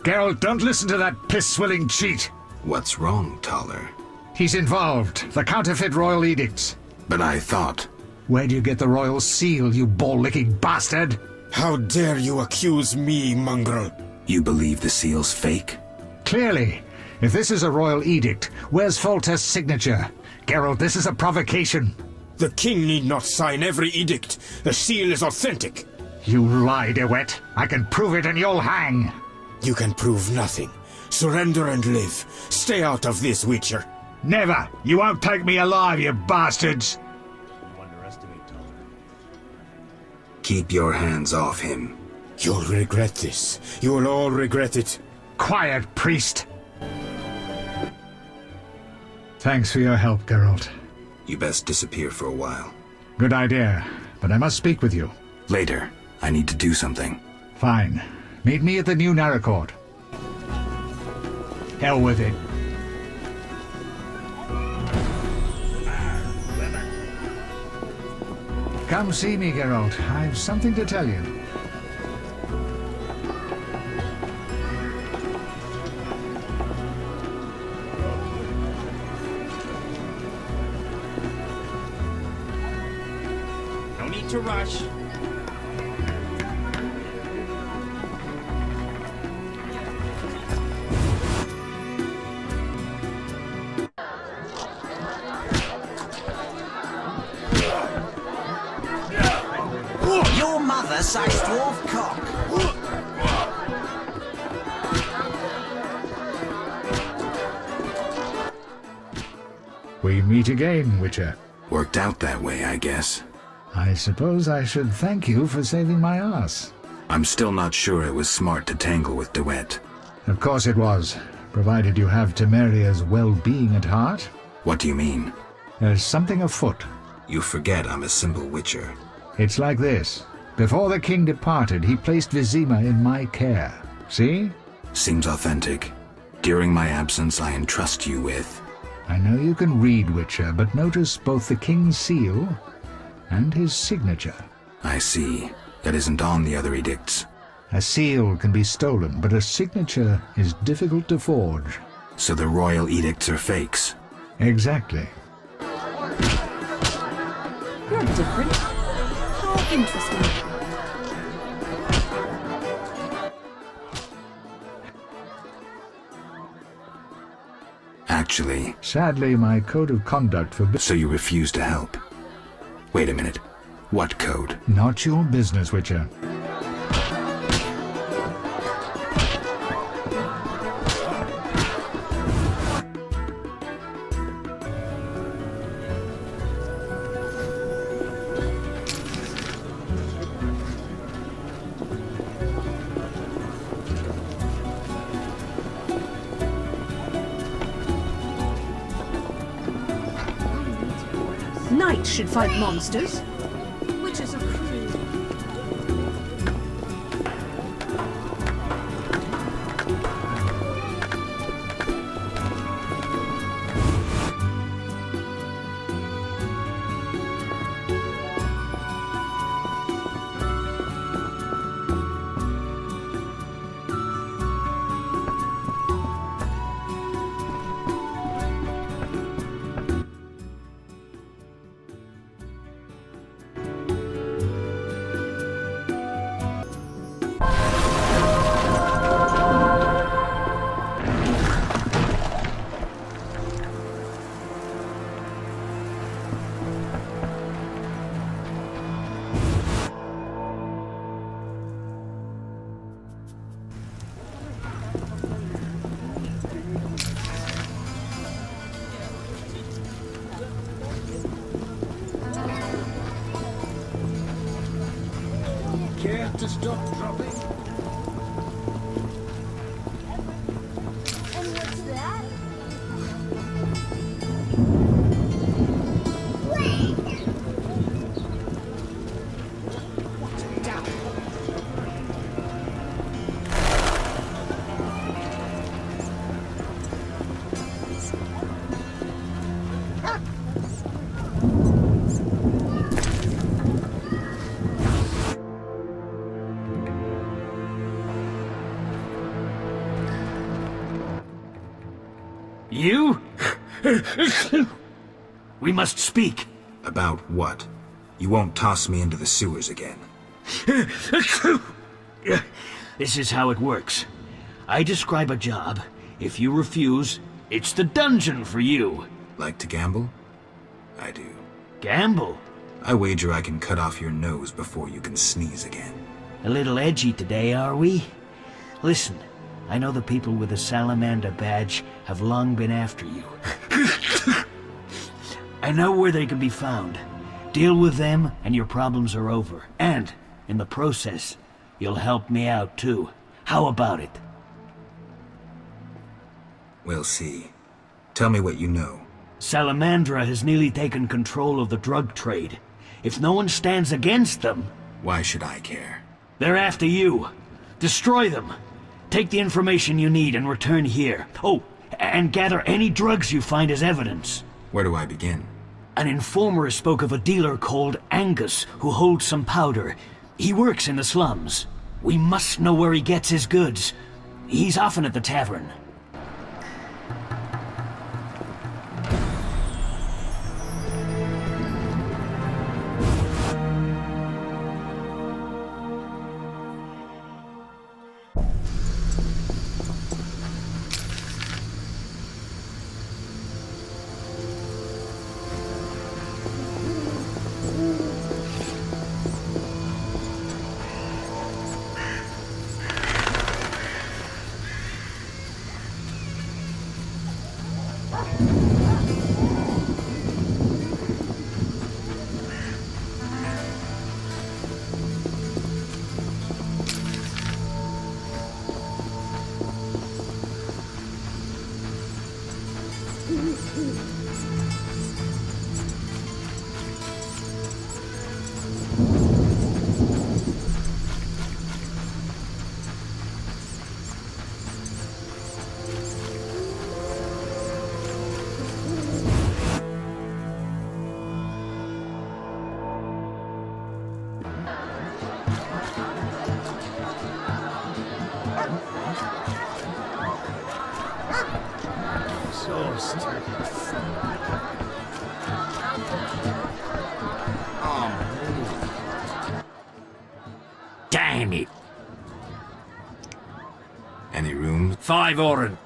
Geralt, don't listen to that piss-swilling cheat. What's wrong, Taller? He's involved. The counterfeit royal edicts. But I thought... Where do you get the royal seal, you ball-licking bastard? How dare you accuse me, mongrel? You believe the seal's fake? Clearly. If this is a royal edict, where's Foltest's signature? Geralt, this is a provocation. The king need not sign every edict. The seal is authentic. You lie, DeWitt. I can prove it and you'll hang. You can prove nothing. Surrender and live. Stay out of this, Witcher. Never! You won't take me alive, you bastards! Keep your hands off him. You'll regret this. You'll all regret it. Quiet, priest! Thanks for your help, Geralt. You best disappear for a while. Good idea, but I must speak with you. Later. I need to do something. Fine. Meet me at the new Narracourt. Hell with it. Come see me, Geralt. I've something to tell you. No need to rush. Your mother sucks dwarf cock. We meet again, Witcher. Worked out that way, I guess. I suppose I should thank you for saving my ass. I'm still not sure it was smart to tangle with DeWitt. Of course it was, provided you have Temeria's well-being at heart. What do you mean? There's something afoot. You forget I'm a simple Witcher. It's like this. Before the king departed, he placed Vizima in my care. See? Seems authentic. During my absence, I entrust you with... I know you can read, Witcher, but notice both the king's seal and his signature. I see. That isn't on the other edicts. A seal can be stolen, but a signature is difficult to forge. So the royal edicts are fakes? Exactly. You're different. How interesting. Actually... Sadly, my code of conduct forbids... So you refuse to help? Wait a minute. What code? Not your business, Witcher. Knights should fight monsters. Witches are cruel. Care to stop dropping? And what's that? Down. You? We must speak. About what? You won't toss me into the sewers again. This is how it works. I describe a job. If you refuse, it's the dungeon for you. Like to gamble? I do. Gamble? I wager I can cut off your nose before you can sneeze again. A little edgy today, are we? Listen, I know the people with the salamander badge have long been after you. I know where they can be found. Deal with them and your problems are over. And, in the process, you'll help me out too. How about it? We'll see. Tell me what you know. Salamandra has nearly taken control of the drug trade. If no one stands against them... Why should I care? They're after you. Destroy them. Take the information you need and return here. Oh, and gather any drugs you find as evidence. Where do I begin? An informer spoke of a dealer called Angus who holds some powder. He works in the slums. We must know where he gets his goods. He's often at the tavern. Almost. Damn it. Any room? 5 oren.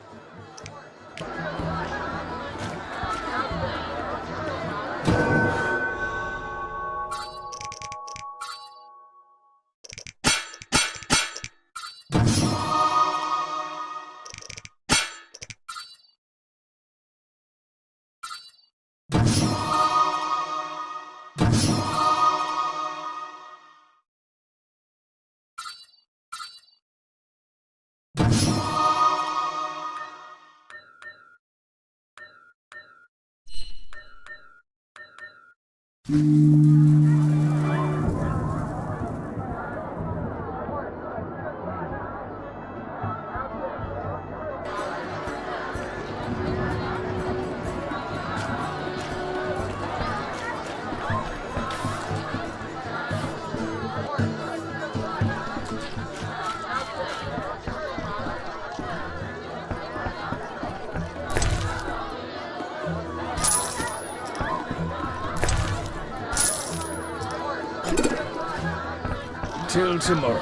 Till tomorrow.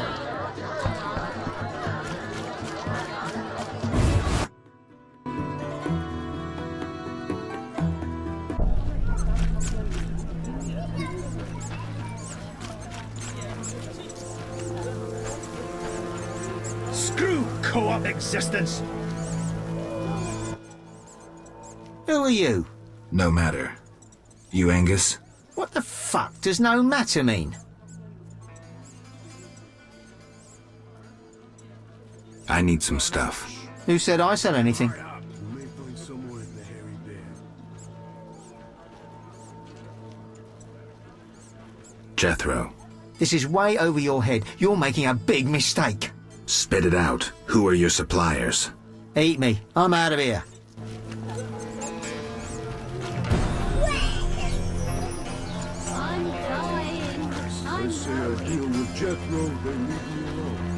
Screw co-op existence! Who are you? No matter. You Angus? What the fuck does no matter mean? I need some stuff. Who said I said anything? Jethro. This is way over your head. You're making a big mistake. Spit it out. Who are your suppliers? Eat me. I'm out of here. They say I deal with Jethro, they leave me alone.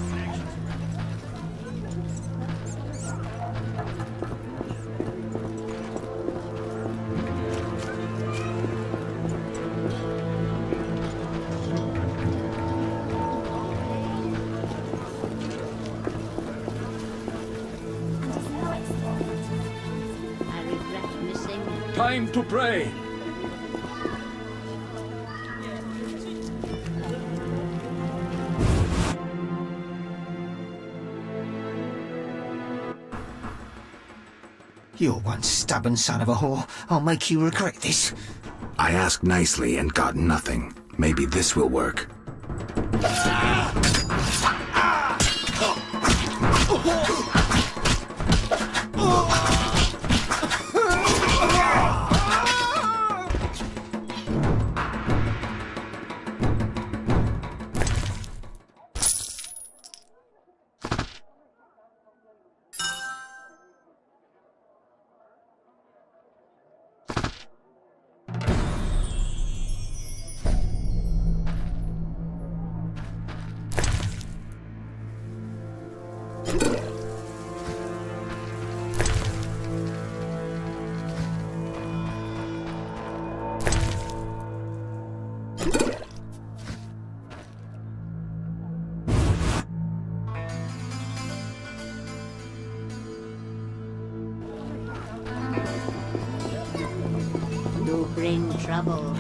Time to pray. You're one stubborn son of a whore. I'll make you regret this. I asked nicely and got nothing. Maybe this will work. You bring trouble.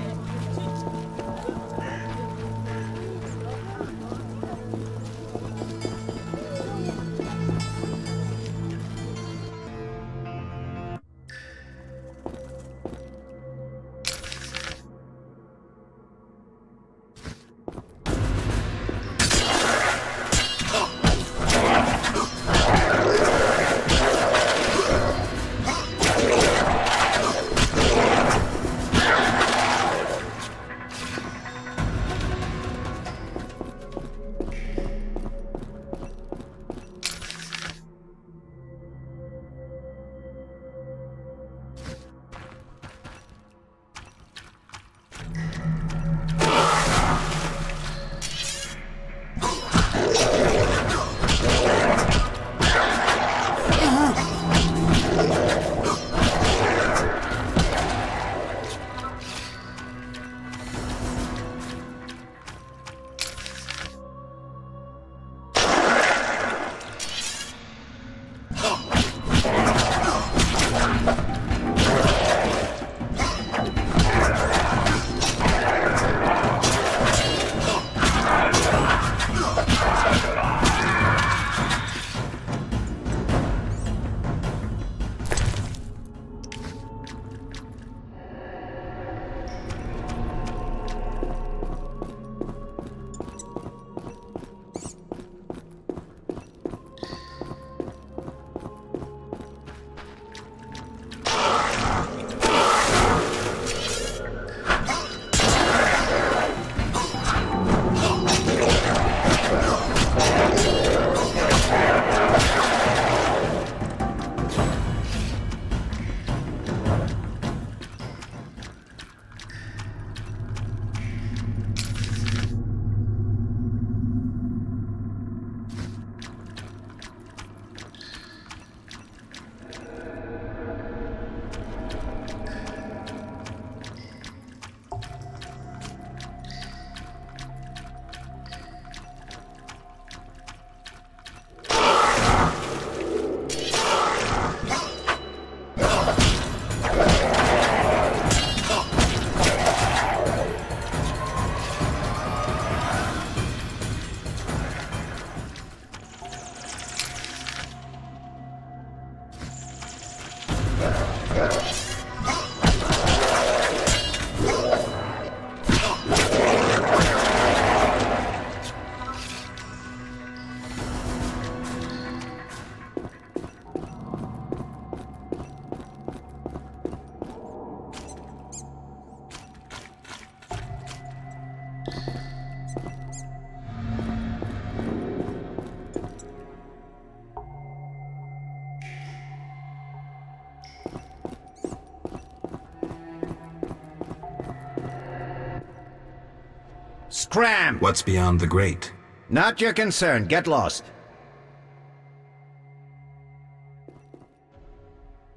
Scram! What's beyond the grate? Not your concern. Get lost.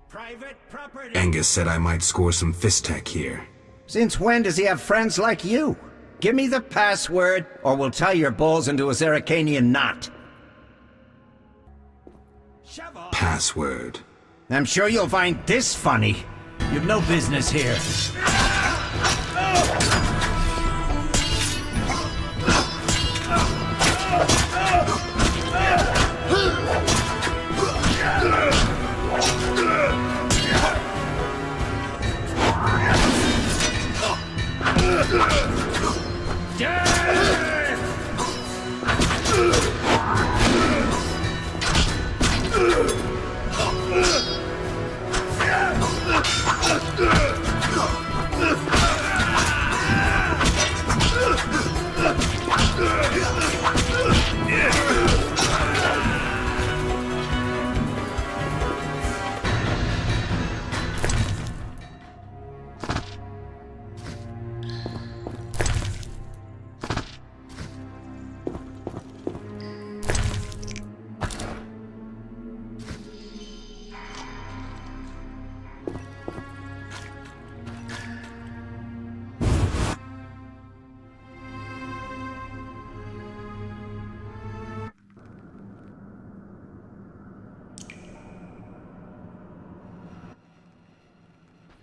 Private property. Angus said I might score some Fistech here. Since when does he have friends like you? Give me the password, or we'll tie your balls into a Zeracanian knot. Password. I'm sure you'll find this funny. You've no business here.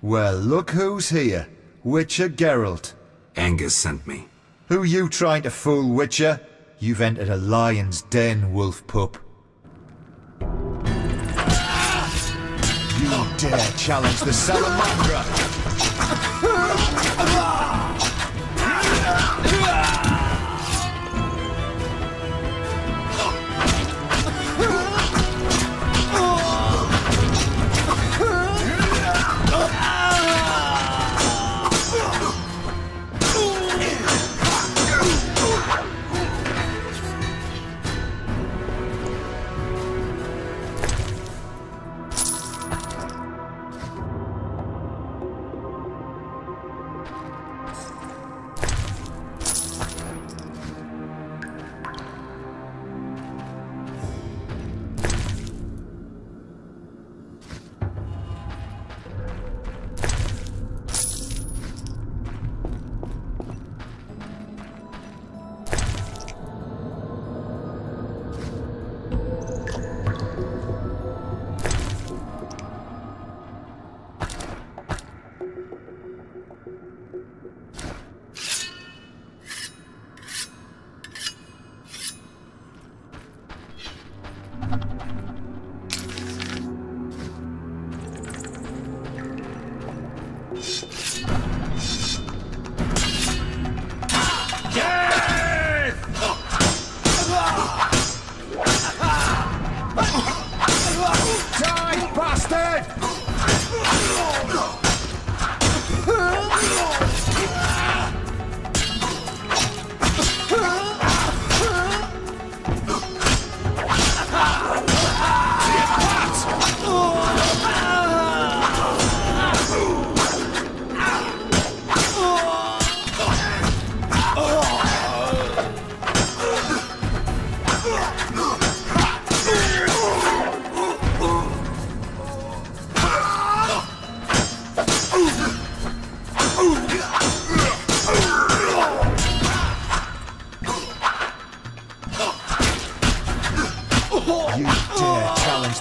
Well, look who's here. Witcher Geralt. Angus sent me. Who you trying to fool, Witcher? You've entered a lion's den, wolf pup. You dare challenge the Salamandra?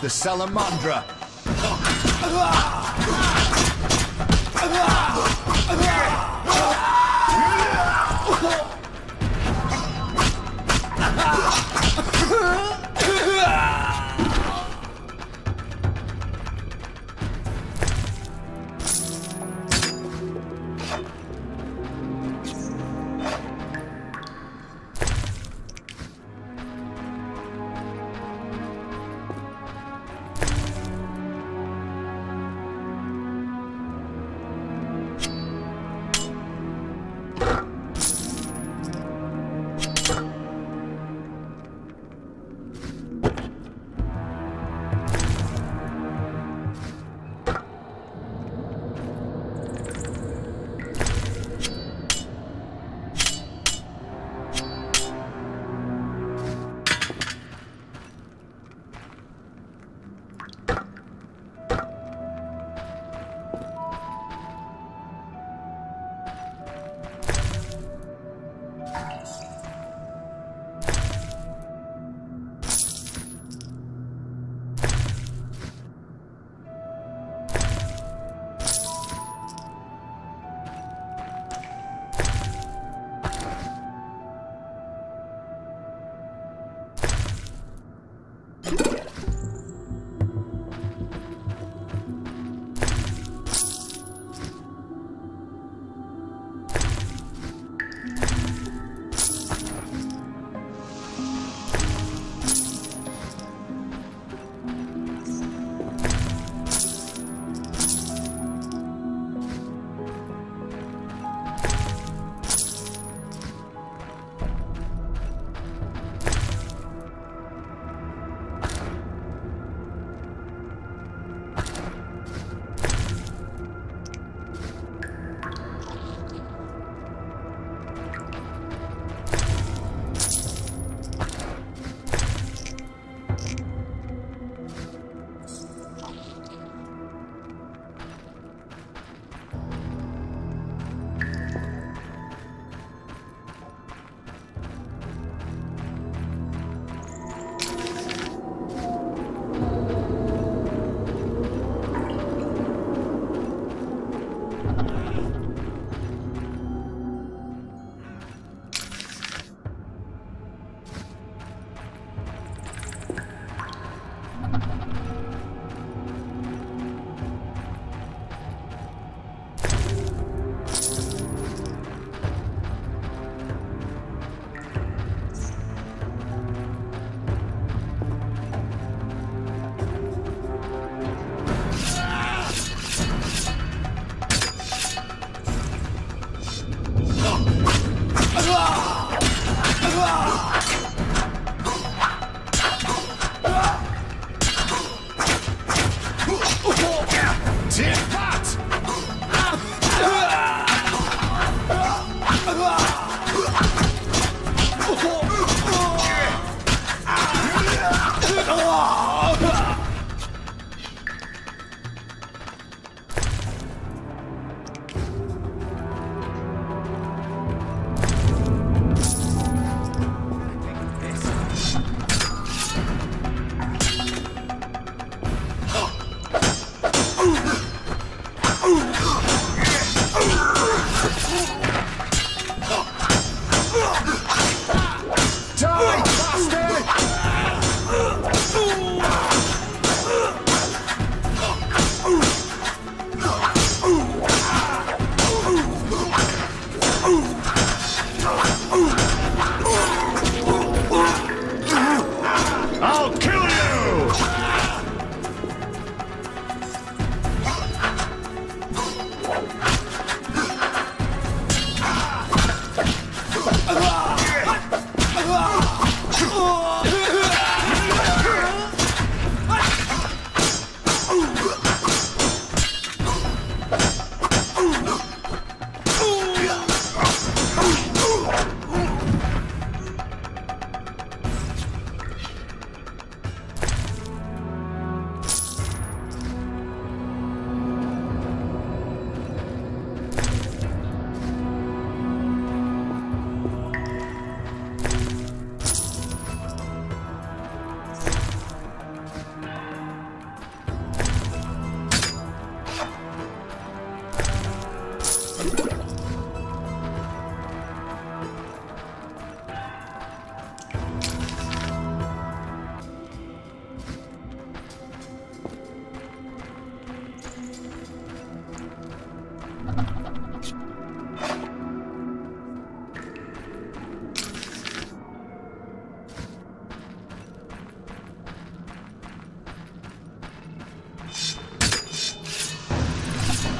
The Salamandra!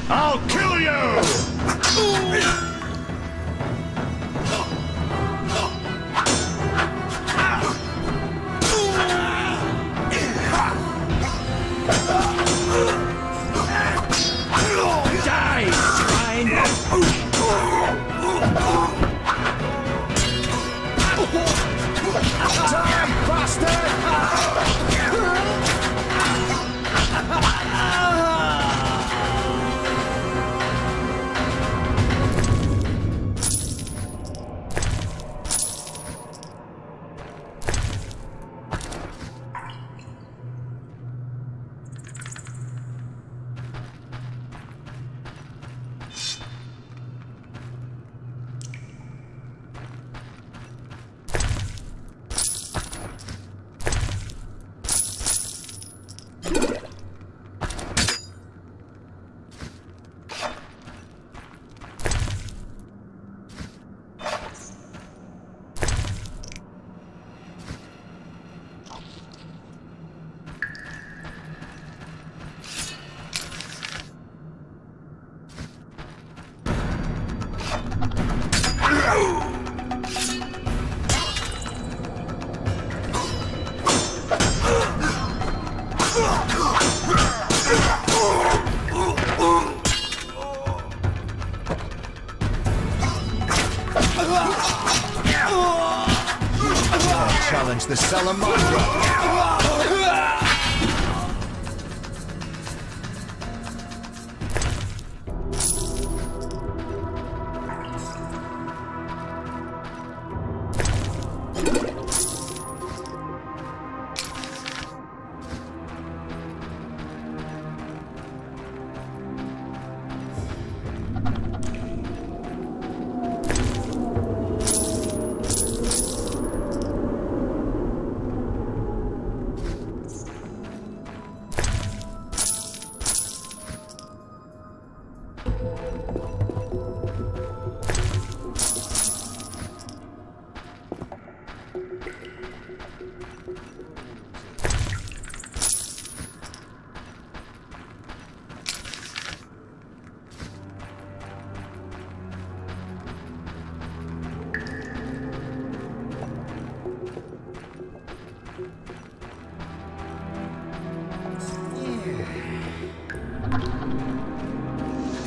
I'll kill you! Die, swine! Die, bastard! Challenge the salamander.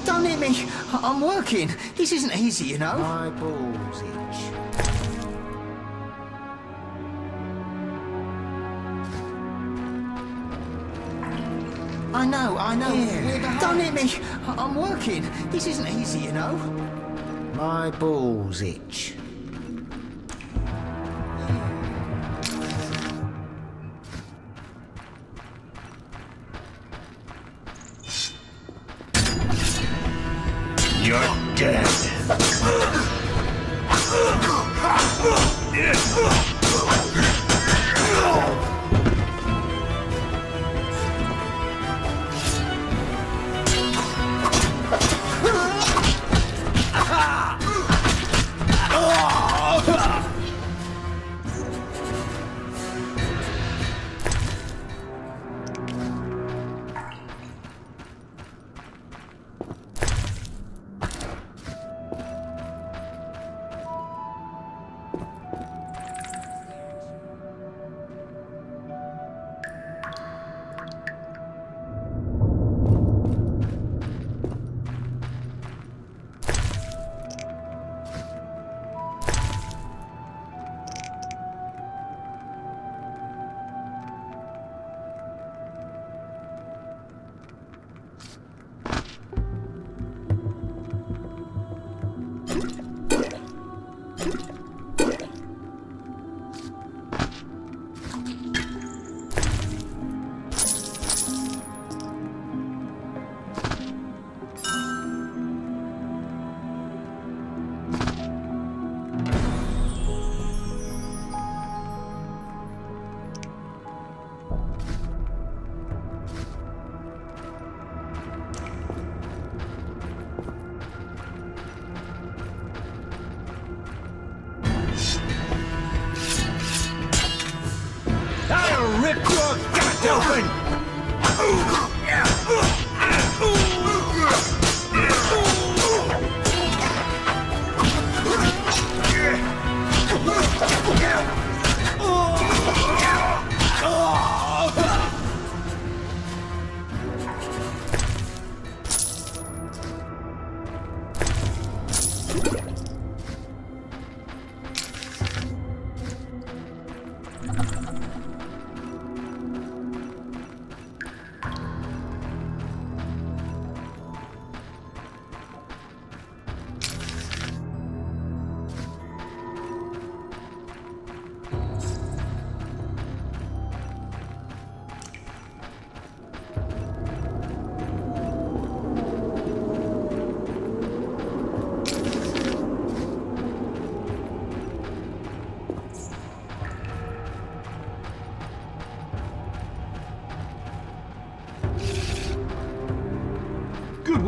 Don't hit me! I'm working. This isn't easy, you know. My balls itch. I know. Yeah. Don't hit me! I'm working. This isn't easy, you know. My balls itch. You're dead. I'll rip your gut open!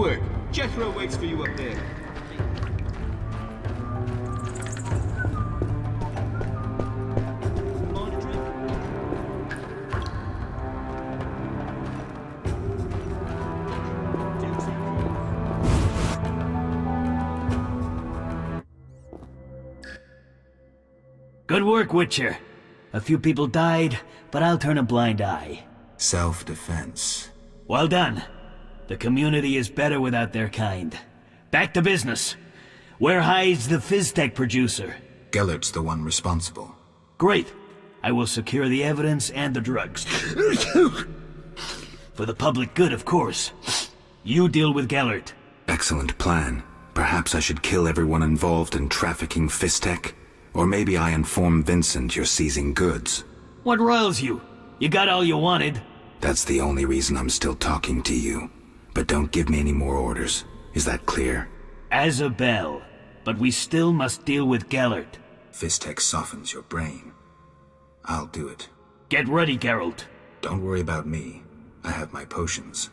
work. Jethro waits for you up there. Good work, Witcher. A few people died, but I'll turn a blind eye. Self-defense. Well done. The community is better without their kind. Back to business. Where hides the Fizztech producer? Gellert's the one responsible. Great. I will secure the evidence and the drugs. For the public good, of course. You deal with Gellert. Excellent plan. Perhaps I should kill everyone involved in trafficking Fizztech? Or maybe I inform Vincent you're seizing goods. What riles you? You got all you wanted. That's the only reason I'm still talking to you. But don't give me any more orders. Is that clear? As a bell. But we still must deal with Gellert. Fizztech softens your brain. I'll do it. Get ready, Geralt. Don't worry about me. I have my potions.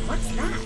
What's that?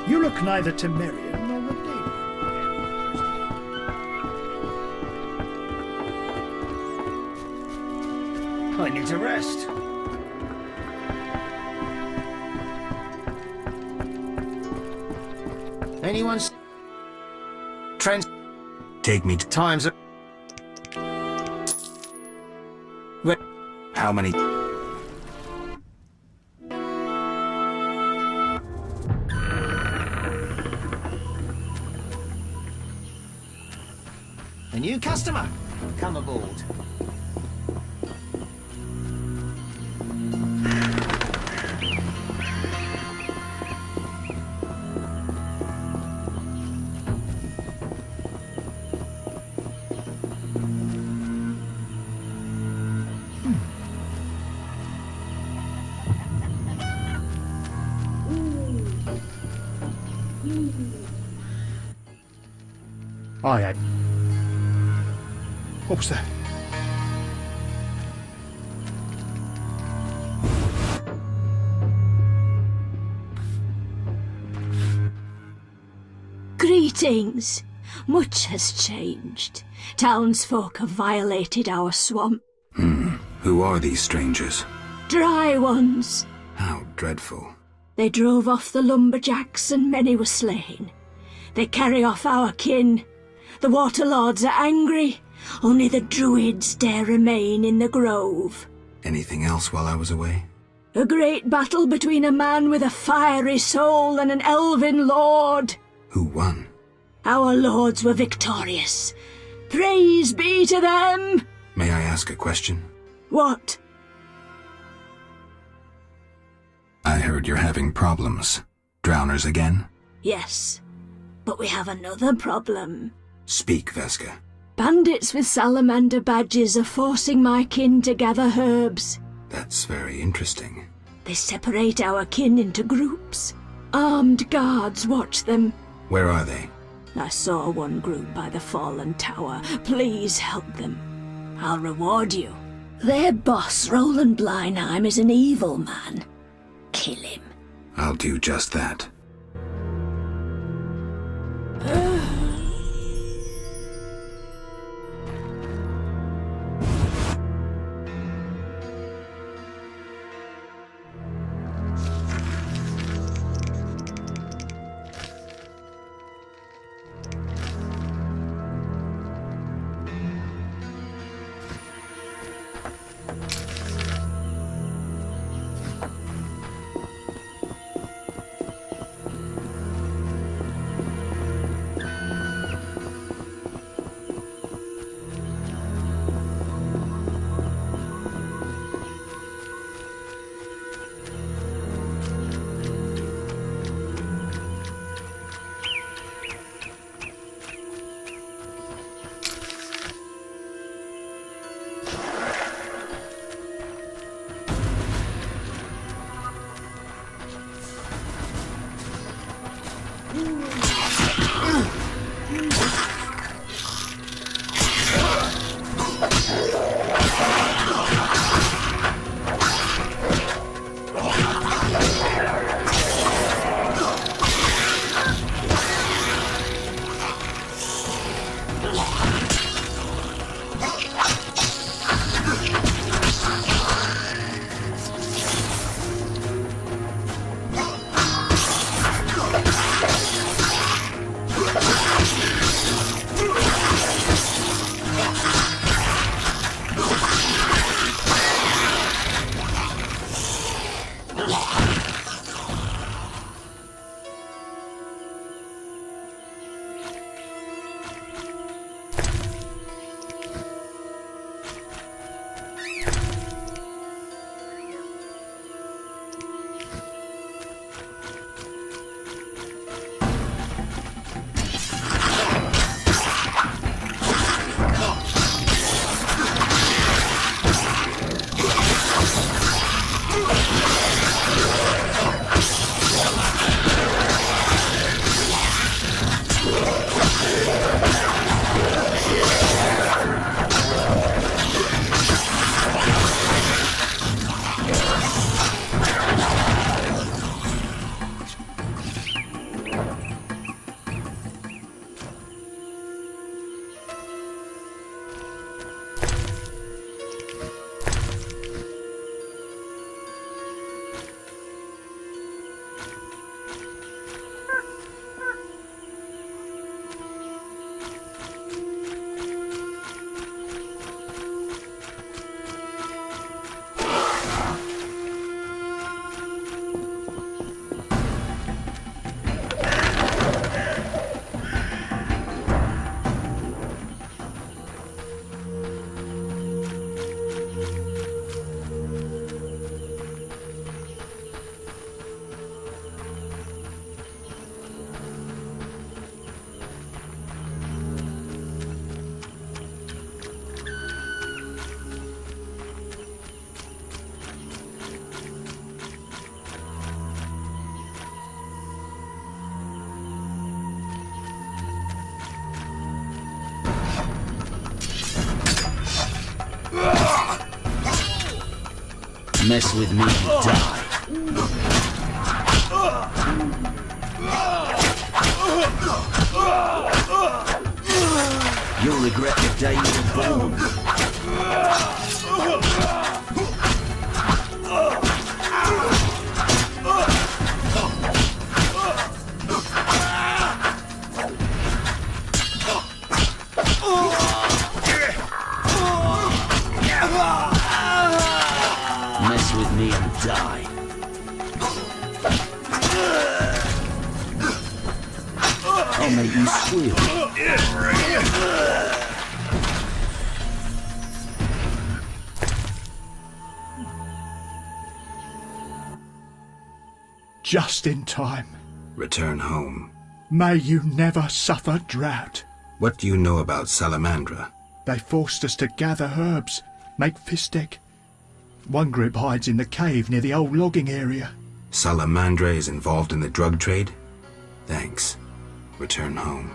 You look neither Temerian nor Redanian. I need to rest. Anyone's... Take me to times... How many... A new customer. Come aboard. I... What was that? Greetings. Much has changed. Townsfolk have violated our swamp. Who are these strangers? Dry ones. How dreadful. They drove off the lumberjacks and many were slain. They carry off our kin. The Waterlords are angry. Only the druids dare remain in the grove. Anything else while I was away? A great battle between a man with a fiery soul and an elven lord. Who won? Our lords were victorious. Praise be to them! May I ask a question? What? I heard you're having problems. Drowners again? Yes, but we have another problem. Speak, Veska. Bandits with salamander badges are forcing my kin to gather herbs. That's very interesting. They separate our kin into groups. Armed guards watch them. Where are they? I saw one group by the fallen tower. Please help them. I'll reward you. Their boss, Roland Bleinheim, is an evil man. Kill him. I'll do just that. Mess with me, you die. You'll regret the day you were born. Mess with me and die. I'll make you squeal. Just in time. Return home. May you never suffer drought. What do you know about Salamandra? They forced us to gather herbs, make fistek. One group hides in the cave near the old logging area. Salamandra is involved in the drug trade? Thanks. Return home.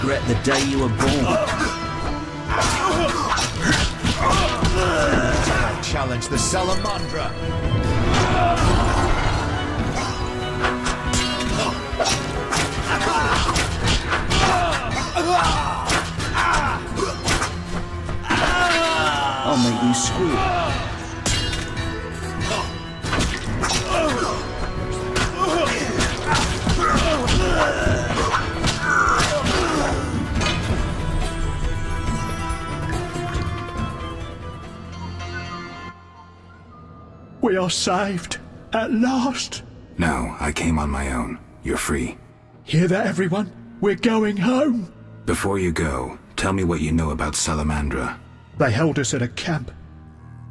regret the day you were born. I challenge the Salamandra. I'll make you squeal. We are saved. At last. No, I came on my own. You're free. Hear that, everyone? We're going home. Before you go, tell me what you know about Salamandra. They held us at a camp.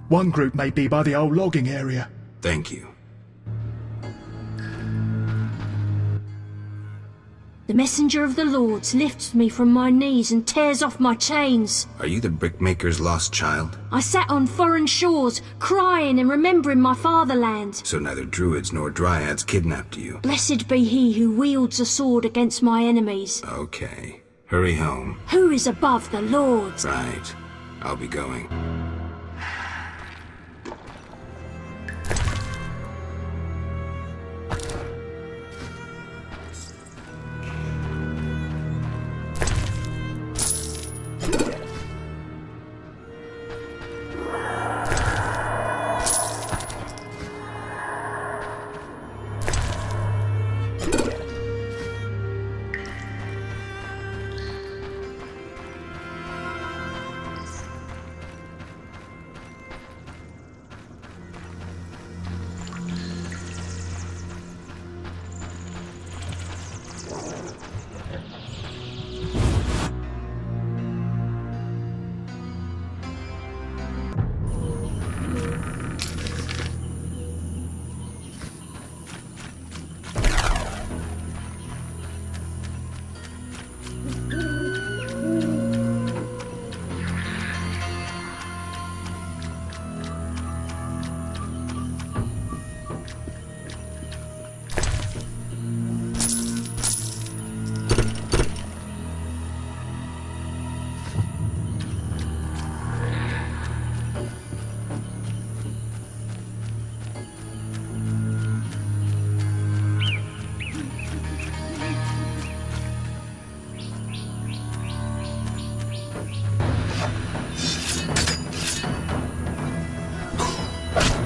One group may be by the old logging area. Thank you. The messenger of the Lords lifts me from my knees and tears off my chains. Are you the brickmaker's lost child? I sat on foreign shores, crying and remembering my fatherland. So neither druids nor dryads kidnapped you. Blessed be he who wields a sword against my enemies. Okay. Hurry home. Who is above the Lords? Right. I'll be going.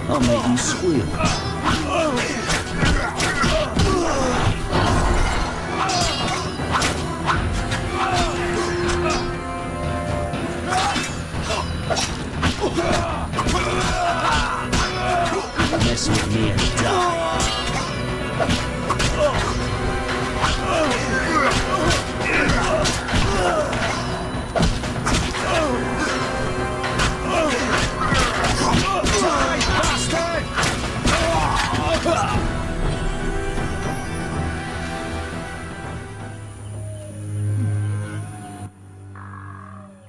I'll make you squeal. Mess with me and die.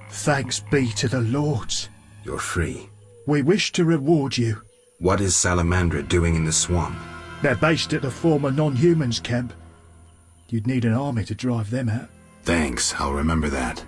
Thanks be to the Lords. You're free. We wish to reward you. What is Salamandra doing in the swamp? They're based at the former non-humans camp. You'd need an army to drive them out. Thanks, I'll remember that.